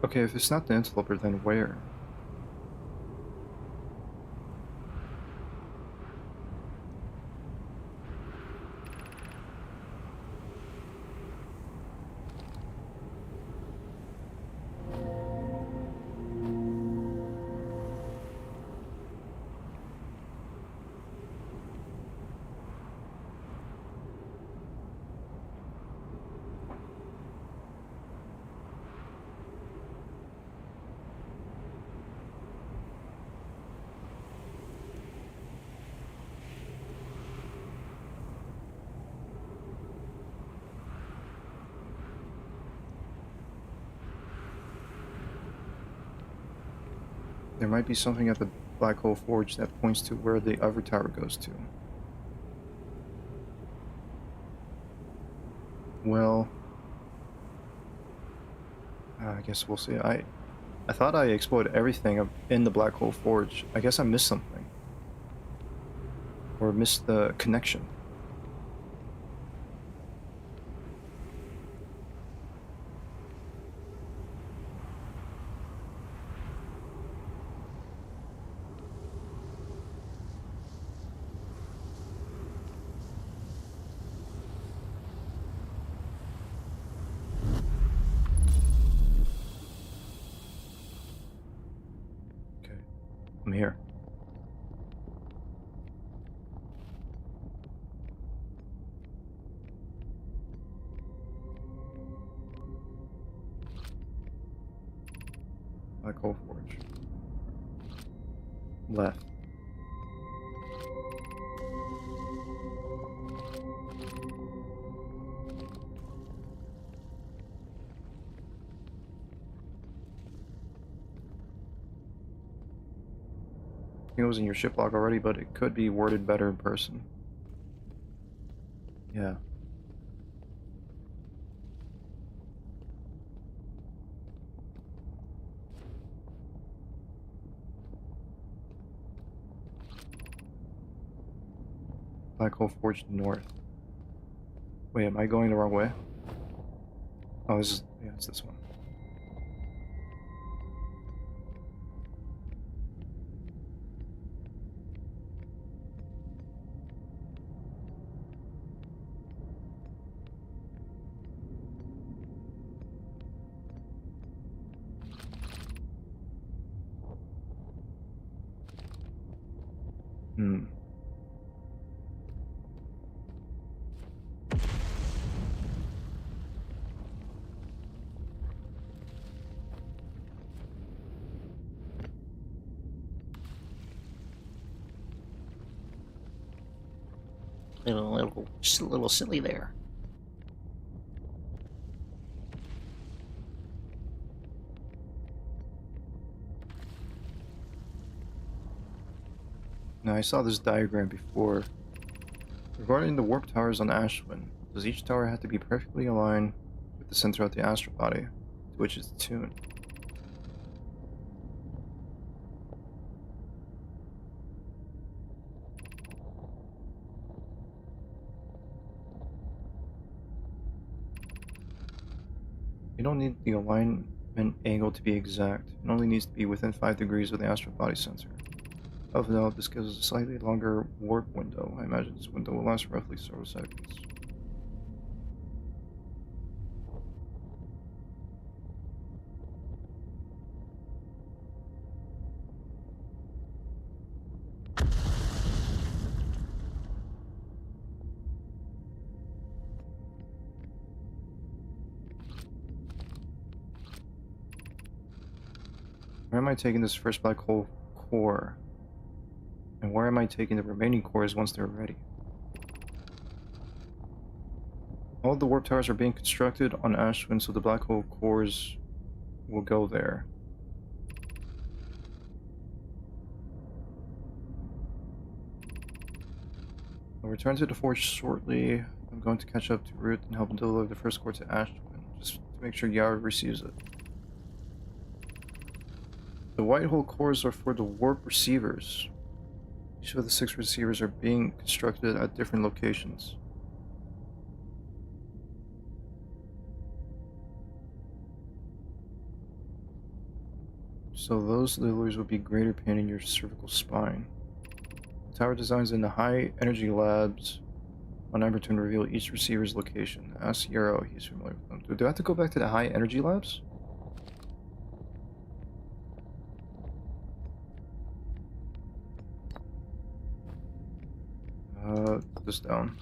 Okay, if it's not the interloper, then where? There might be something at the Black Hole Forge that points to where the other tower goes to. Well, I guess we'll see. I thought I explored everything in the Black Hole Forge. I guess I missed something. Or missed the connection. Okay, I'm here. Black Hole Forge. Left. I think it was in your ship log already, but it could be worded better in person. Yeah. Black Hole Forge north. Wait, am I going the wrong way? Oh, this is... yeah, it's this one. Hmm. Little silly there. Now, I saw this diagram before. Regarding the warp towers on Ashwin, does each tower have to be perfectly aligned with the center of the astral body, to which it's tuned? You don't need the alignment angle to be exact. It only needs to be within 5 degrees of the astral body center. Of note, this gives a slightly longer warp window. I imagine this window will last roughly several seconds. Where am I taking this first black hole core? And where am I taking the remaining cores once they're ready? All the warp towers are being constructed on Ash Twin, so the black hole cores will go there. I'll return to the forge shortly. I'm going to catch up to Root and help him deliver the first core to Ash Twin, just to make sure Yara receives it. The white hole cores are for the warp receivers. Each of the 6 receivers are being constructed at different locations. So those deliveries will be greater pain in your cervical spine. Tower designs in the high energy labs on Emberton reveal each receiver's location. Ask Yarrow, he's familiar with them. Do I have to go back to the high energy labs? Put this down.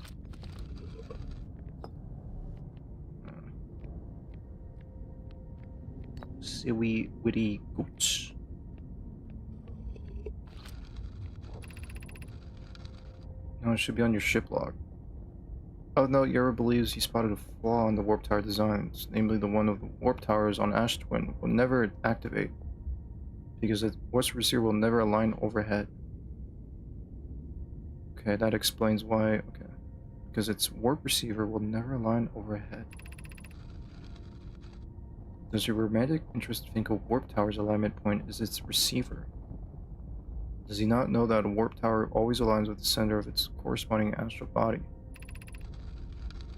Silly witty goats. No, it should be on your ship log. Oh no, Yarrow believes he spotted a flaw in the warp tower designs, namely the one of the warp towers on Ash Twin will never activate because the warp receiver will never align overhead. Okay, that explains why. Okay, because its warp receiver will never align overhead. Does your romantic interest think a warp tower's alignment point is its receiver? Does he not know that a warp tower always aligns with the center of its corresponding astral body?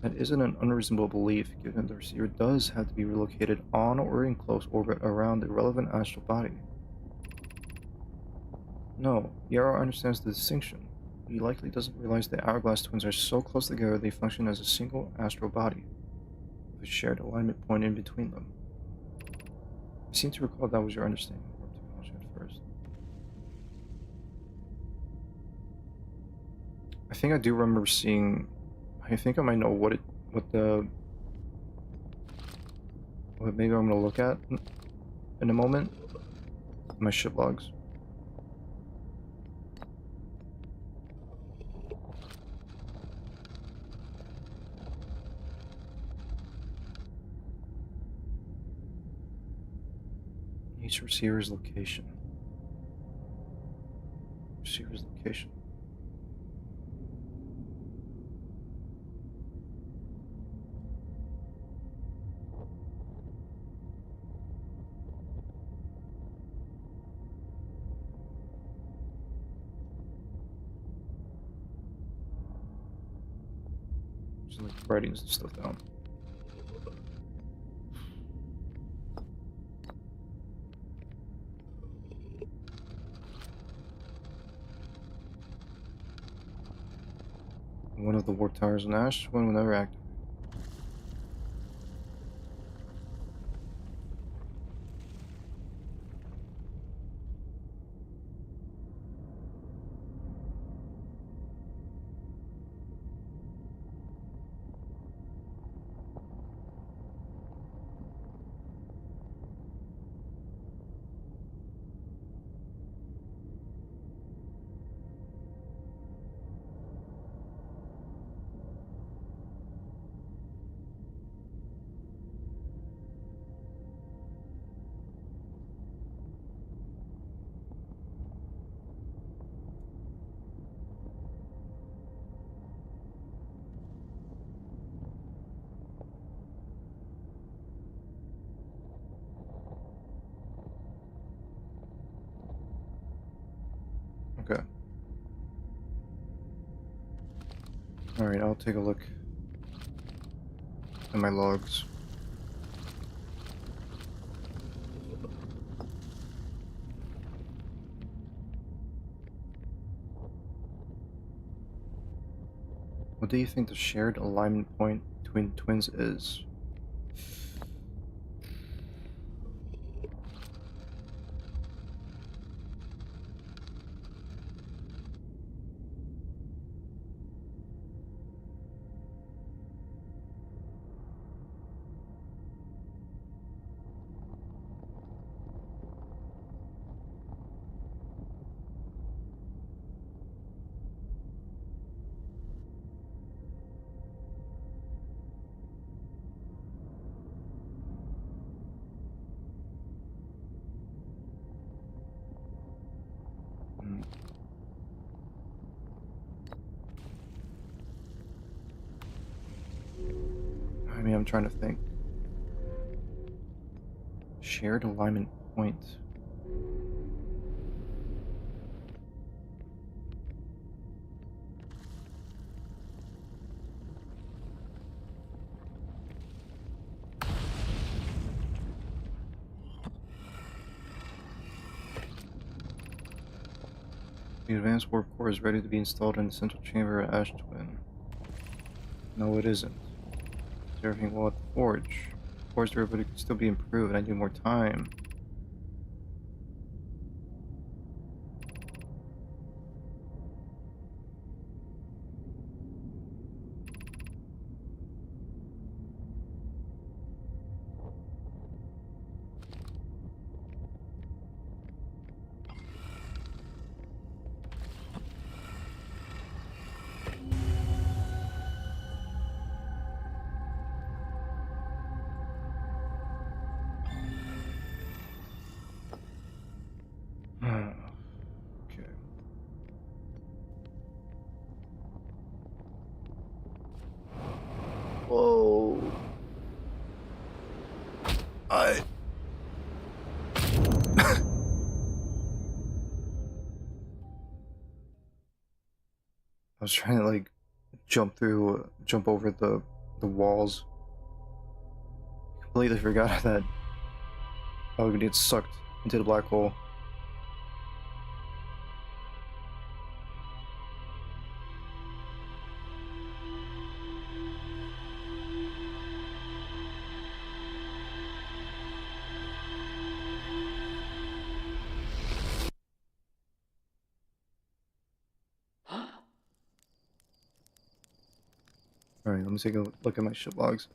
That isn't an unreasonable belief, given the receiver does have to be relocated on or in close orbit around the relevant astral body. No, Yarrow understands the distinction. He likely doesn't realize the Hourglass twins are so close together they function as a single astral body, with a shared alignment point in between them. I seem to recall that was your understanding of warp technology at first. I think I do remember seeing. I think I might know what maybe I'm gonna look at in a moment. My ship logs. Each receiver's location. Receiver's location. Just like writing some stuff down. One of the warp towers in Ash, one will never activate. Okay. Alright, I'll take a look at my logs. What do you think the shared alignment point between twins is? mean, I'm trying to think. Shared alignment point. The advanced warp core is ready to be installed in the central chamber at Ash Twin. No, it isn't. Is everything well at the forge? Forge durability could still be improved. I need more time. Okay. Whoa. I was trying to like jump over the walls. Completely forgot that I would get sucked into the black hole. Alright, let me take a look at my ship logs.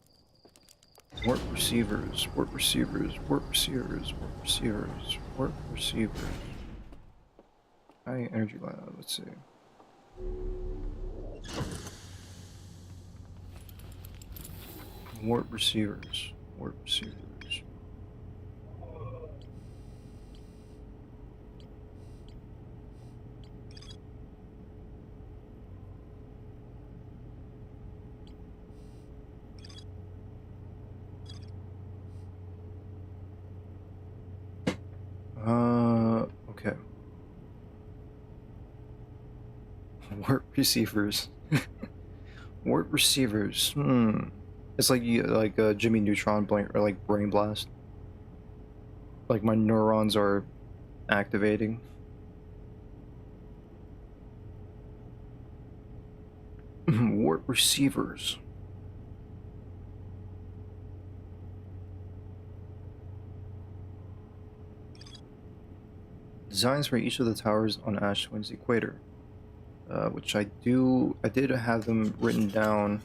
Warp receivers, warp receivers, warp receivers, warp receivers, warp receivers. High energy lab, let's see. Warp receivers, warp receivers. Okay. Warp receivers. Warp receivers. It's like Jimmy Neutron blank or like brain blast. Like my neurons are activating. Warp receivers. Designs for each of the towers on Ash Twin's equator, which I did have them written down.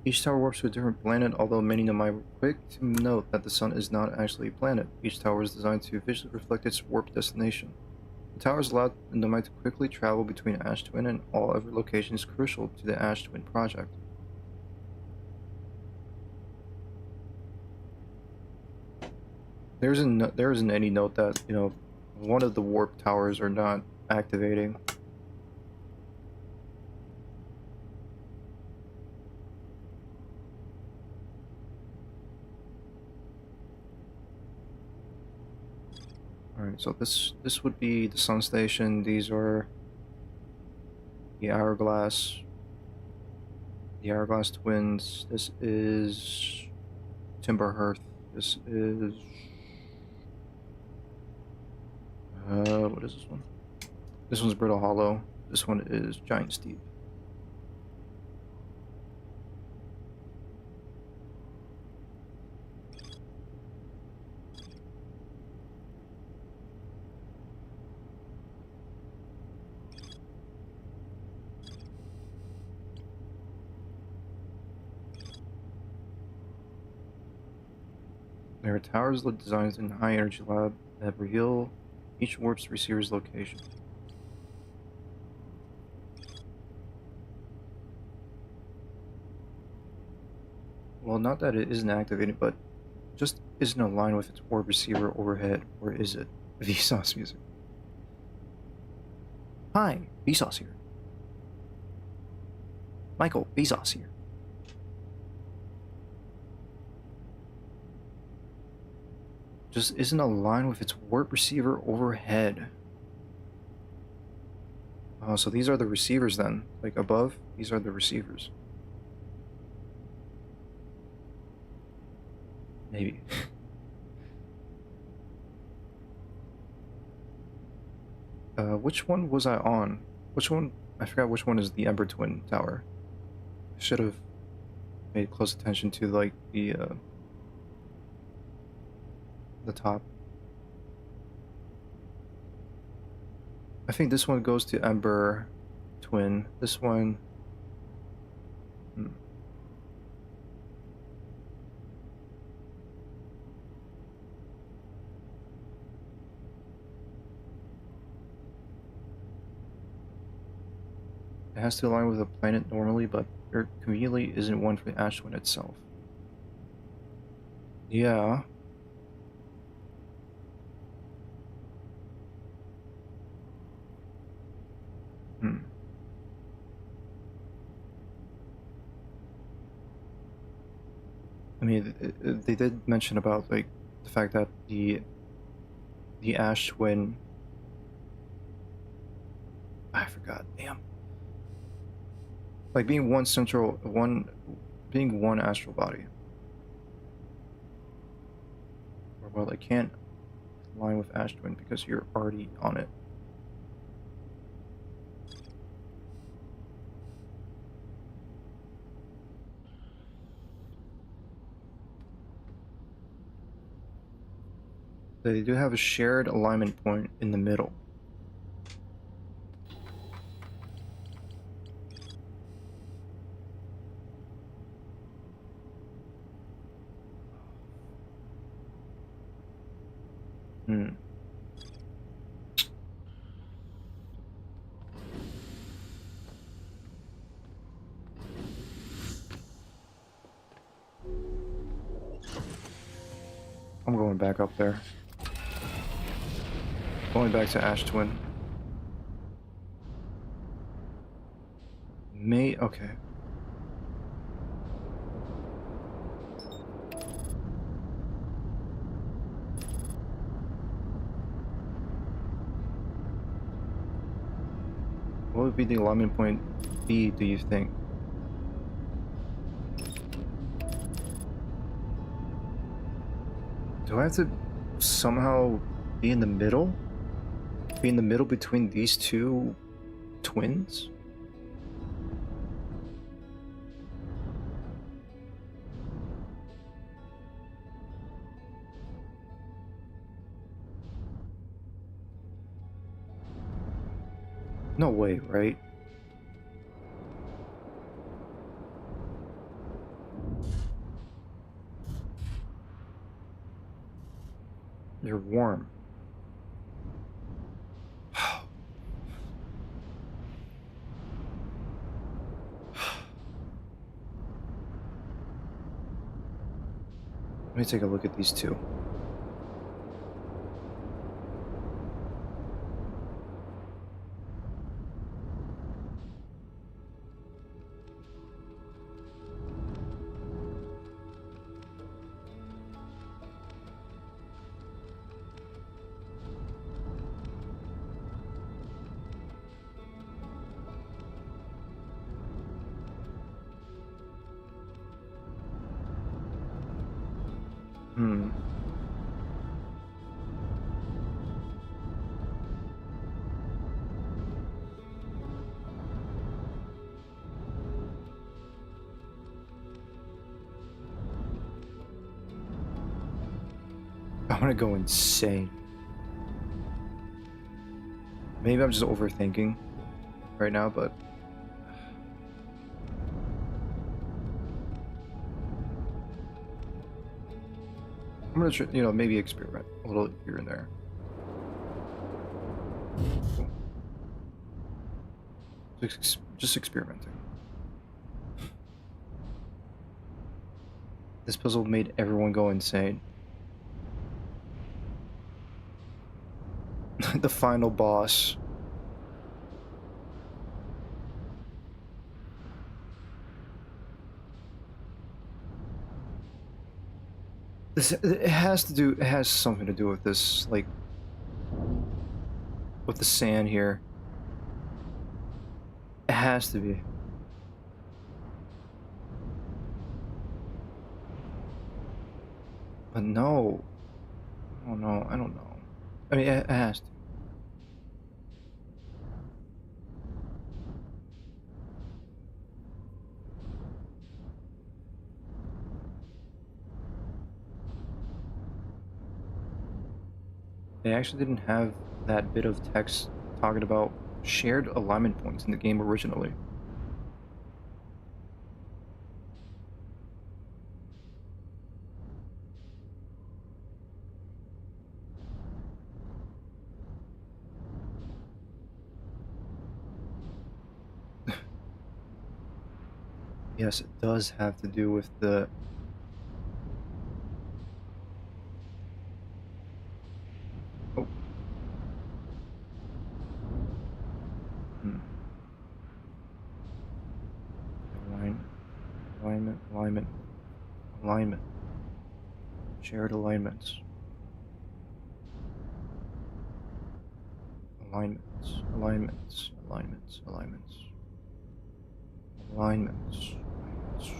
Each tower warps to a different planet, although many Nomai were quick to note that the sun is not actually a planet. Each tower is designed to visually reflect its warp destination. The towers allowed the Nomai to quickly travel between Ash Twin and all other locations crucial to the Ash Twin project. There isn't any note that, you know, one of the warp towers are not activating. Alright, so this would be the sun station. These are the hourglass twins. This is Timber Hearth. This is what is this one? This one's Brittle Hollow. This one is Giant Steep. There are towers designed in High Energy Lab that reveal each warp's receiver's location. Well, not that it isn't activated, but just isn't aligned with its warp receiver overhead, or is it? Vsauce music. Hi, Vsauce here. Michael, Vsauce here. just isn't aligned with its warp receiver overhead. Oh, so these are the receivers then. Like above, these are the receivers. Maybe. Which one was I on? Which one? I forgot which one is the Ember Twin Tower. I should have paid close attention to like the top. I think this one goes to Ember Twin. This one. Hmm. It has to align with a planet normally, but there conveniently isn't one for the ash twin itself. Yeah. Hmm. I mean, they did mention about like the fact that the ash twin. I forgot. Damn. Like being being one astral body. Or well, it can't align with ash twin because you're already on it. They do have a shared alignment point in the middle. Hmm. I'm going back up there. Going back to ash twin. Okay. What would be the alignment point B, do you think? Do I have to somehow be in the middle? Be in the middle between these two twins? No way, right? You're warm. Let me take a look at these two. Hmm. I'm gonna go insane. Maybe I'm just overthinking right now, but I'm gonna try, maybe experiment a little here and there. Cool. Just experimenting. This puzzle made everyone go insane. The final boss. It has to do. It has something to do with this, like with the sand here. It has to be. But no. Oh no, I don't know. I mean, it has to. They actually didn't have that bit of text talking about shared alignment points in the game originally. Yes, it does have to do with the... Oh. Hmm. Alignment, alignment, alignment, alignment. Shared alignments. Alignments, alignments, alignments, alignments. Alignments, alignments,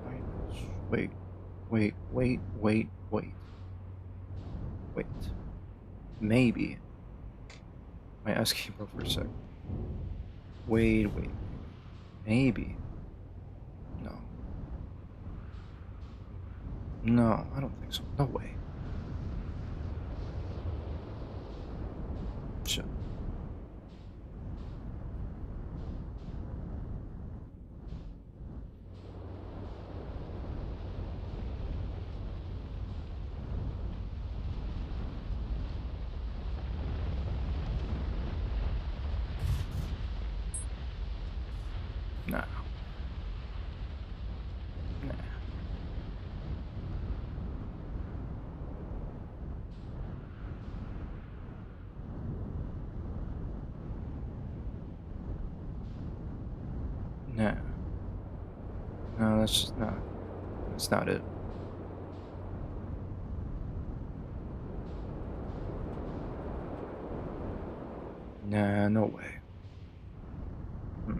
alignments. Wait, wait, wait, wait, wait. Wait. Maybe. My asking broke for a sec. Wait, wait, wait, wait. Maybe. No. No, I don't think so. No way. Shit. Nah. Nah. Nah. No, that's just not. That's not it. Nah, no way. Hmm.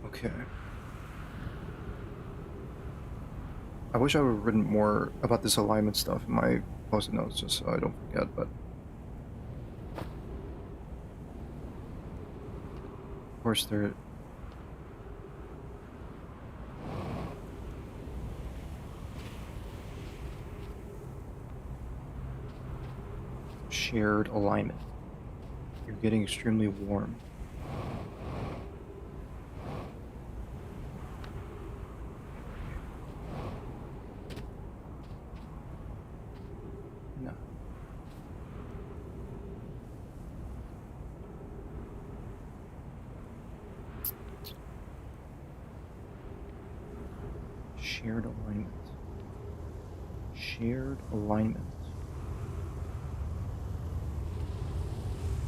Okay. I wish I would have written more about this alignment stuff in my post-it notes just so I don't forget, but of course they're shared alignment. You're getting extremely warm. No. Shared alignment. Shared alignment.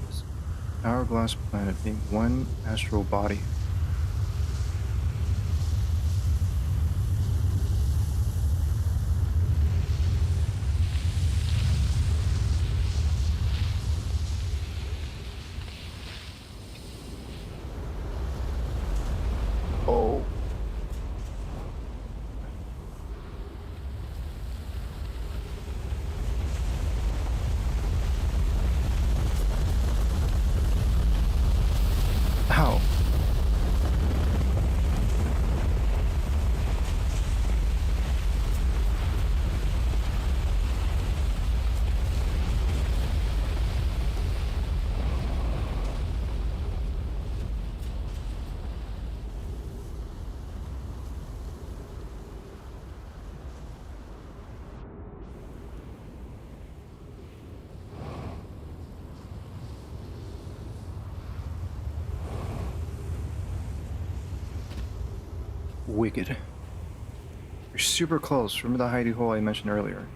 This hourglass planet being one astral body. Oh. Ow. wicked. You're super close. Remember the hidey hole I mentioned earlier?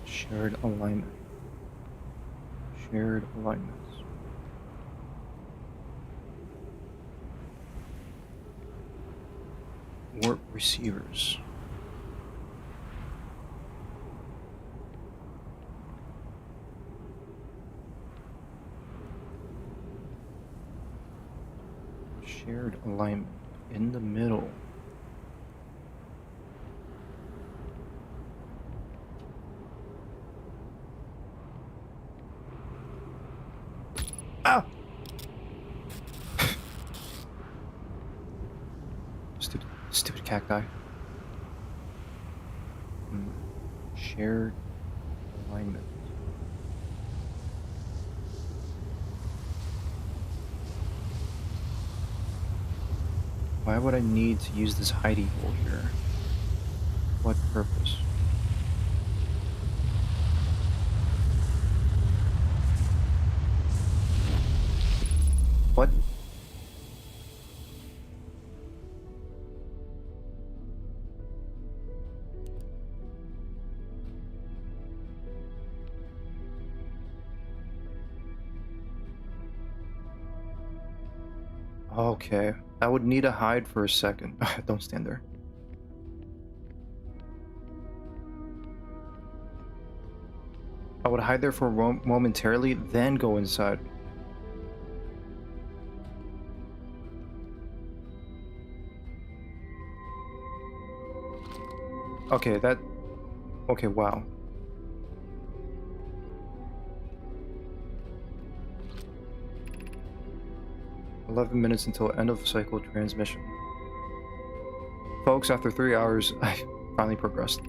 Shared alignment. Shared alignments. Warp receivers. Shared alignment in the middle. Ah! Stupid cacti. Shared alignment. Why would I need to use this hidey hole here? What purpose? What? Okay, I would need to hide for a second. Don't stand there. I would hide there for momentarily, then go inside. Okay, that... Okay, wow. "11 minutes until end of cycle transmission. Folks, after 3 hours, I finally progressed.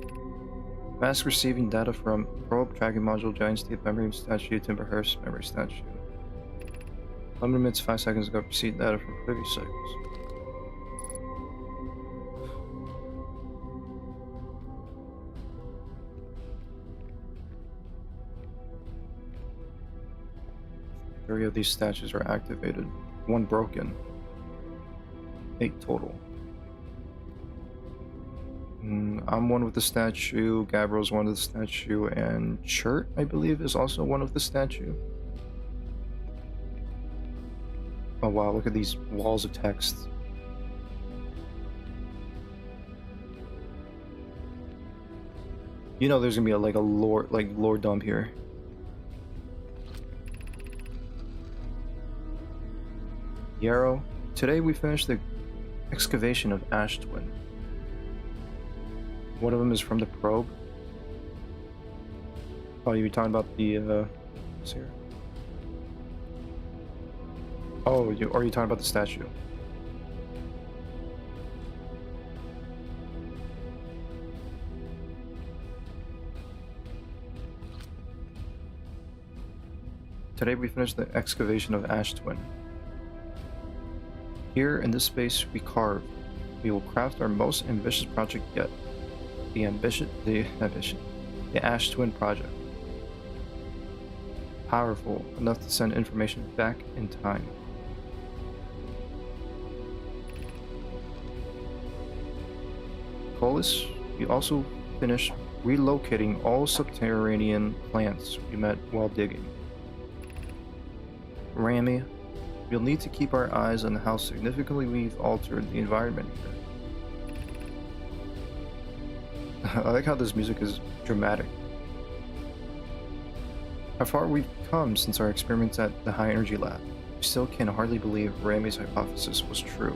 Mask receiving data from probe, tracking module, giant steep memory statue, Timberhurst memory statue. 11 minutes, 5 seconds ago, received data from previous cycles. Three of these statues are activated. 1 broken. 8 total. I'm one with the statue, Gabriel's one with the statue, and Chert, I believe, is also one of the statue. Oh wow, look at these walls of text. You know there's gonna be a lore dump here. Yarrow, today we finished the excavation of Ash Twin. One of them is from the probe. Oh, you were talking about the here. Oh, are you talking about the statue? Today we finished the excavation of Ash Twin. Here in this space we carve. We will craft our most ambitious project yet. The Ash Twin project. Powerful enough to send information back in time. Colas, we also finished relocating all subterranean plants we met while digging. Rami, we'll need to keep our eyes on how significantly we've altered the environment here. I like how this music is dramatic. How far we've come since our experiments at the high energy lab. We still can hardly believe Rami's hypothesis was true.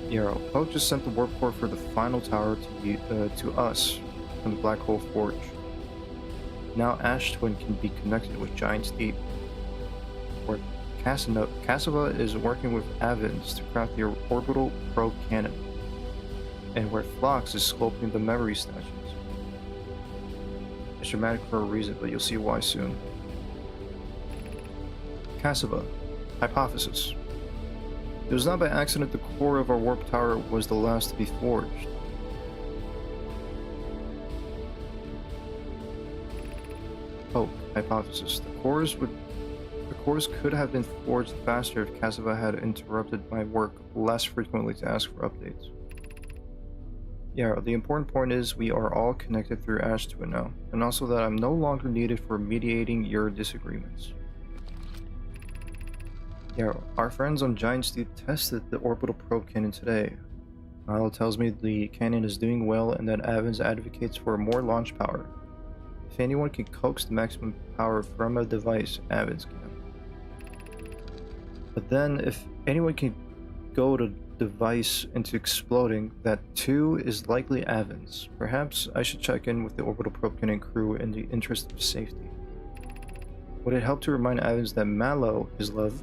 Yarrow, Poe just sent the warp core for the final tower to us from the Black Hole Forge. Now Ash Twin can be connected with Giant's Deep, or Cassava is working with Avens to craft the orbital probe cannon, and where Phlox is sculpting the memory statues. It's dramatic for a reason, but you'll see why soon. Cassava. Hypothesis. It was not by accident the core of our warp tower was the last to be forged. Hope. Hypothesis. The cores could have been forged faster if Cassava had interrupted my work less frequently to ask for updates. Yeah, the important point is we are all connected through Ash Twin now, and also that I'm no longer needed for mediating your disagreements. Yeah, our friends on Giant Steep tested the orbital probe cannon today. Milo tells me the cannon is doing well and that Evans advocates for more launch power. If anyone can coax the maximum power from a device, Evans can. But then, if anyone can go to device into exploding, that too is likely Evans. Perhaps I should check in with the orbital probe cannon crew in the interest of safety. Would it help to remind Evans that Mallow, his love,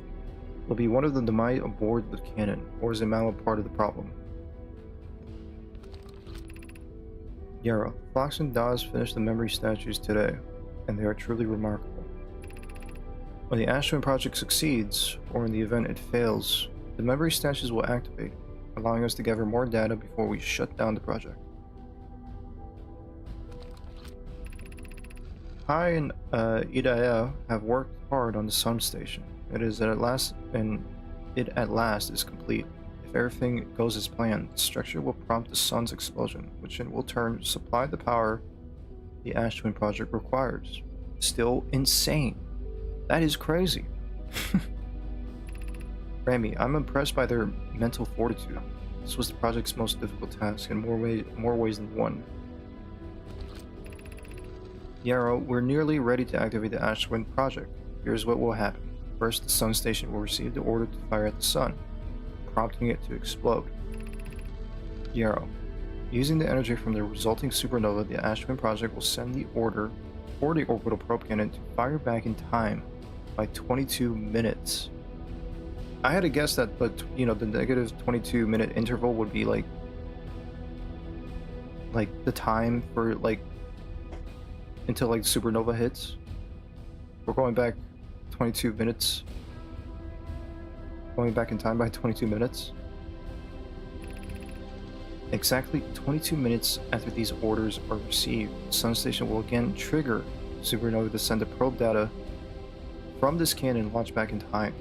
will be one of the Demai aboard the cannon, or is Mallow part of the problem? Yara, Fox and Dawes finished the memory statues today, and they are truly remarkable. When the Ashwin project succeeds, or in the event it fails, the memory statues will activate, allowing us to gather more data before we shut down the project. Pai and Idaya have worked hard on the sun station. It at last is complete. If everything goes as planned, the structure will prompt the sun's explosion, which in will turn supply the power the Ashwin project requires. Still insane. That is crazy. Rami, I'm impressed by their mental fortitude. This was the project's most difficult task in more ways than one. Yarrow, we're nearly ready to activate the Ashwin project. Here's what will happen. First, the sun station will receive the order to fire at the sun, prompting it to explode. Yarrow, using the energy from the resulting supernova, the Ashwin project will send the order for the orbital probe cannon to fire back in time by 22 minutes. I had to guess that, but you know, the negative 22-minute interval would be like the time for until supernova hits. We're going back 22 minutes. Going back in time by 22 minutes. Exactly 22 minutes after these orders are received, the sun station will again trigger supernova to send the probe data from this cannon and launch back in time.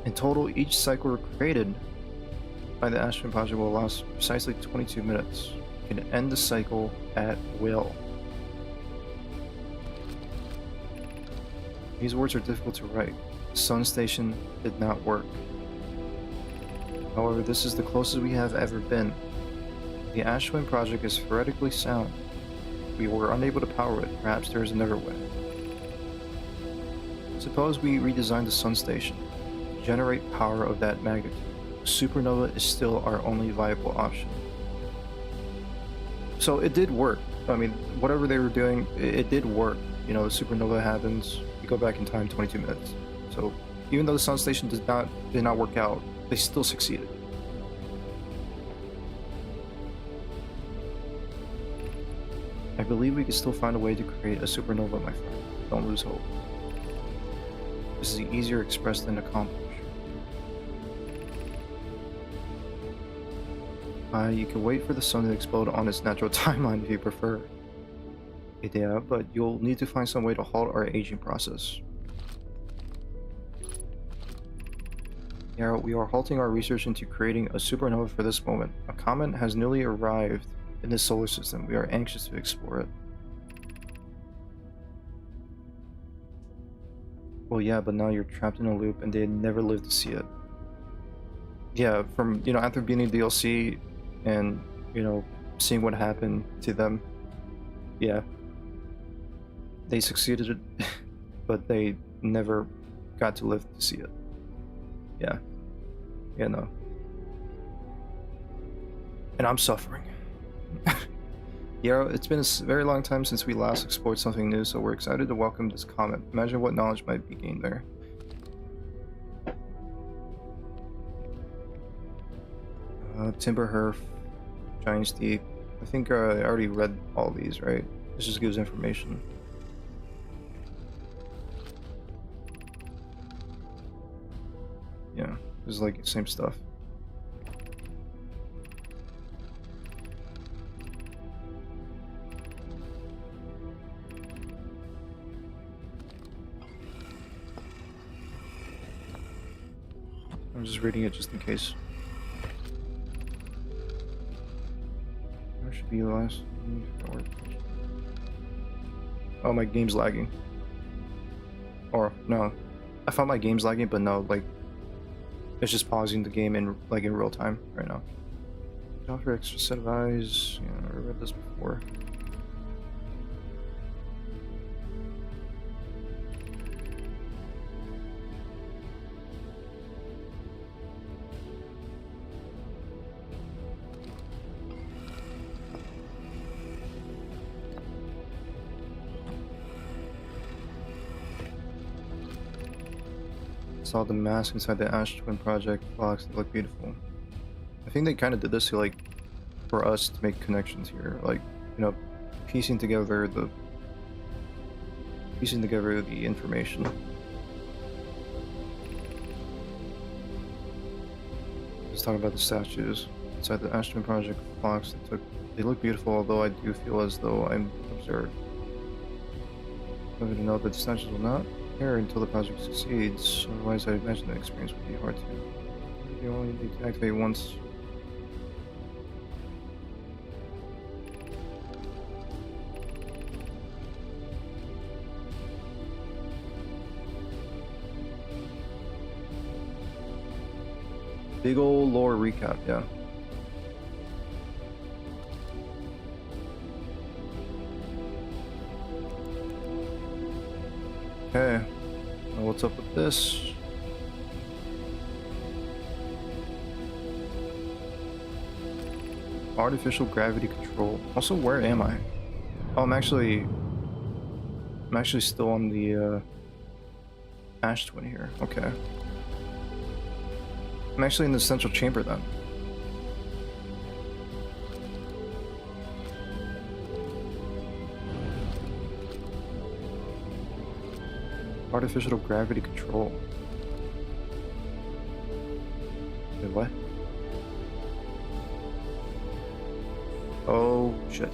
In total, each cycle created by the Ashwin project will last precisely 22 minutes. You can end the cycle at will. These words are difficult to write. The sun station did not work. However, this is the closest we have ever been. The Ashwin project is theoretically sound. We were unable to power it. Perhaps there is another way. Suppose we redesign the sun station. Generate power of that magnitude. Supernova is still our only viable option. So it did work. I mean, whatever they were doing, it did work. You know, the supernova happens, you go back in time 22 minutes. So even though the sun station did not work out, they still succeeded. I believe we can still find a way to create a supernova, my friend. Don't lose hope. This is easier expressed than accomplished. You can wait for the sun to explode on its natural timeline if you prefer. Yeah, but you'll need to find some way to halt our aging process. Yeah, we are halting our research into creating a supernova for this moment. A comet has newly arrived in the solar system. We are anxious to explore it. Well, yeah, but now you're trapped in a loop and they never live to see it. Yeah, from, you know, after beating DLC and, you know, seeing what happened to them, yeah, they succeeded, but they never got to live to see it. Yeah. Yeah, no. And I'm suffering. Yeah, it's been a very long time since we last explored something new, so we're excited to welcome this comet. Imagine what knowledge might be gained there. Timber Herf, Giant's Deep. I think I already read all these, right? This just gives information. Yeah, this is like the same stuff. I'm just reading it just in case. Where should be the last? Oh, my game's lagging. Or no, I thought my game's lagging, but no, like it's just pausing the game in like in real time right now. Offer extra set of eyes. Yeah, I read this before. Saw the mask inside the Ash Twin Project box. They look beautiful. I think they kind of did this to, like, for us to make connections here, like, you know, piecing together the information. Let's talk about the statues inside the Ash Twin Project box. They look beautiful, although I do feel as though I'm observed. I'm going to know that the statues will not care until the project succeeds, otherwise I imagine the experience would be hard to. You only need to activate once. Big ol' lore recap, yeah. Okay, now what's up with this? Artificial gravity control. Also, where am I? Oh, I'm actually still on the Ash Twin here. Okay. I'm actually in the central chamber then. Artificial gravity control. Wait, what? Oh, shit.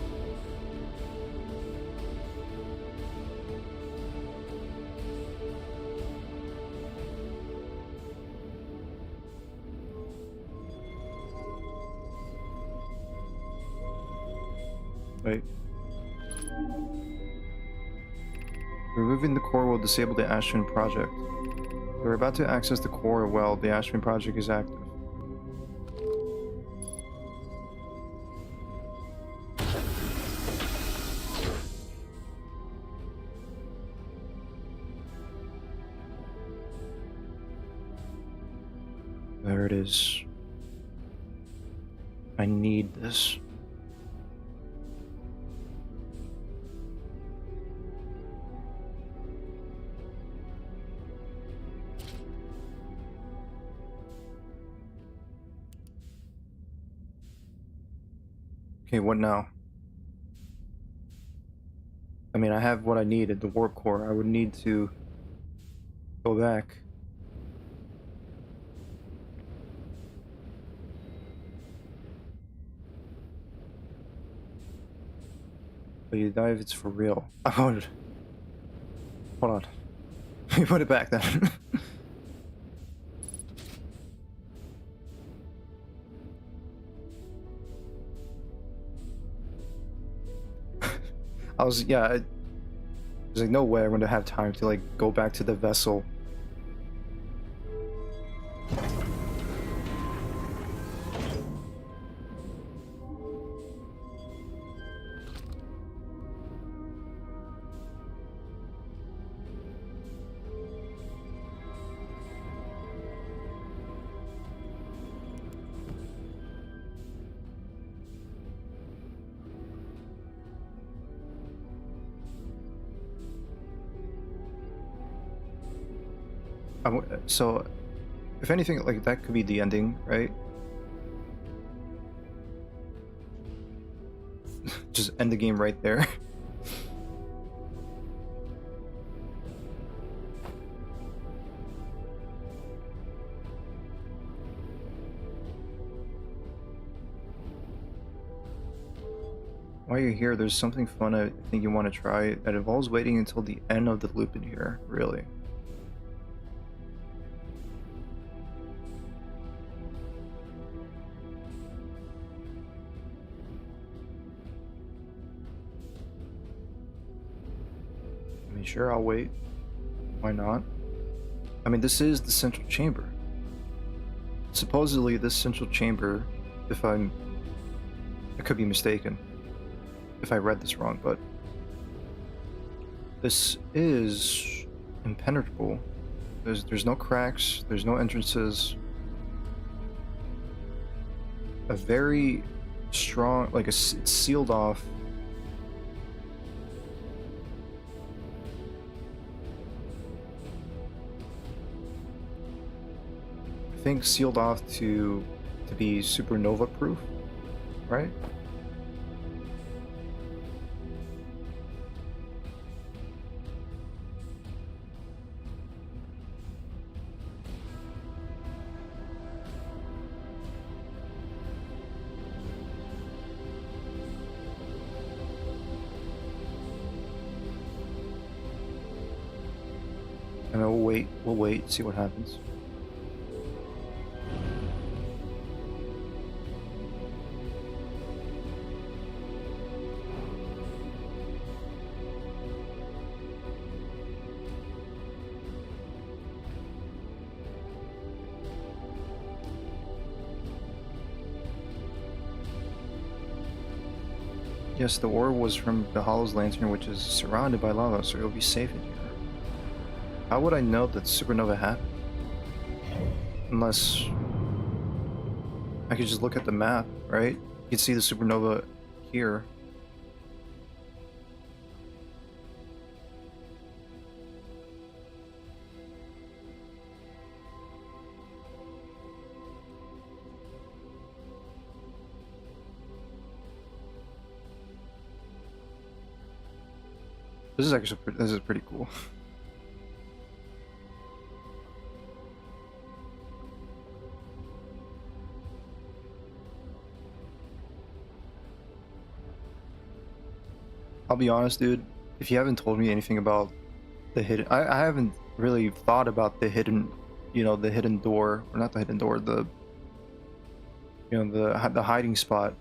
Wait. Removing the core will disable the Ashwin project. We're about to access the core while the Ashwin project is active. There it is. I need this. Okay, what now? I mean, I have what I needed, the warp core. I would need to go back. But you die if it's for real. Hold on. Let me put it back then. There's like no way I'm gonna have time to like go back to the vessel. So, if anything, like that could be the ending, right? Just end the game right there. While you're here, there's something fun I think you want to try that involves waiting until the end of the loop in here, really. I mean, sure, I'll wait. Why not? I mean, this is the central chamber. Supposedly, this central chamber, if I could be mistaken if I read this wrong, but this is impenetrable. There's no cracks, there's no entrances. A very strong, like it's sealed off. I think sealed off to be supernova proof, right? And we'll wait, see what happens. Yes, the ore was from the Hollow's lantern, which is surrounded by lava, so you'll be safe in here. How would I know that supernova happened? Unless I could just look at the map, right? You can see the supernova here. This is pretty cool. I'll be honest, dude. If you haven't told me anything about the hidden, I haven't really thought about the hidden, the hidden door, or not the hidden door, the hiding spot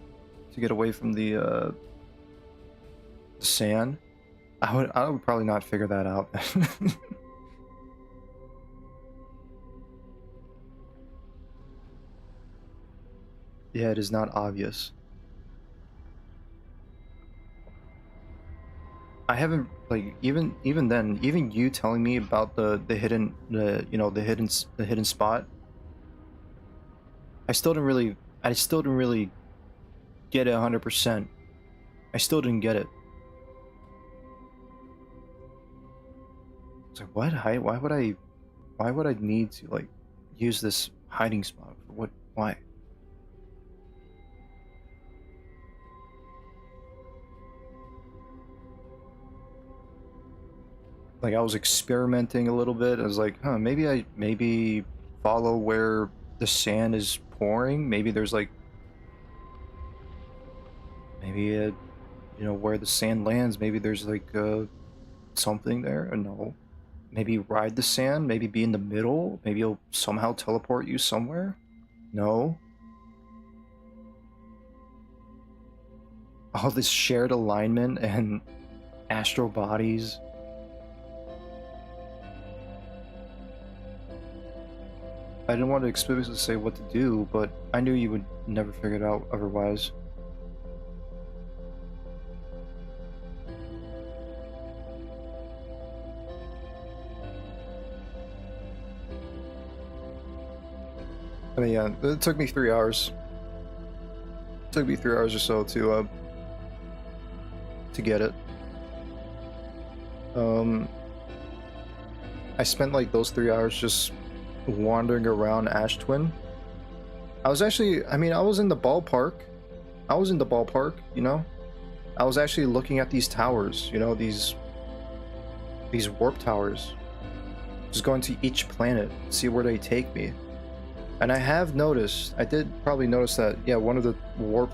to get away from the sand. I would probably not figure that out. Yeah, it is not obvious. I haven't like even then, even you telling me about the hidden the hidden spot. I still didn't really get it 100%. I still didn't get it. It's like what? Why would I need to like use this hiding spot? For what? Why? Like I was experimenting a little bit. I was like, huh, maybe follow where the sand is pouring. Maybe there's like maybe where the sand lands. Maybe there's like something there. No, maybe ride the sand. Maybe be in the middle. Maybe it'll somehow teleport you somewhere. No. All this shared alignment and astral bodies. I didn't want to explicitly say what to do, but I knew you would never figure it out otherwise. I mean, yeah, it took me 3 hours. It took me 3 hours or so to get it. I spent like those 3 hours just wandering around Ash Twin. I was actually, I mean, I was in the ballpark. I was in the ballpark, you know? I was actually looking at these towers, you know, these warp towers. Just going to each planet, see where they take me. And I have noticed, I did probably notice that, yeah, one of the warp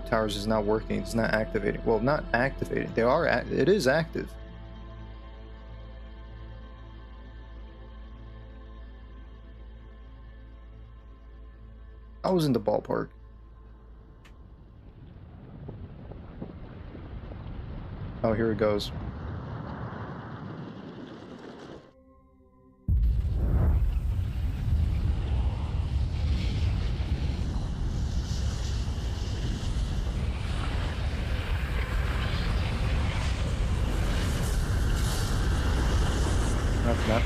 towers is not working. It's not activating. Well, not activating. It is active. I was in the ballpark. Oh, here it goes. That's not.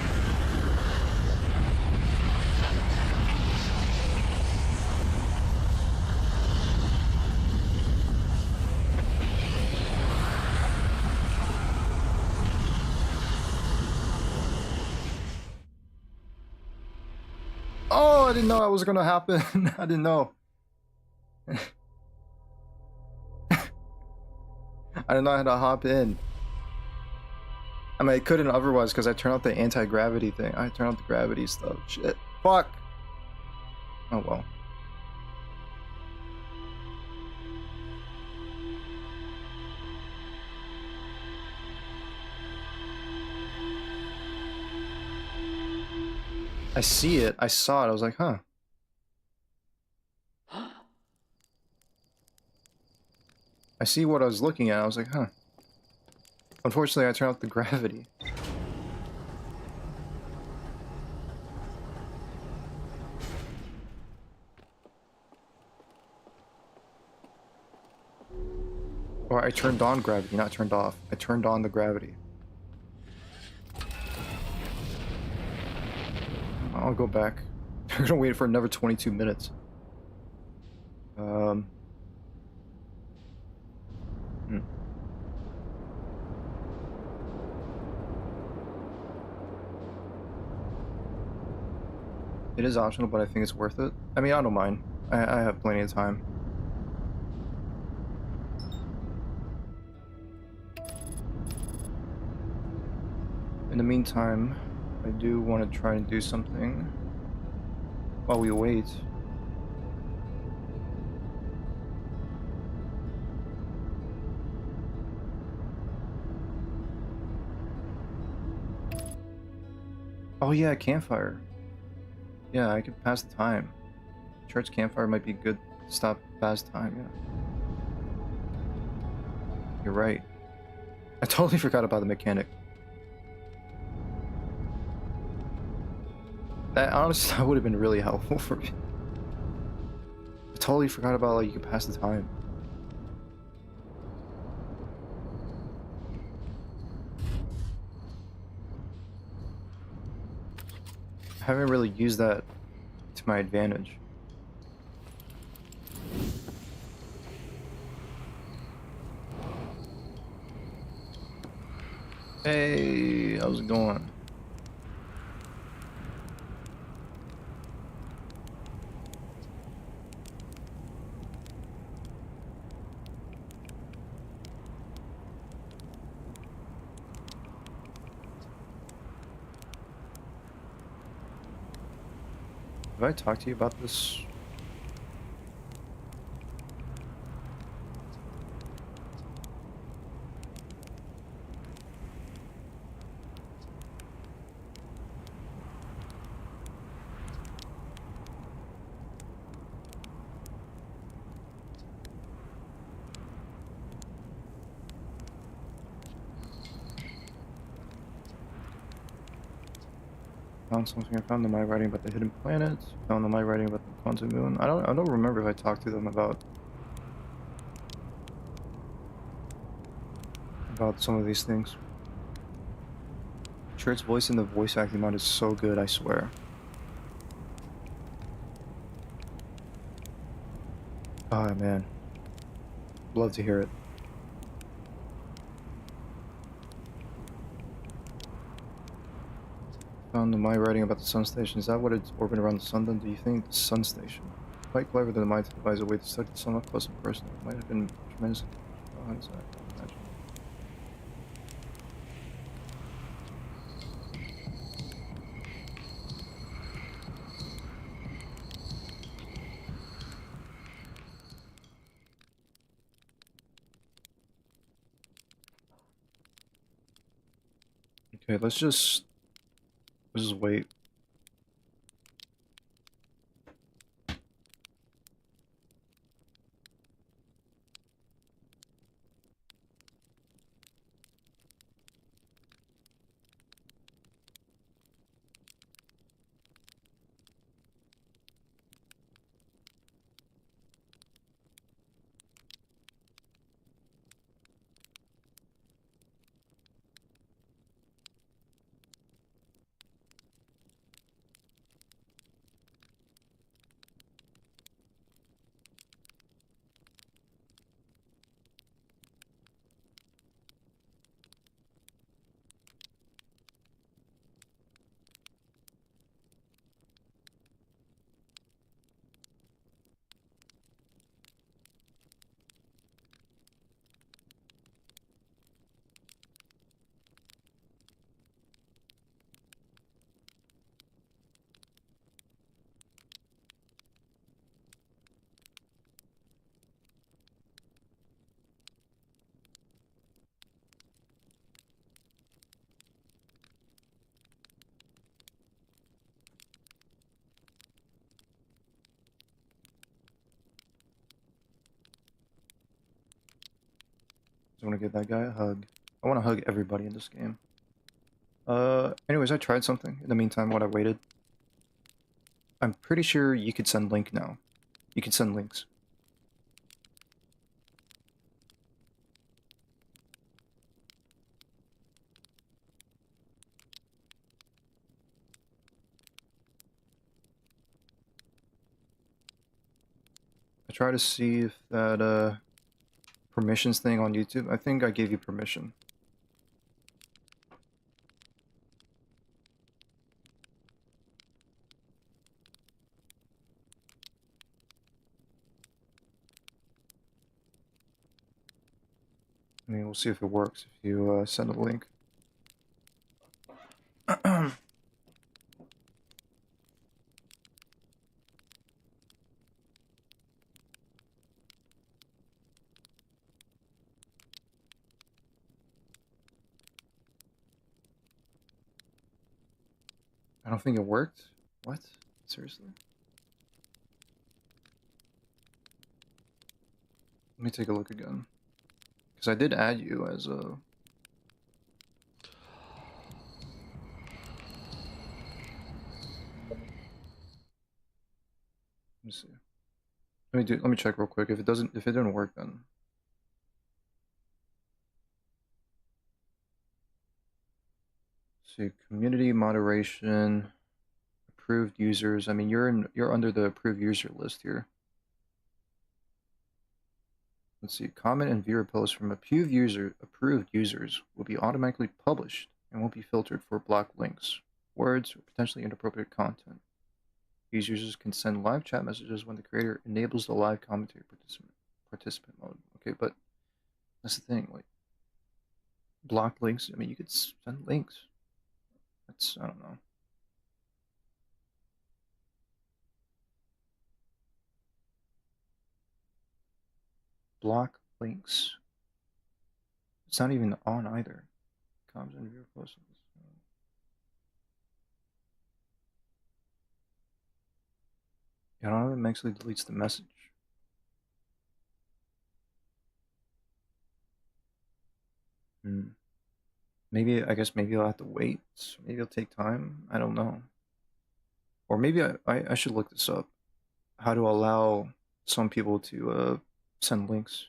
Oh, I didn't know that was gonna happen. I didn't know. I didn't know I had to hop in. I mean, I couldn't otherwise because I turned off the anti-gravity thing. I turned off the gravity stuff. Shit. Fuck. Oh well. I see it. I saw it. I was like, huh. I see what I was looking at. I was like, huh. Unfortunately, I turned off the gravity. Or I turned on gravity, not turned off. I turned on the gravity. I'll go back. We're gonna wait for another 22 minutes. Hmm. It is optional, but I think it's worth it. I mean, I don't mind. I have plenty of time. In the meantime, I do want to try and do something while we wait. Oh yeah, campfire. Yeah, I could pass the time. Church campfire might be good to stop pass time, yeah. You're right. I totally forgot about the mechanic. That honestly, that would have been really helpful for me. I totally forgot about like you can pass the time. I haven't really used that to my advantage. Hey, how's it going? Have I talked to you about this? Found something. I found them. My writing about the hidden planets. Found them. My writing about the quantum moon. I don't remember if I talked to them about some of these things. Shirt's voice in the voice acting mod is so good, I swear. Oh man, love to hear it. Found my writing about the sun station. Is that what it's orbiting around the sun then? Do you think the sun station? Quite clever that the mind to devise a way to study the sun up close and personal. It might have been tremendously difficult. Hindsight, I can imagine. Okay, let's just wait. I want to give that guy a hug. I want to hug everybody in this game. Anyways, I tried something in the meantime while I waited. I'm pretty sure you could send link now. You can send links. I try to see if that permissions thing on YouTube. I think I gave you permission. I mean, we'll see if it works if you send a link. I don't think it worked. What? Seriously? Let me take a look again. Because I did add you as a... Let me see. Let me check real quick. If it didn't work then. Let's see, community moderation, approved users. I mean, you're under the approved user list here. Let's see, comment and viewer posts from approved users will be automatically published and won't be filtered for block links, words, or potentially inappropriate content. These users can send live chat messages when the creator enables the live commentary participant mode. Okay, but that's the thing, like block links. I mean, you could send links. That's, I don't know. Block links. It's not even on either. Comments and viewer posts. Yeah, I don't know if it actually deletes the message. Maybe, I guess maybe I'll have to wait. Maybe it'll take time. I don't know. Or maybe I should look this up. How to allow some people to send links.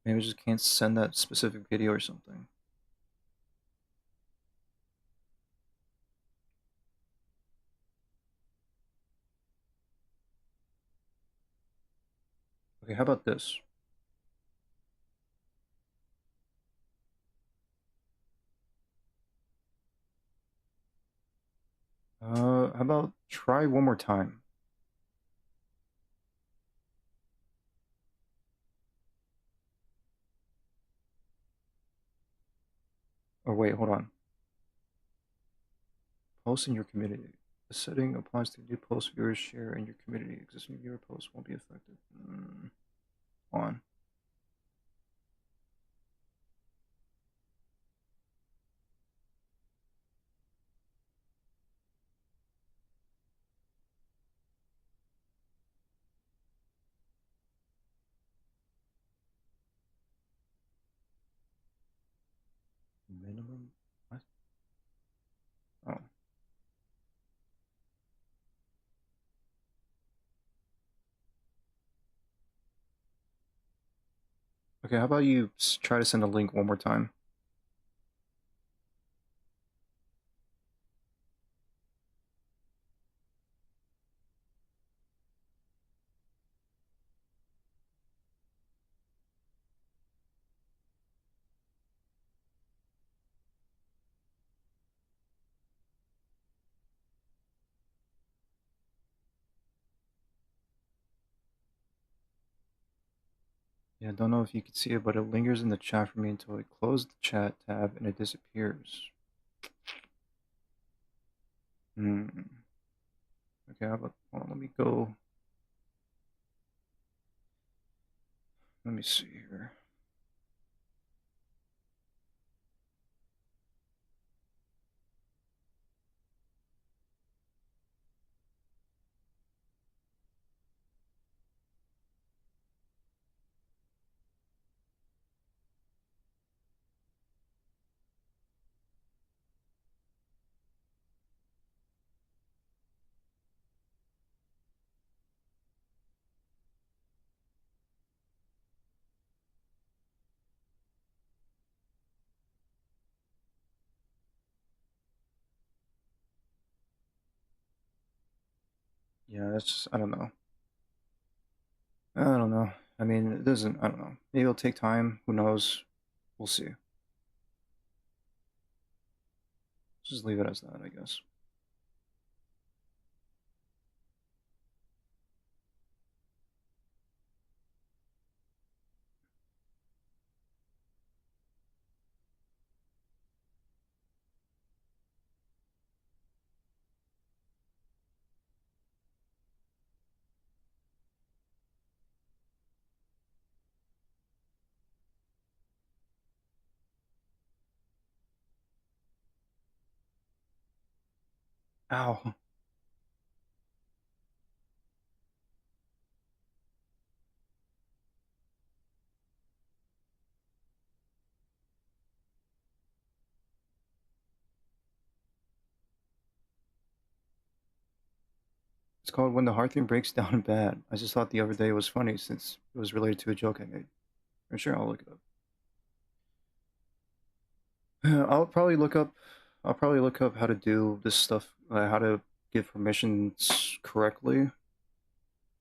Maybe I just can't send that specific video or something. Okay, how about this? How about try one more time? Or wait, hold on. Post in your community. The setting applies to new post viewers share in your community. Existing viewer posts won't be affected. On. Minimum? What? Oh. Okay, how about you try to send a link one more time? Yeah, I don't know if you can see it, but it lingers in the chat for me until I close the chat tab and it disappears. Okay, how about, hold on, let me go. Let me see here. Yeah, that's just, I don't know. I don't know. I mean, it doesn't, I don't know. Maybe it'll take time. Who knows? We'll see. Just leave it as that, I guess. Ow. It's called When the Hearthrug Breaks Down Bad. I just thought the other day was funny since it was related to a joke I made. I'm sure I'll look it up. I'll probably look up how to do this stuff, how to give permissions correctly.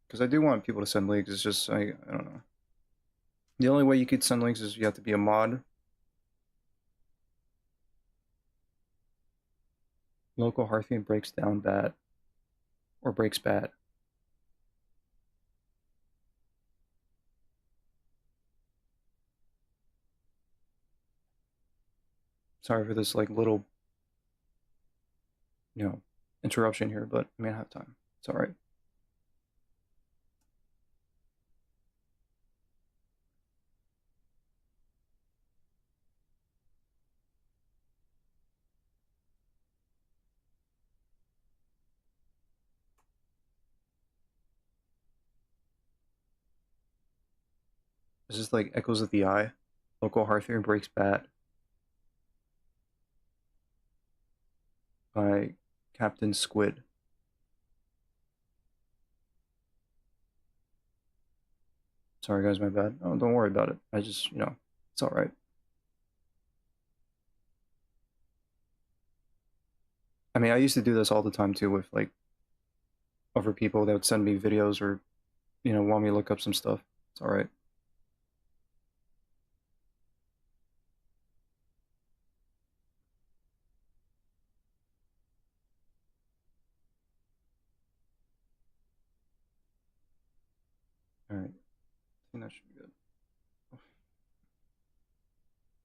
Because I do want people to send links. It's just I don't know. The only way you could send links is you have to be a mod. Local Hearthrug breaks down bad or breaks bad. Sorry for this like little interruption here, but I may not have time. It's all right. It's just like Echoes of the Eye. Local Hearthrug breaks bad by Captain Squid. Sorry guys, my bad. Oh, don't worry about it. I just it's all right. I mean, I used to do this all the time too with like other people that would send me videos or want me to look up some stuff. It's all right. think that should be good.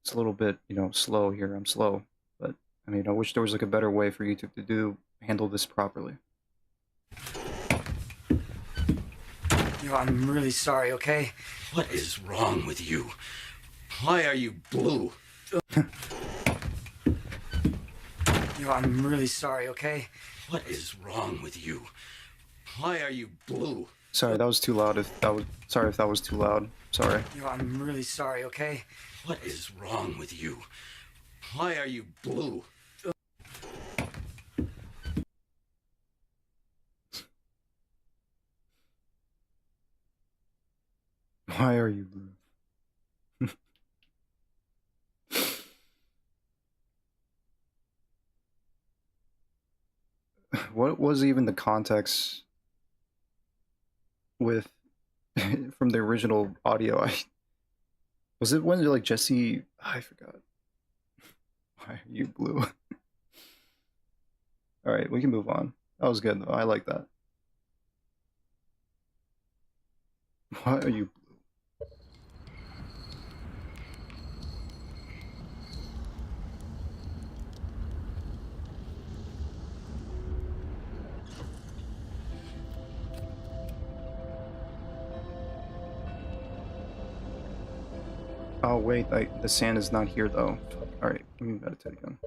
It's a little bit, you know, slow here. I'm slow, but I mean, I wish there was like a better way for YouTube to handle this properly. I'm really sorry, okay? What is wrong with you? Why are you blue? I'm really sorry, okay? What is wrong with you? Why are you blue? Sorry, that was too loud. Sorry if that was too loud. Sorry. I'm really sorry, okay? What is wrong with you? Why are you blue? Why are you blue? What was even the context with from the original audio? Was it when like Jesse? I forgot. Why are you blue? All right, we can move on. That was good though. I like that. Why are you blue? Oh wait, the sand is not here though. All right, let me meditate again.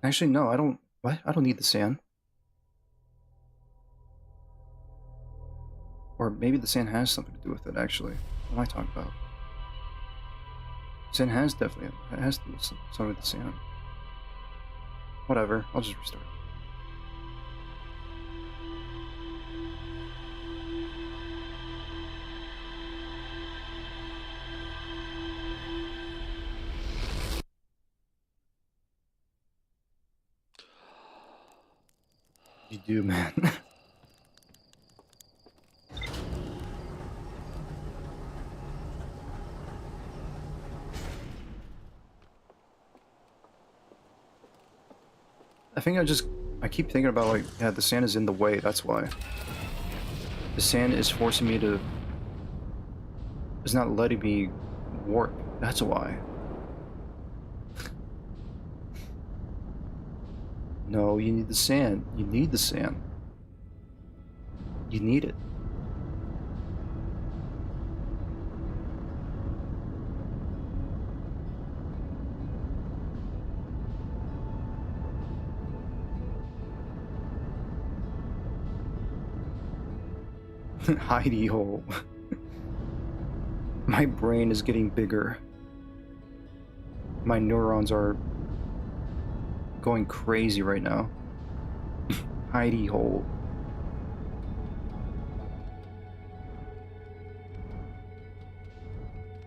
Actually, no, I don't. What? I don't need the sand. Or maybe the sand has something to do with it. Actually, what am I talking about? Sand definitely has to do with some of the sand. Whatever. I'll just restart. You do, man. I think I keep thinking about like, yeah, the sand is in the way, that's why. The sand is forcing me to, it's not letting me warp, that's why. No, you need the sand. You need the sand. You need it. Hidey hole. My brain is getting bigger. My neurons are going crazy right now. Hidey hole.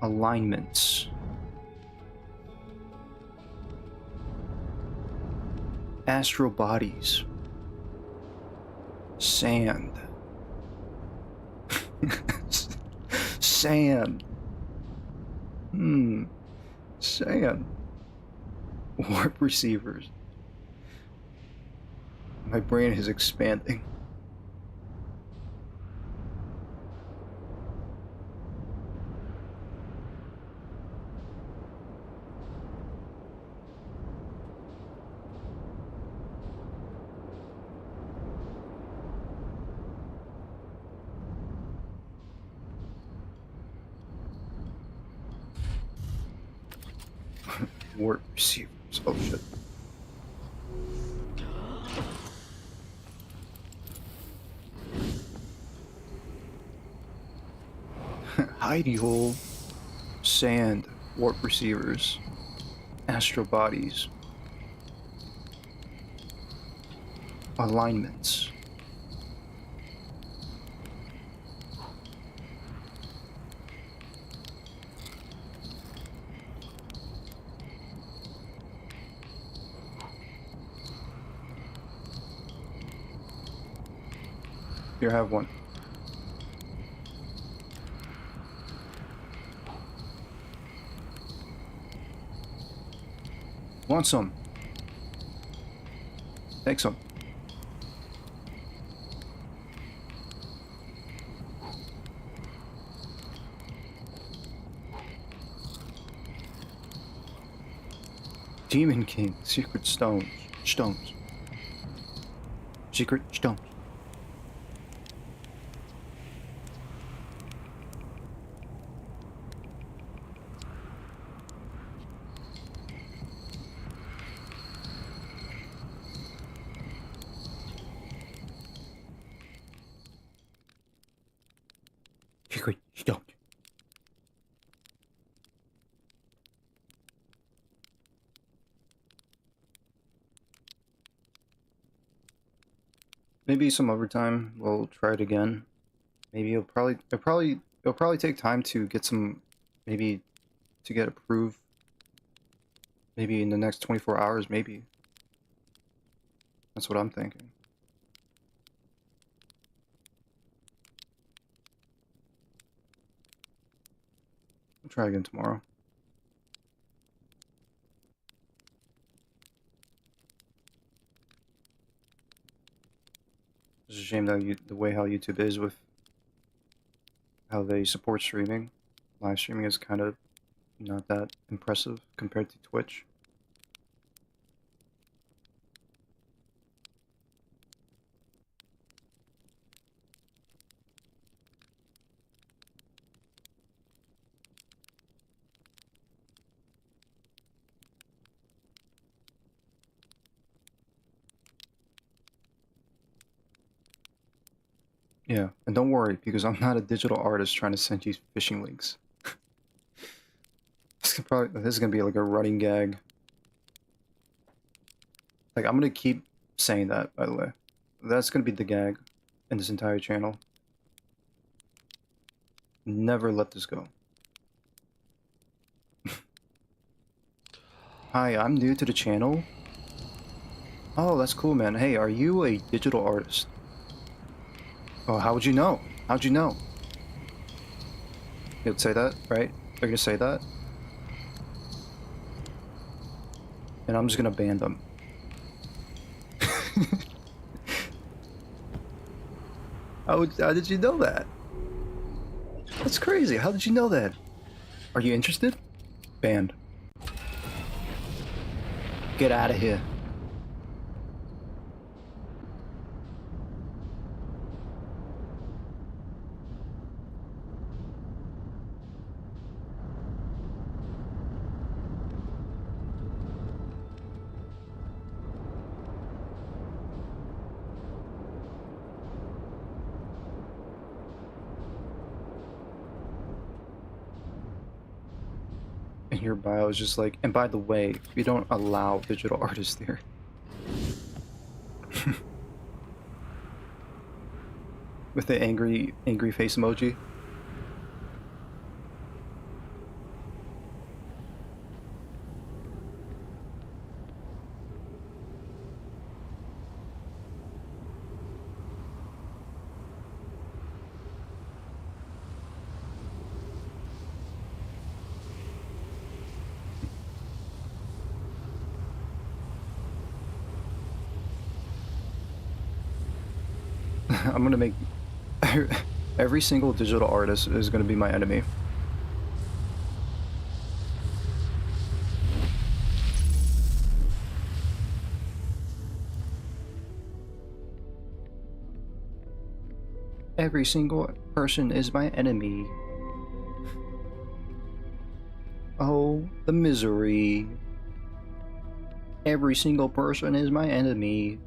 Alignments. Astral bodies. Sand. Sand. Sand. Warp receivers. My brain is expanding. Warp receivers. Oh shit. Hidey hole. Sand. Warp receivers. Astral bodies. Alignments. Here, have one. Want some? Take some. Demon King, secret stones. Stones. Secret stones. Secret stones. Maybe some overtime. We'll try it again. Maybe it'll probably take time to get some, maybe to get approved. Maybe in the next 24 hours, maybe. That's what I'm thinking. We'll try again tomorrow. It's a shame that the way how YouTube is with how they support streaming. Live streaming is kind of not that impressive compared to Twitch. Yeah, and don't worry, because I'm not a digital artist trying to send you phishing links. This is gonna be like a running gag. Like, I'm gonna keep saying that, by the way. That's gonna be the gag in this entire channel. Never let this go. Hi, I'm new to the channel. Oh, that's cool, man. Hey, are you a digital artist? Oh, how would you know? How'd you know? You'd say that, right? They're gonna say that? And I'm just gonna ban them. How did you know that? That's crazy. How did you know that? Are you interested? Banned. Get out of here. And your bio is just like, and by the way, we don't allow digital artists here. With the angry face emoji. I'm gonna make every single digital artist is gonna be my enemy. Every single person is my enemy. Oh, the misery. Every single person is my enemy.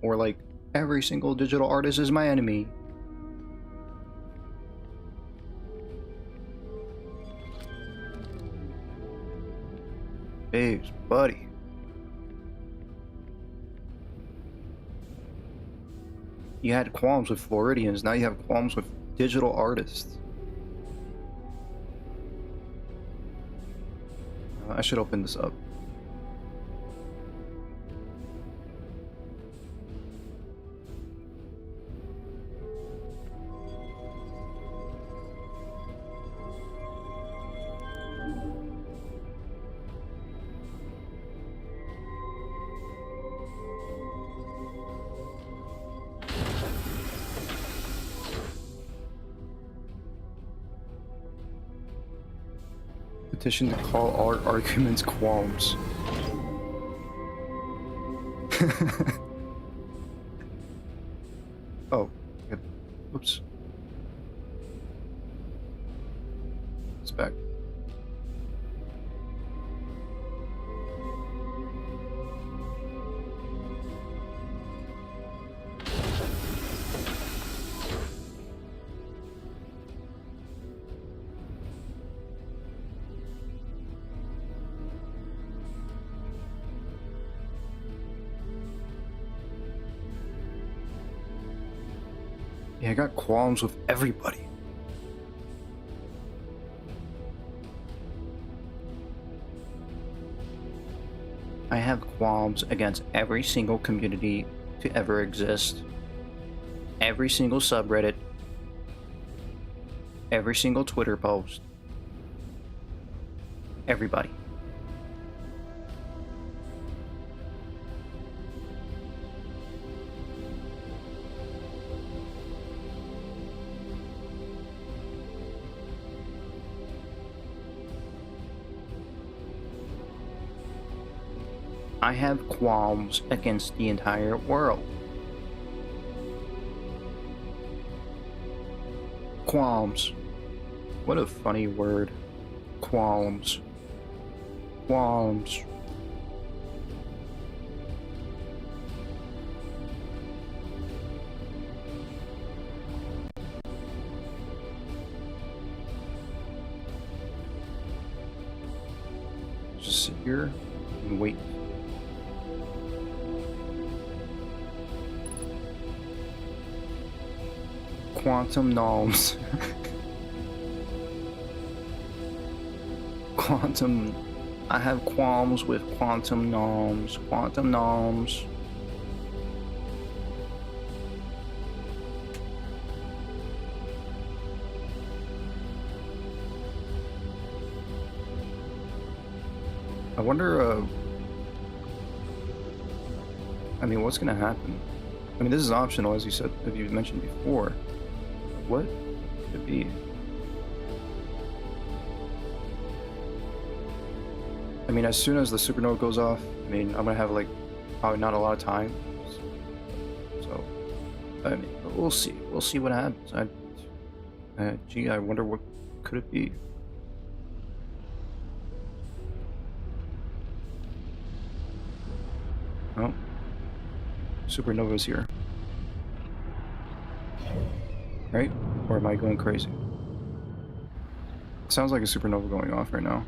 Or like, every single digital artist is my enemy. Babes, buddy. You had qualms with Floridians, now you have qualms with digital artists. I should open this up. Petition to call all arguments qualms. Oh, yeah. Oops. It's back. Yeah, I got qualms with everybody. I have qualms against every single community to ever exist. Every single subreddit. Every single Twitter post. Everybody. I have qualms against the entire world. Qualms. What a funny word. Qualms. Qualms. Just sit here and wait. Quantum norms. Quantum. I have qualms with quantum norms. Quantum norms. I wonder, I mean, what's gonna happen? I mean, this is optional, as you said, as you mentioned before. What could it be? I mean, as soon as the supernova goes off, I mean, I'm gonna have, like, probably not a lot of time. So, I mean, we'll see. We'll see what happens. Gee, I wonder what could it be? Oh. Supernova's here. Right? Or am I going crazy? It sounds like a supernova going off right now.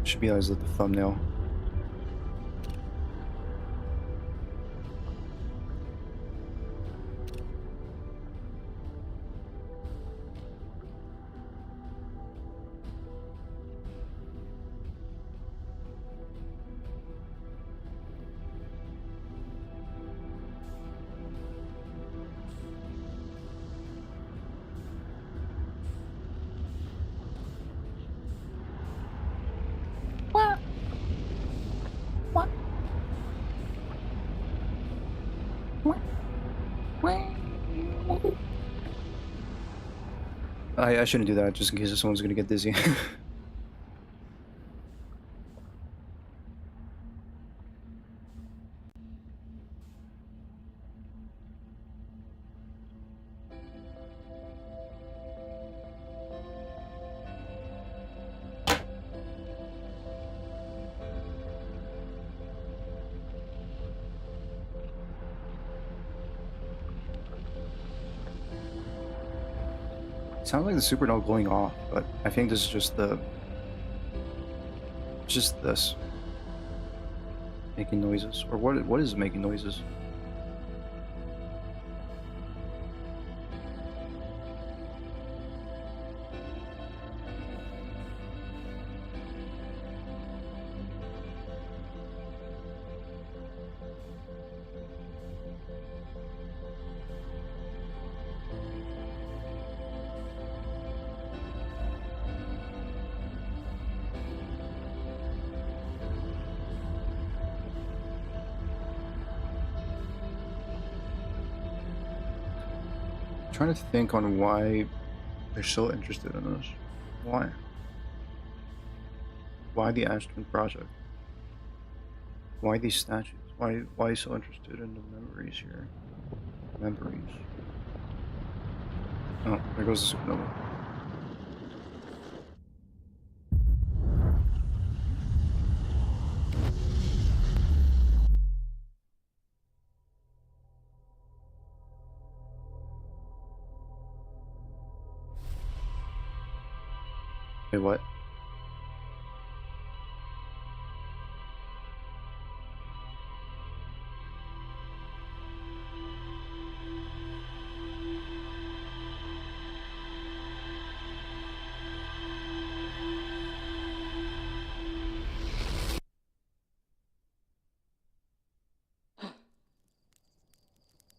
Should be eyes at the thumbnail. I shouldn't do that, just in case someone's gonna get dizzy. Sounds like the supernova going off, but I think this is just this making noises, or what is making noises? trying to think on why they're so interested in this. Why? Why the Ashton Project? Why these statues? Why so interested in the memories here? Memories. Oh, there goes the supernova. Wait, what?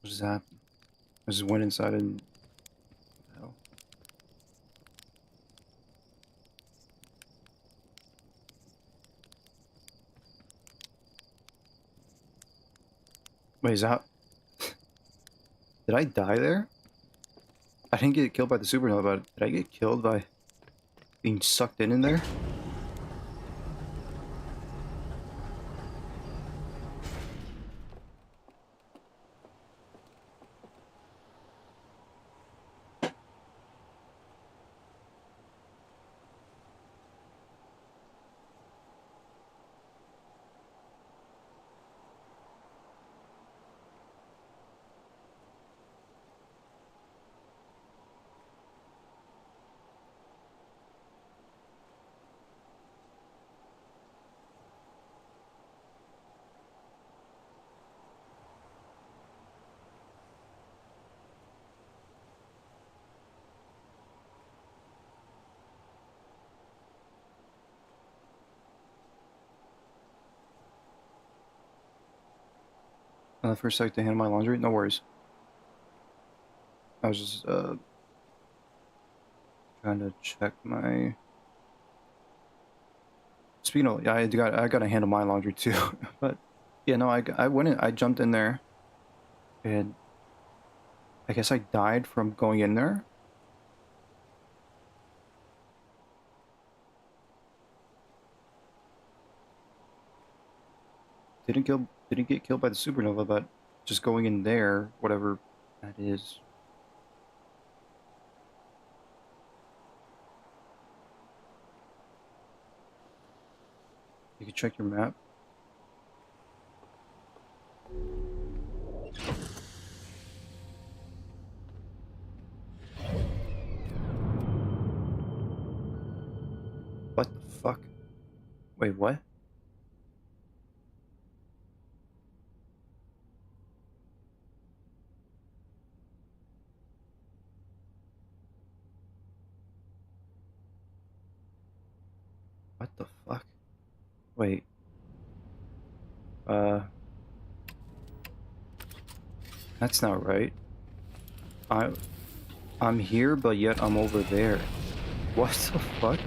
What just happened? I just went inside and... hell. Wait, is that... Did I die there? I didn't get killed by the supernova, but did I get killed by being sucked in there? For a sec to handle my laundry? No worries. I was just, trying to check my... Speaking of, yeah, I gotta handle my laundry too. But, yeah, no, I went in, I jumped in there, and I guess I died from going in there. Didn't get killed by the supernova, but just going in there, whatever that is. You can check your map. What the fuck? Wait, what? What the fuck? Wait. Uh... That's not right. I... I'm here, but yet I'm over there. What the fuck?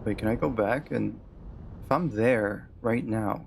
Wait, can I go back and... If I'm there right now...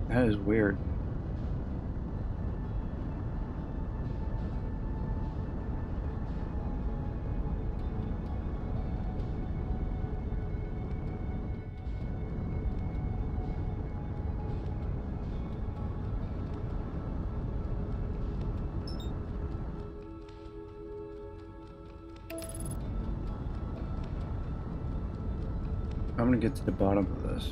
That is weird. I'm gonna get to the bottom of this.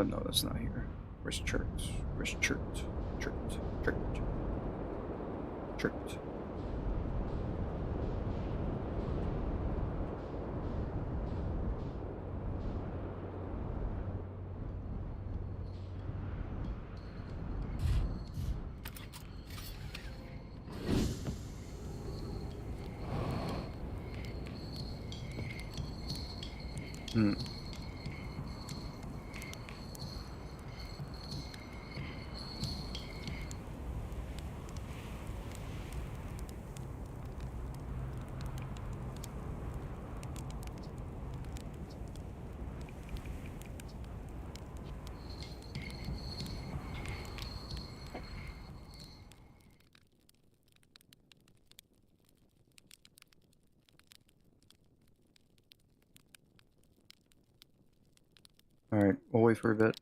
No, that's not here. Where's church? Where's church? Church. Church. Church. Hmm. Alright, we'll wait for a bit.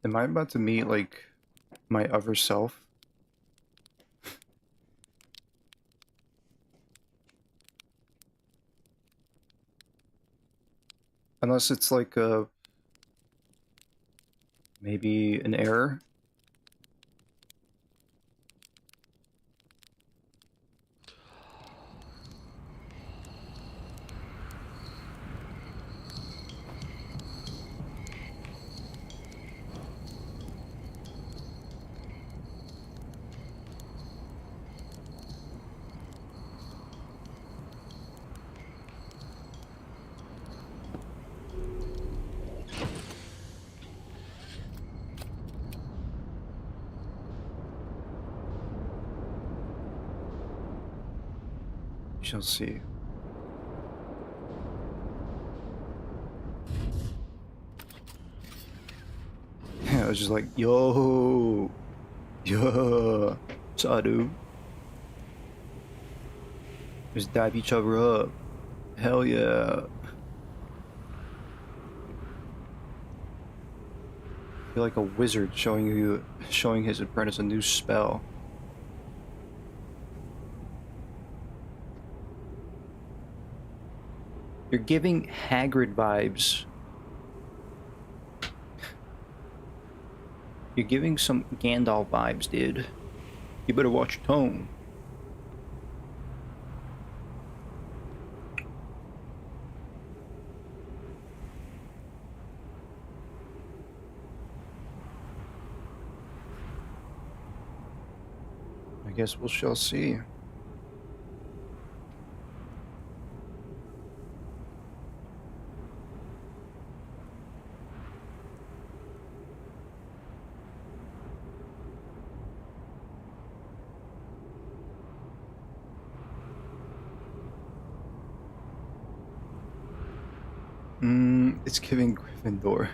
Am I about to meet, like, my other self? Unless it's like maybe an error? We shall see. Yeah, I was just like, yo, yeah, Sadu. Just dab each other up. Hell yeah. I feel like a wizard showing his apprentice a new spell. You're giving Hagrid vibes. You're giving some Gandalf vibes, dude. You better watch your tone. I guess we shall see. It's giving Gryffindor.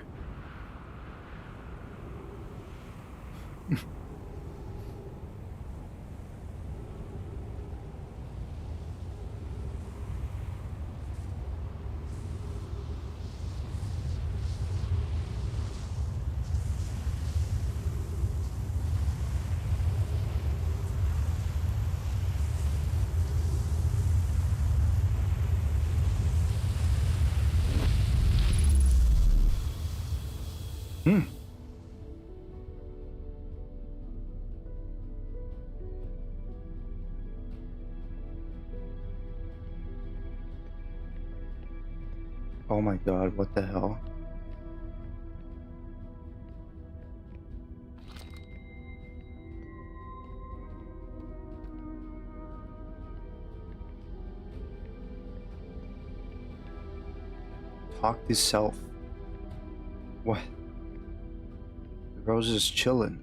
Hmm. Oh my god, what the hell? Talk to self. What? The Rose is chilling.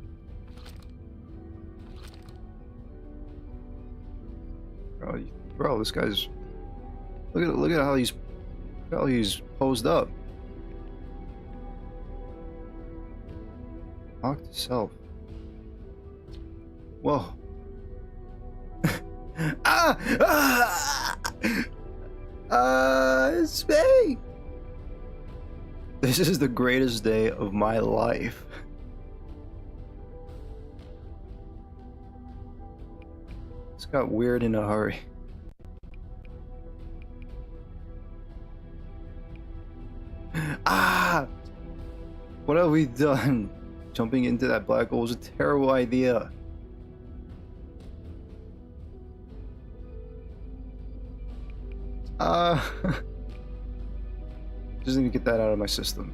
Bro, this guy's look at how he's posed up. Talk to self. Whoa. Ah! Ah! It's me! This is the greatest day of my life. This got weird in a hurry. Ah! What have we done? Jumping into that black hole was a terrible idea. Just need to get that out of my system.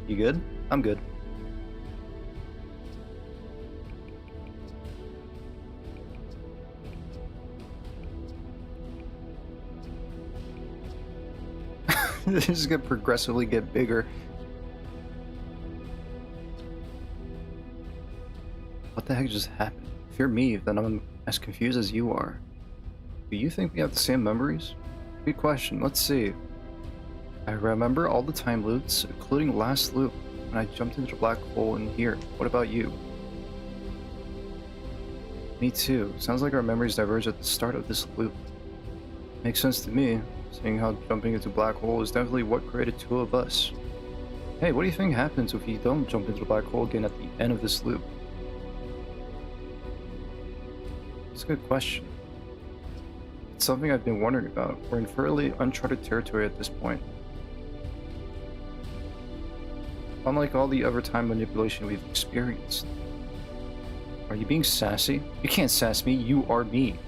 You good? I'm good. This is gonna progressively get bigger. What the heck just happened? If you're me, then I'm as confused as you are. Do you think we have the same memories? Good question, let's see. I remember all the time loops, including last loop, when I jumped into the black hole in here. What about you? Me too. Sounds like our memories diverge at the start of this loop. Makes sense to me, seeing how jumping into a black hole is definitely what created two of us. Hey, what do you think happens if you don't jump into the black hole again at the end of this loop? It's a good question. It's something I've been wondering about. We're in fairly uncharted territory at this point. Unlike all the other time manipulation we've experienced. Are you being sassy? You can't sass me, you are me.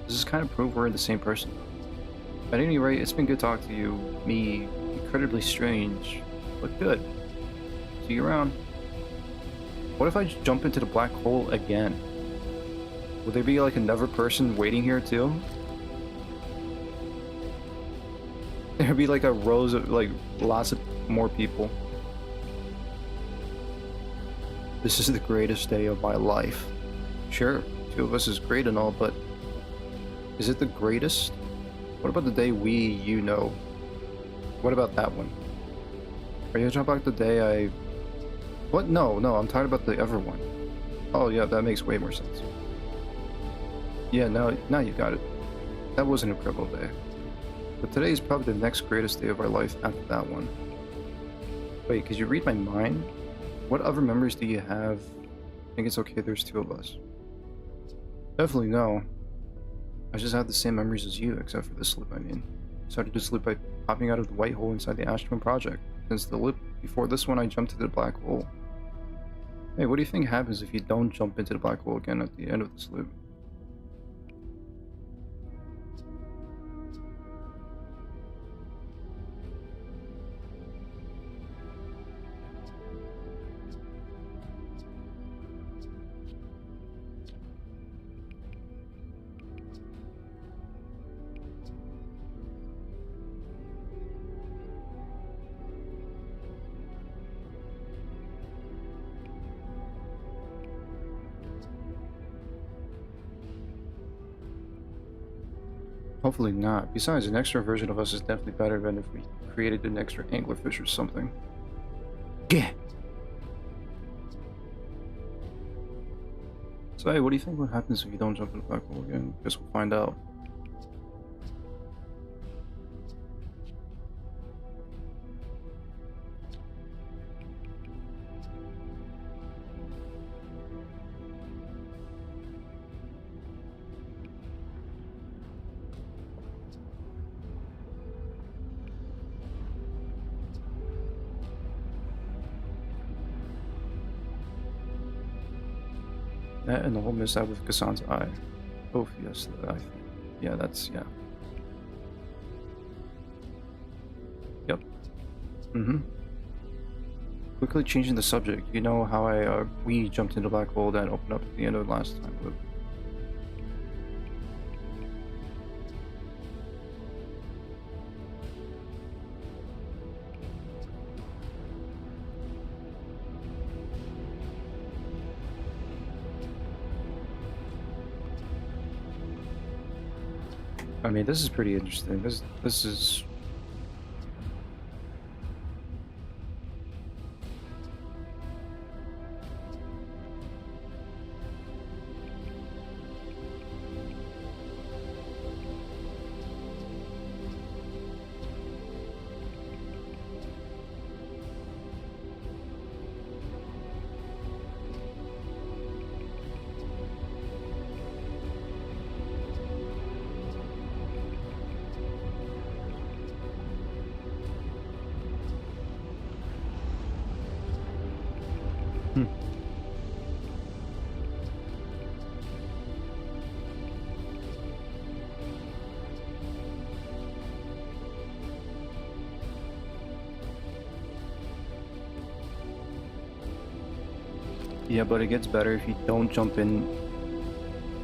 Does this kind of prove we're the same person? At any rate, it's been good talking to you, me, incredibly strange, but good. See you around. What if I jump into the black hole again? Will there be like another person waiting here too? There'd be like a rows of like lots of more people. This is the greatest day of my life. Sure, two of us is great and all, but is it the greatest? What about the day you know? What about that one? Are you talking about the day I... What? No, I'm talking about the other one. Oh yeah, that makes way more sense. Yeah, now you got it. That was an incredible day. But today is probably the next greatest day of our life after that one. Wait, could you read my mind? What other memories do you have? I think it's okay there's two of us. Definitely no. I just have the same memories as you, except for this loop, I mean. I started this loop by popping out of the white hole inside the Ashton Project. Since the loop before this one, I jumped into the black hole. Hey, what do you think happens if you don't jump into the black hole again at the end of this loop? Hopefully not. Besides, an extra version of us is definitely better than if we created an extra anglerfish or something. Yeah. So hey, what do you think what happens if you don't jump in the black hole again? Guess we'll find out. That and the whole mishap with Kassan's eye. Oh, yes, the eye. Yeah, that's, yeah. Yep. Quickly changing the subject. You know how we jumped into a black hole that opened up at the end of the last time loop. I mean, this is pretty interesting. This is. Hmm. Yeah, but it gets better if you don't jump in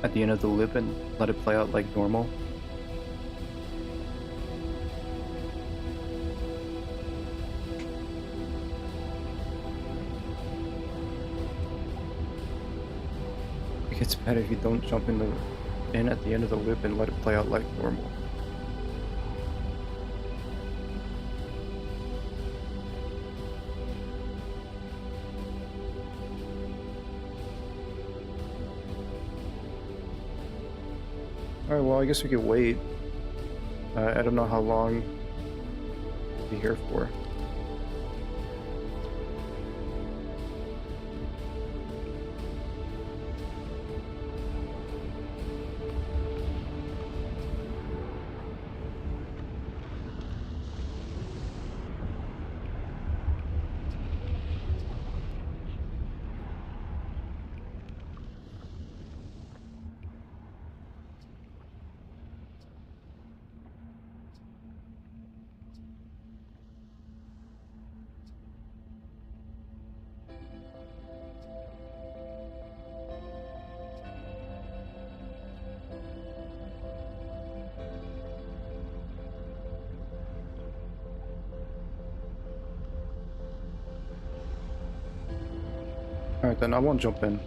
at the end of the loop and let it play out like normal. It gets better if you don't jump in at the end of the loop and let it play out like normal. Alright, well, I guess we could wait. I don't know how long we'll be here for. Alright, then I won't jump in.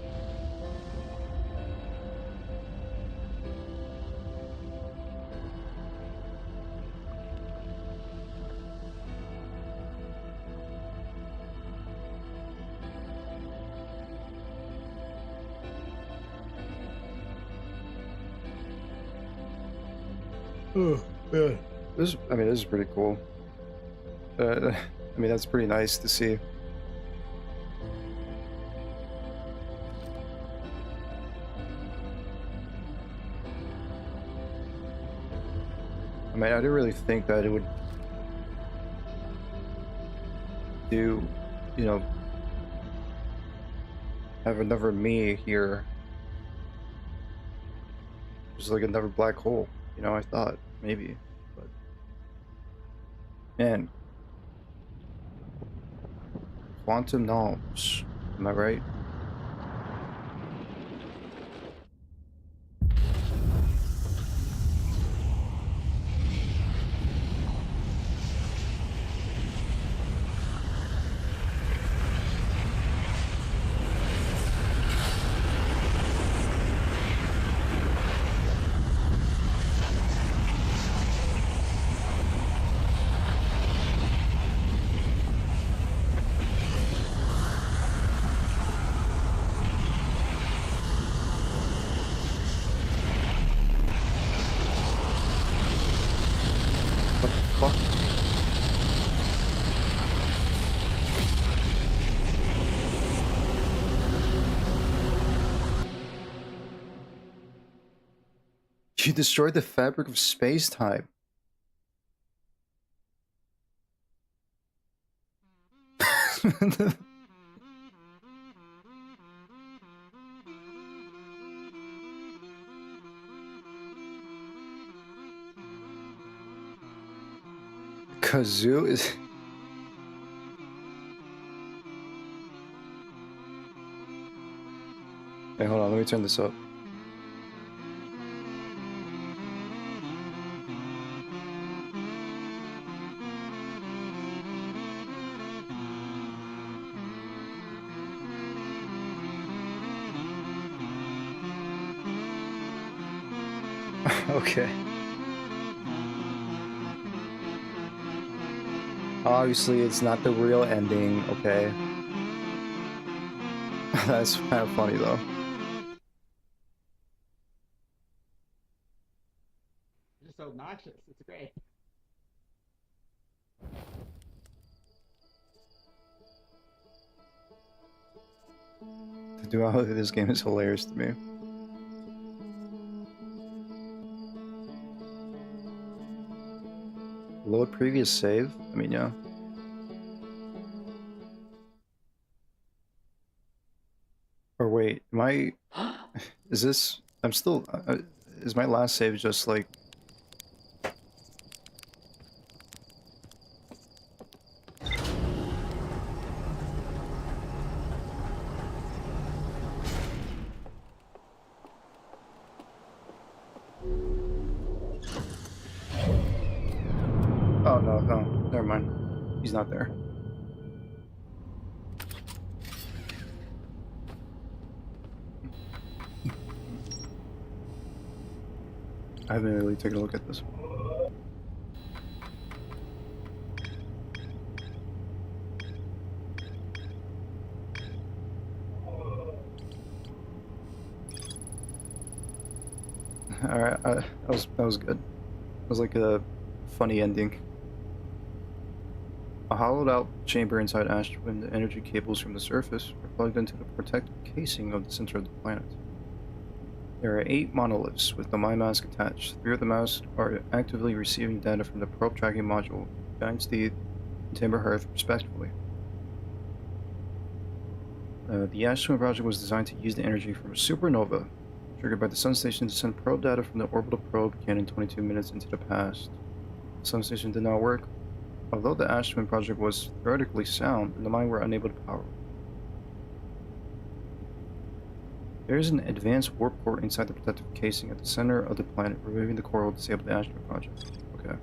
Oh, yeah. I mean, this is pretty cool. I mean, that's pretty nice to see. I mean, I didn't really think that it would do, you know, have another me here. Just like another black hole, you know, I thought maybe, but man, quantum knowledge, am I right? What the fuck? You destroyed the fabric of space-time. Kazoo is... Hey, hold on, let me turn this up. Okay. Obviously, it's not the real ending, okay? That's kind of funny, though. It's so obnoxious. It's great. The duality of this game is hilarious to me. Load previous save? I mean, yeah. Or wait, am I... Is this... I'm still... is my last save just like... Oh, no, no. Never mind. He's not there. I haven't really taken a look at this. Alright, that was good. It was like a funny ending. A hollowed out chamber inside Ashwin, the energy cables from the surface are plugged into the protective casing of the center of the planet. There are 8 monoliths with the My Mask attached. 3 of the masks are actively receiving data from the probe tracking module, Giant's Teeth, and Timber Hearth, respectively. The Ashwin project was designed to use the energy from a supernova, triggered by the Sun Station, to send probe data from the orbital probe cannon 22 minutes into the past. The Sun Station did not work. Although the Ashwin project was theoretically sound, the mine were unable to power it. There is an advanced warp core inside the protective casing at the center of the planet. Removing the core will disable the Ashwin project. Okay.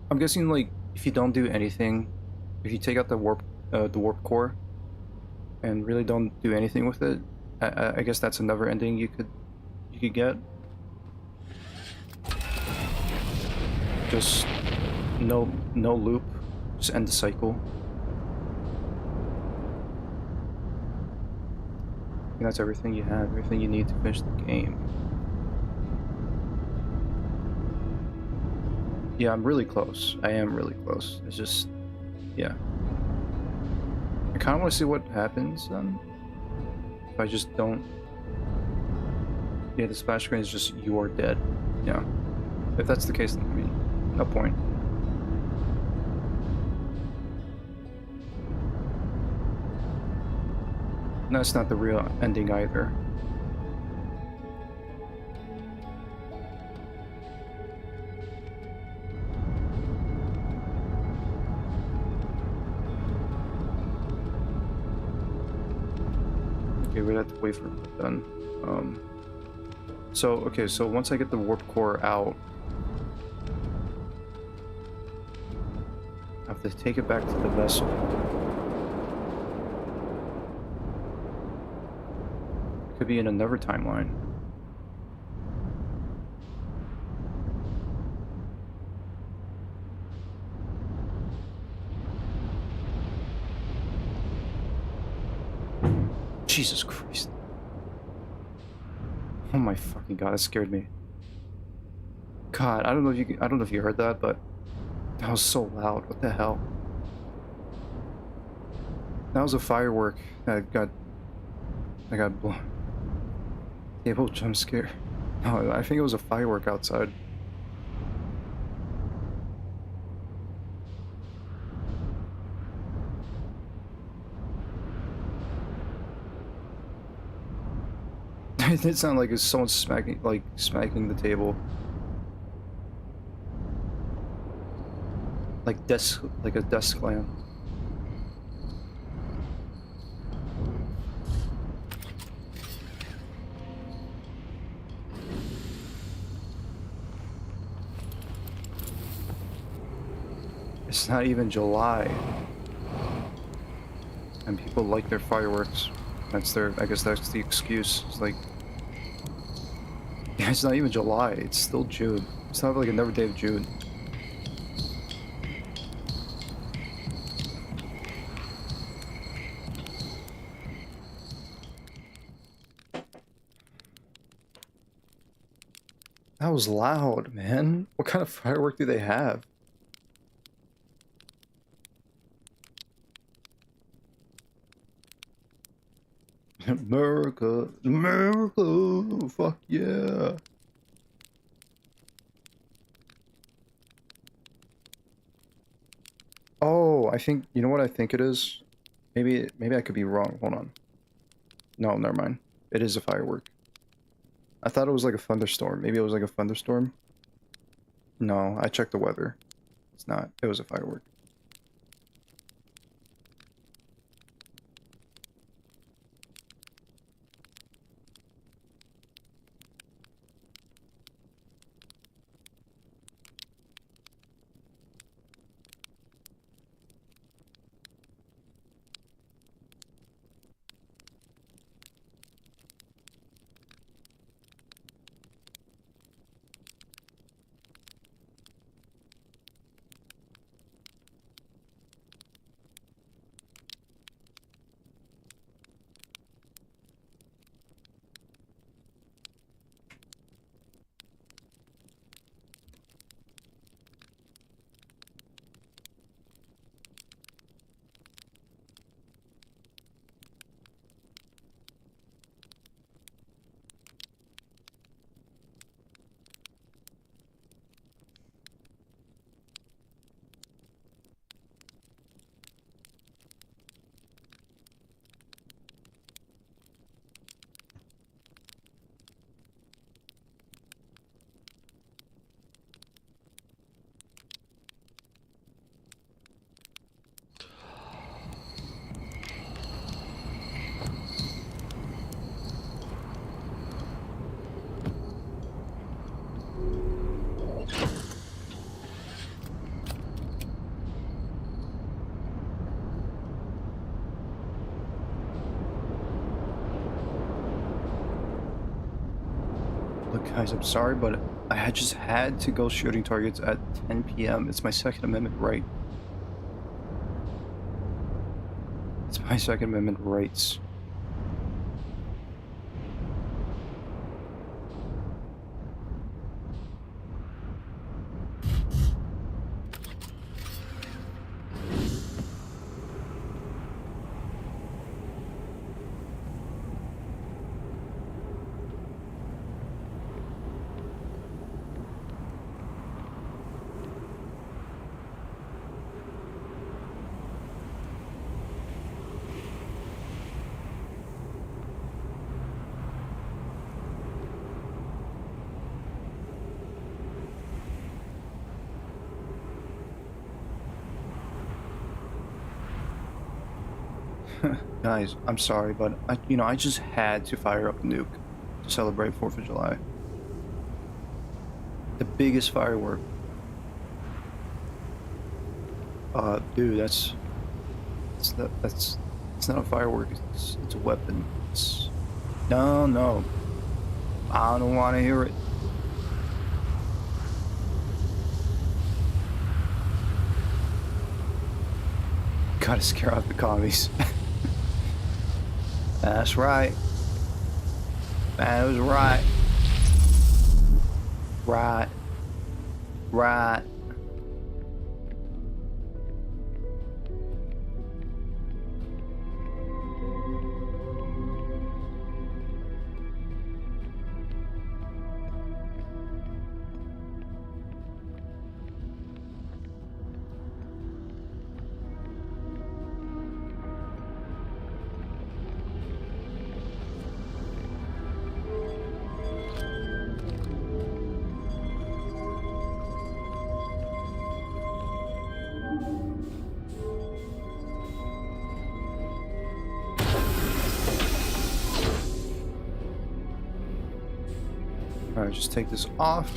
I'm guessing, like, if you don't do anything, if you take out the warp core, and really don't do anything with it, I guess that's another ending you could get. Just no loop, just end the cycle. I think that's everything you have, everything you need to finish the game. Yeah, I'm really close. I am really close. It's just, yeah. I kind of want to see what happens then. If I just don't... Yeah, the splash screen is just, you are dead. Yeah. If that's the case, then, I mean, no point. And that's not the real ending either. Okay, we'd have to wait for it done. Okay, so once I get the warp core out, I have to take it back to the vessel. It could be in another timeline. Jesus Christ. Oh my fucking god, that scared me. God, I don't know if you heard that, but that was so loud. What the hell? That was a firework that got blown. Table jump scare. No, I think it was a firework outside. It did sound like it's someone smacking the table. Like a desk lamp. It's not even July. And people like their fireworks. I guess that's the excuse. It's like, yeah, it's not even July, it's still June. It's not like another day of June. That was loud, man. What kind of firework do they have? America, America, fuck yeah. Oh, I think, you know what I think it is? Maybe I could be wrong. Hold on. No, never mind. It is a firework. I thought it was like a thunderstorm. Maybe it was like a thunderstorm. No, I checked the weather. It's not. It was a firework. Look, guys, I'm sorry, but I had just had to go shooting targets at 10 p.m. It's my Second Amendment right. It's my Second Amendment rights. Guys, I'm sorry, but I just had to fire up a nuke to celebrate 4th of July. The biggest firework. Dude, it's not a firework. It's a weapon. No. I don't want to hear it. Gotta scare out the commies. That's right. That was right. Right. Alright, just take this off.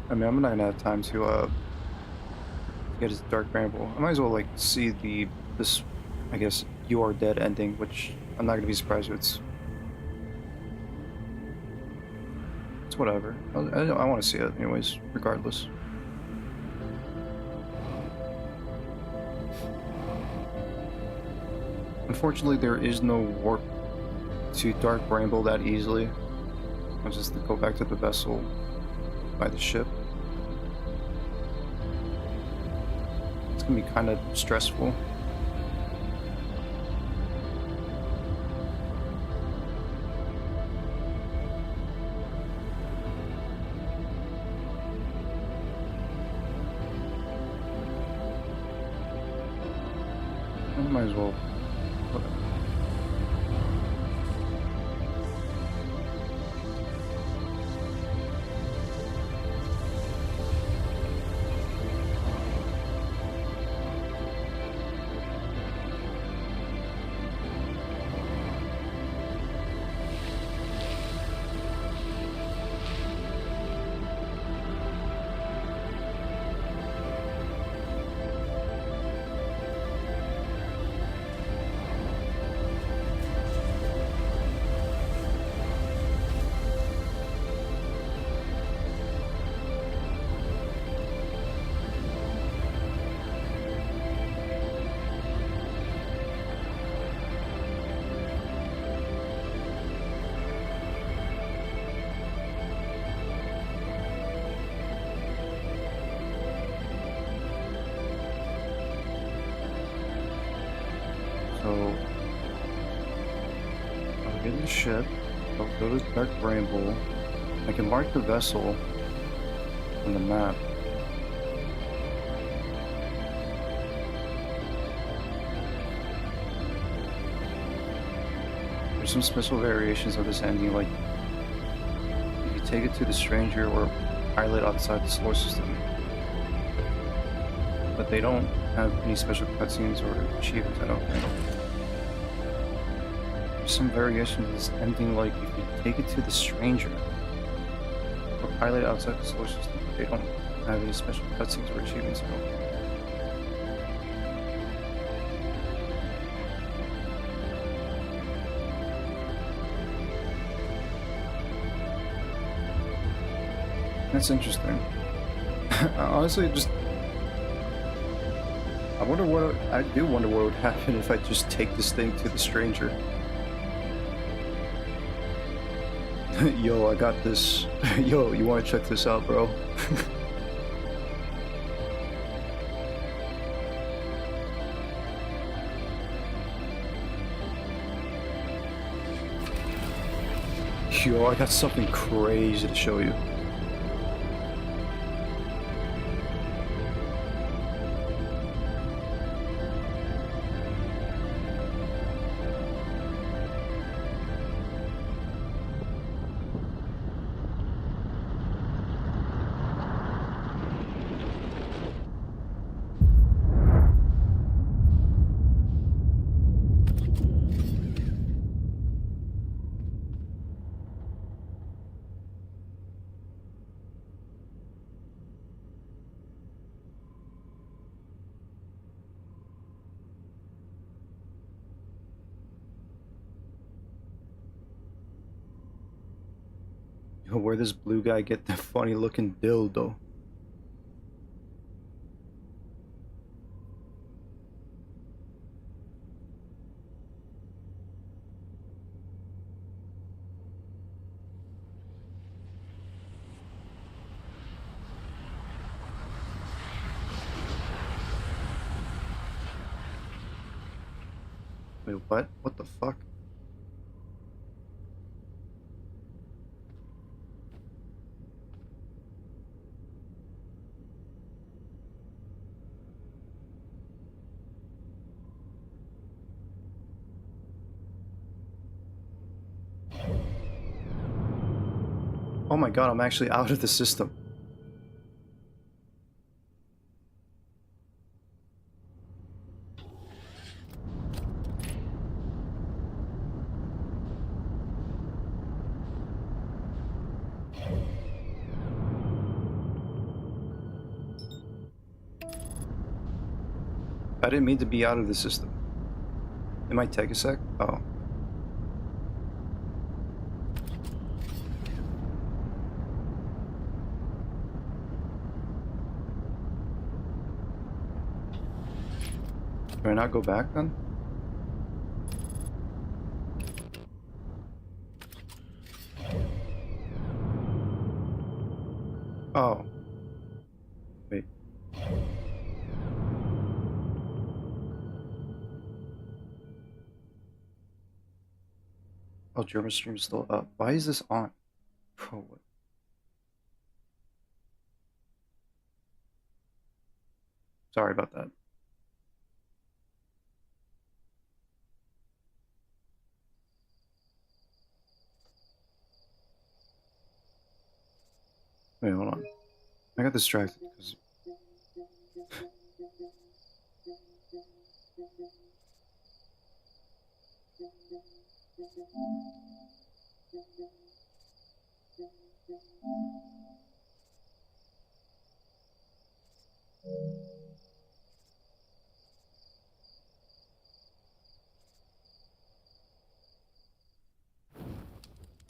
I mean, I'm not gonna have time to get his dark ramble. I might as well like see this, I guess, "You Are Dead" ending, which I'm not gonna be surprised if it's It's whatever. I want to see it anyways, regardless. Unfortunately, there is no warp to Dark Rainbow that easily. I'll just go back to the vessel by the ship. It's gonna be kind of stressful. I might as well. Whatever. So, I'll get in the ship, I'll go to Dark Rainbow, I can mark the vessel on the map. There's some special variations of this ending, like if you take it to the stranger or pilot outside the solar system, but they don't have any special cutscenes or achievements, I don't think. There's some variations of this ending, like if you take it to the stranger or pilot outside the solar system, but they don't have any special cutscenes or achievements, I don't think. That's interesting. Honestly, just I do wonder what would happen if I just take this thing to the stranger. Yo, I got this. Yo, you want to check this out, bro? Yo, I got something crazy to show you. Yo, where does blue guy get the funny looking dildo? Wait, what? What the fuck? Oh my god, I'm actually out of the system. I didn't mean to be out of the system. It might take a sec. Oh. Can I not go back then? Oh. Wait. Oh, German stream's still up. Why is this on? Oh, what? Sorry about that. Wait, hold on. I got distracted because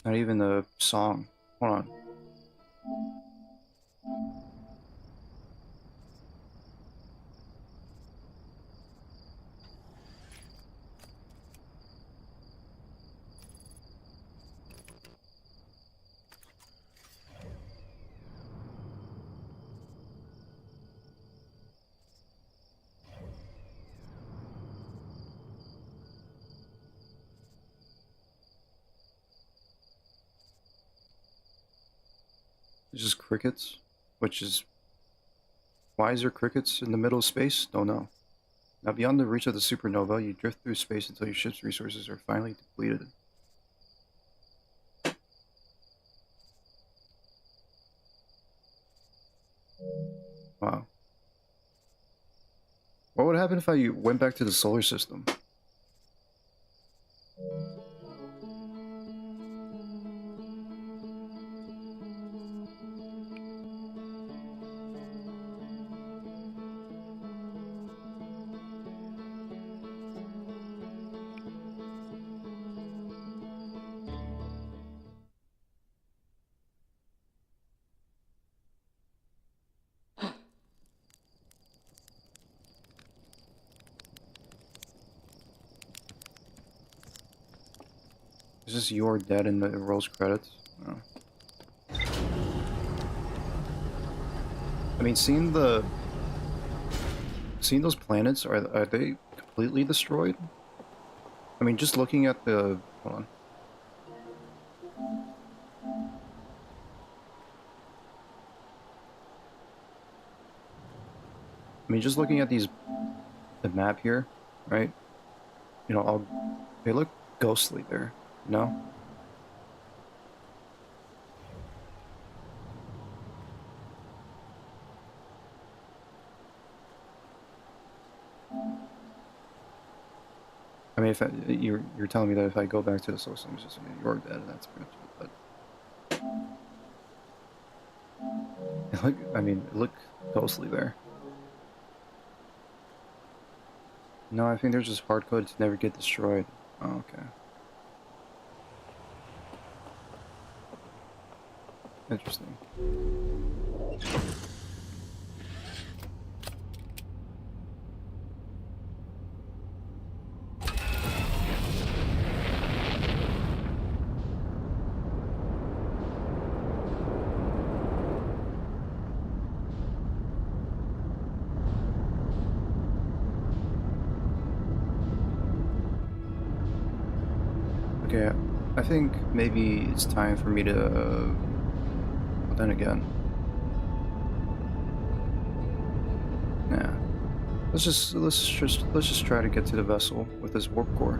not even the song. Hold on. It's just crickets, which is why is there crickets in the middle of space? Don't know. Now, beyond the reach of the supernova, you drift through space until your ship's resources are finally depleted. Wow. What would happen if I went back to the solar system? Is this "You're Dead" in the rolls credits? Oh. I mean, seeing those planets, are they completely destroyed? I mean, just looking at the hold on. I mean, just looking at the map here, right? You know, they look ghostly there. No. I mean, if you're telling me that if I go back to the source, I'm just "You're Dead," and that's pretty much it. But I mean, it look ghostly there. No, I think they're just hard coded to never get destroyed. Oh, okay. Interesting. Okay, I think maybe it's time for me to. Well, then again, nah. Let's just try to get to the vessel with this warp core.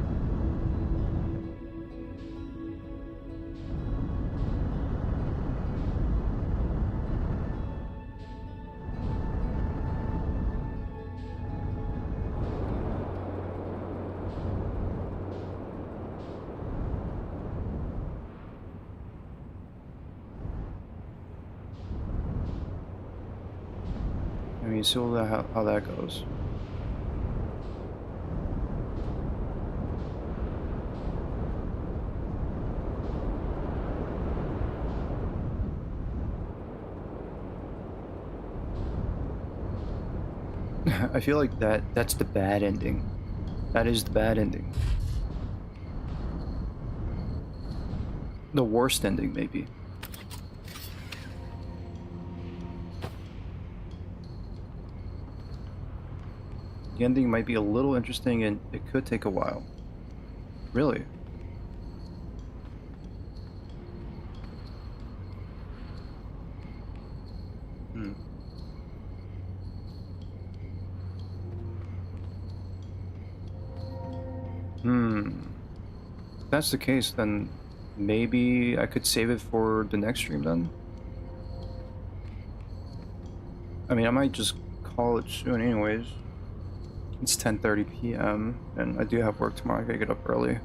I mean, see how that goes. I feel like that's the bad ending. That is the bad ending. The worst ending, maybe. The ending might be a little interesting and it could take a while. Really? Hmm. If that's the case, then maybe I could save it for the next stream then? I mean, I might just call it soon anyways. It's 10:30 p.m. and I do have work tomorrow. I gotta get up early.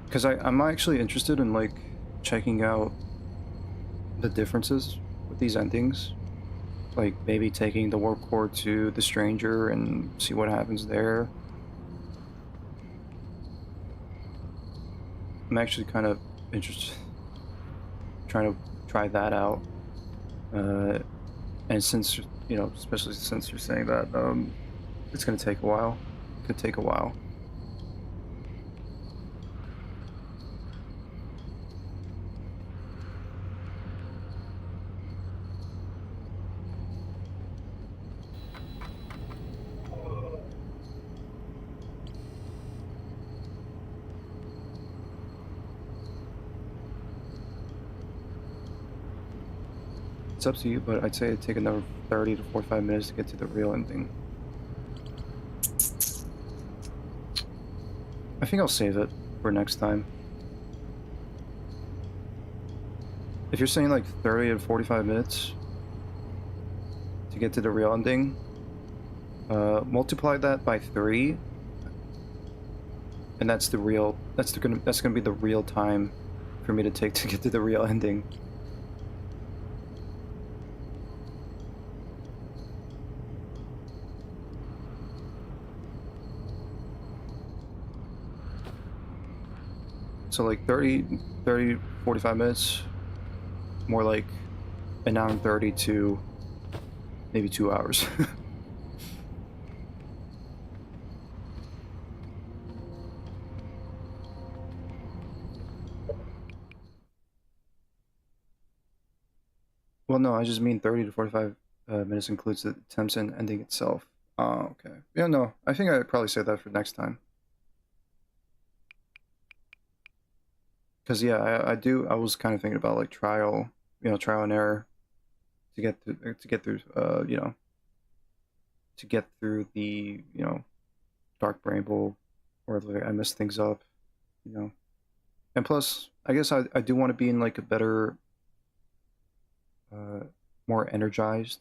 Because I'm actually interested in, like, checking out the differences with these endings. Like, maybe taking the warp core to the stranger and see what happens there. I'm actually kind of interested, trying to try that out. And since, you know, especially since you're saying that, it's gonna take a while. It could take a while. It's up to you, but I'd say it'd take another 30 to 45 minutes to get to the real ending. I think I'll save it for next time. If you're saying like 30 to 45 minutes to get to the real ending, multiply that by 3, and that's gonna be the real time for me to take to get to the real ending. So like 30, 45 minutes, more like an hour and 30 to maybe 2 hours. Well, no, I just mean 30 to 45 minutes includes the attempts and ending itself. Oh, okay. Yeah, no, I think I'd probably say that for next time. Because, yeah, I was kind of thinking about, like, trial and error to get through, you know, to get through the, you know, Dark Bramble, or like I mess things up, you know. And plus, I guess I do want to be in, like, a better, more energized.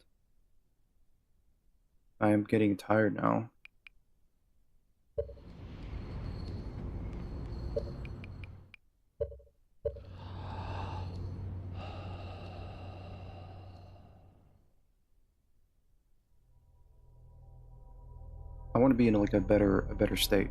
I am getting tired now. I want to be in, like, a better state.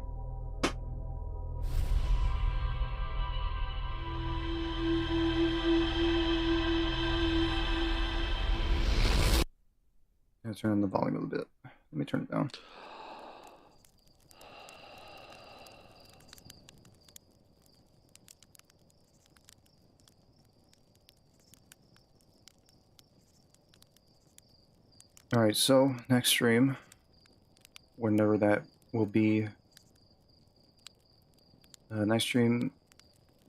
I'm gonna turn on the volume a little bit. Let me turn it down. Alright, so next stream, whenever that will be, next stream,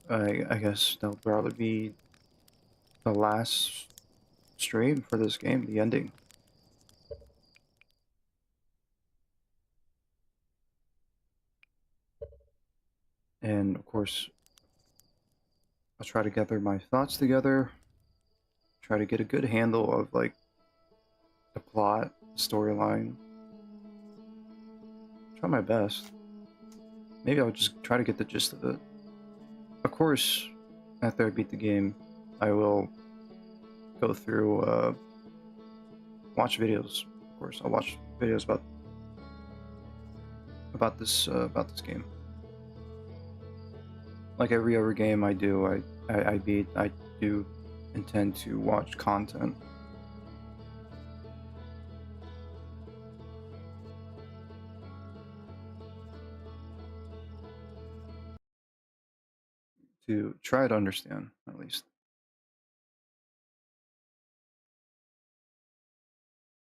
I guess that'll probably be the last stream for this game, the ending. And of course, I'll try to gather my thoughts together, try to get a good handle of, like, the plot, storyline. Try my best. Maybe I'll just try to get the gist of it. Of course, after I beat the game, I will go through, watch videos. Of course, I'll watch videos about this game. Like every other game I do, I beat, I do intend to watch content to try to understand, at least.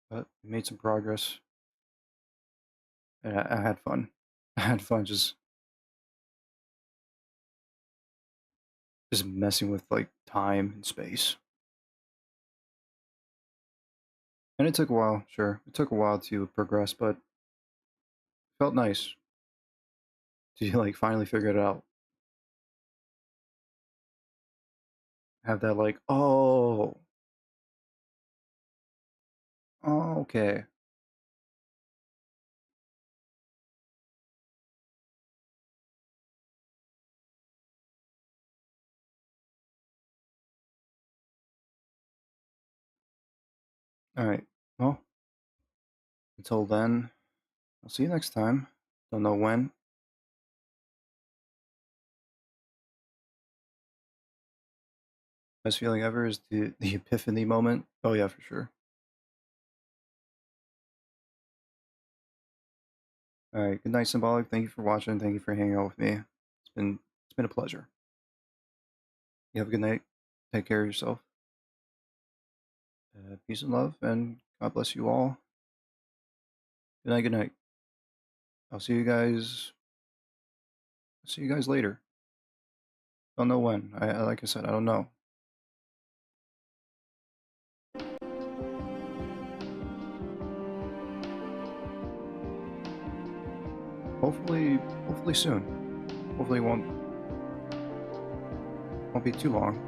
But we made some progress, and I had fun. I had fun just messing with like time and space. And it took a while, sure. It took a while to progress, but it felt nice to like finally figure it out. Have that like, oh, okay. All right. Well, until then, I'll see you next time. Don't know when. Best feeling ever is the epiphany moment. Oh yeah, for sure. All right. Good night, Symbolic. Thank you for watching. Thank you for hanging out with me. It's been a pleasure. You have a good night. Take care of yourself. Peace and love, and God bless you all. Good night. Good night. I'll see you guys. See you guys later. Don't know when. I like I said, I don't know. Hopefully soon. Hopefully it won't be too long.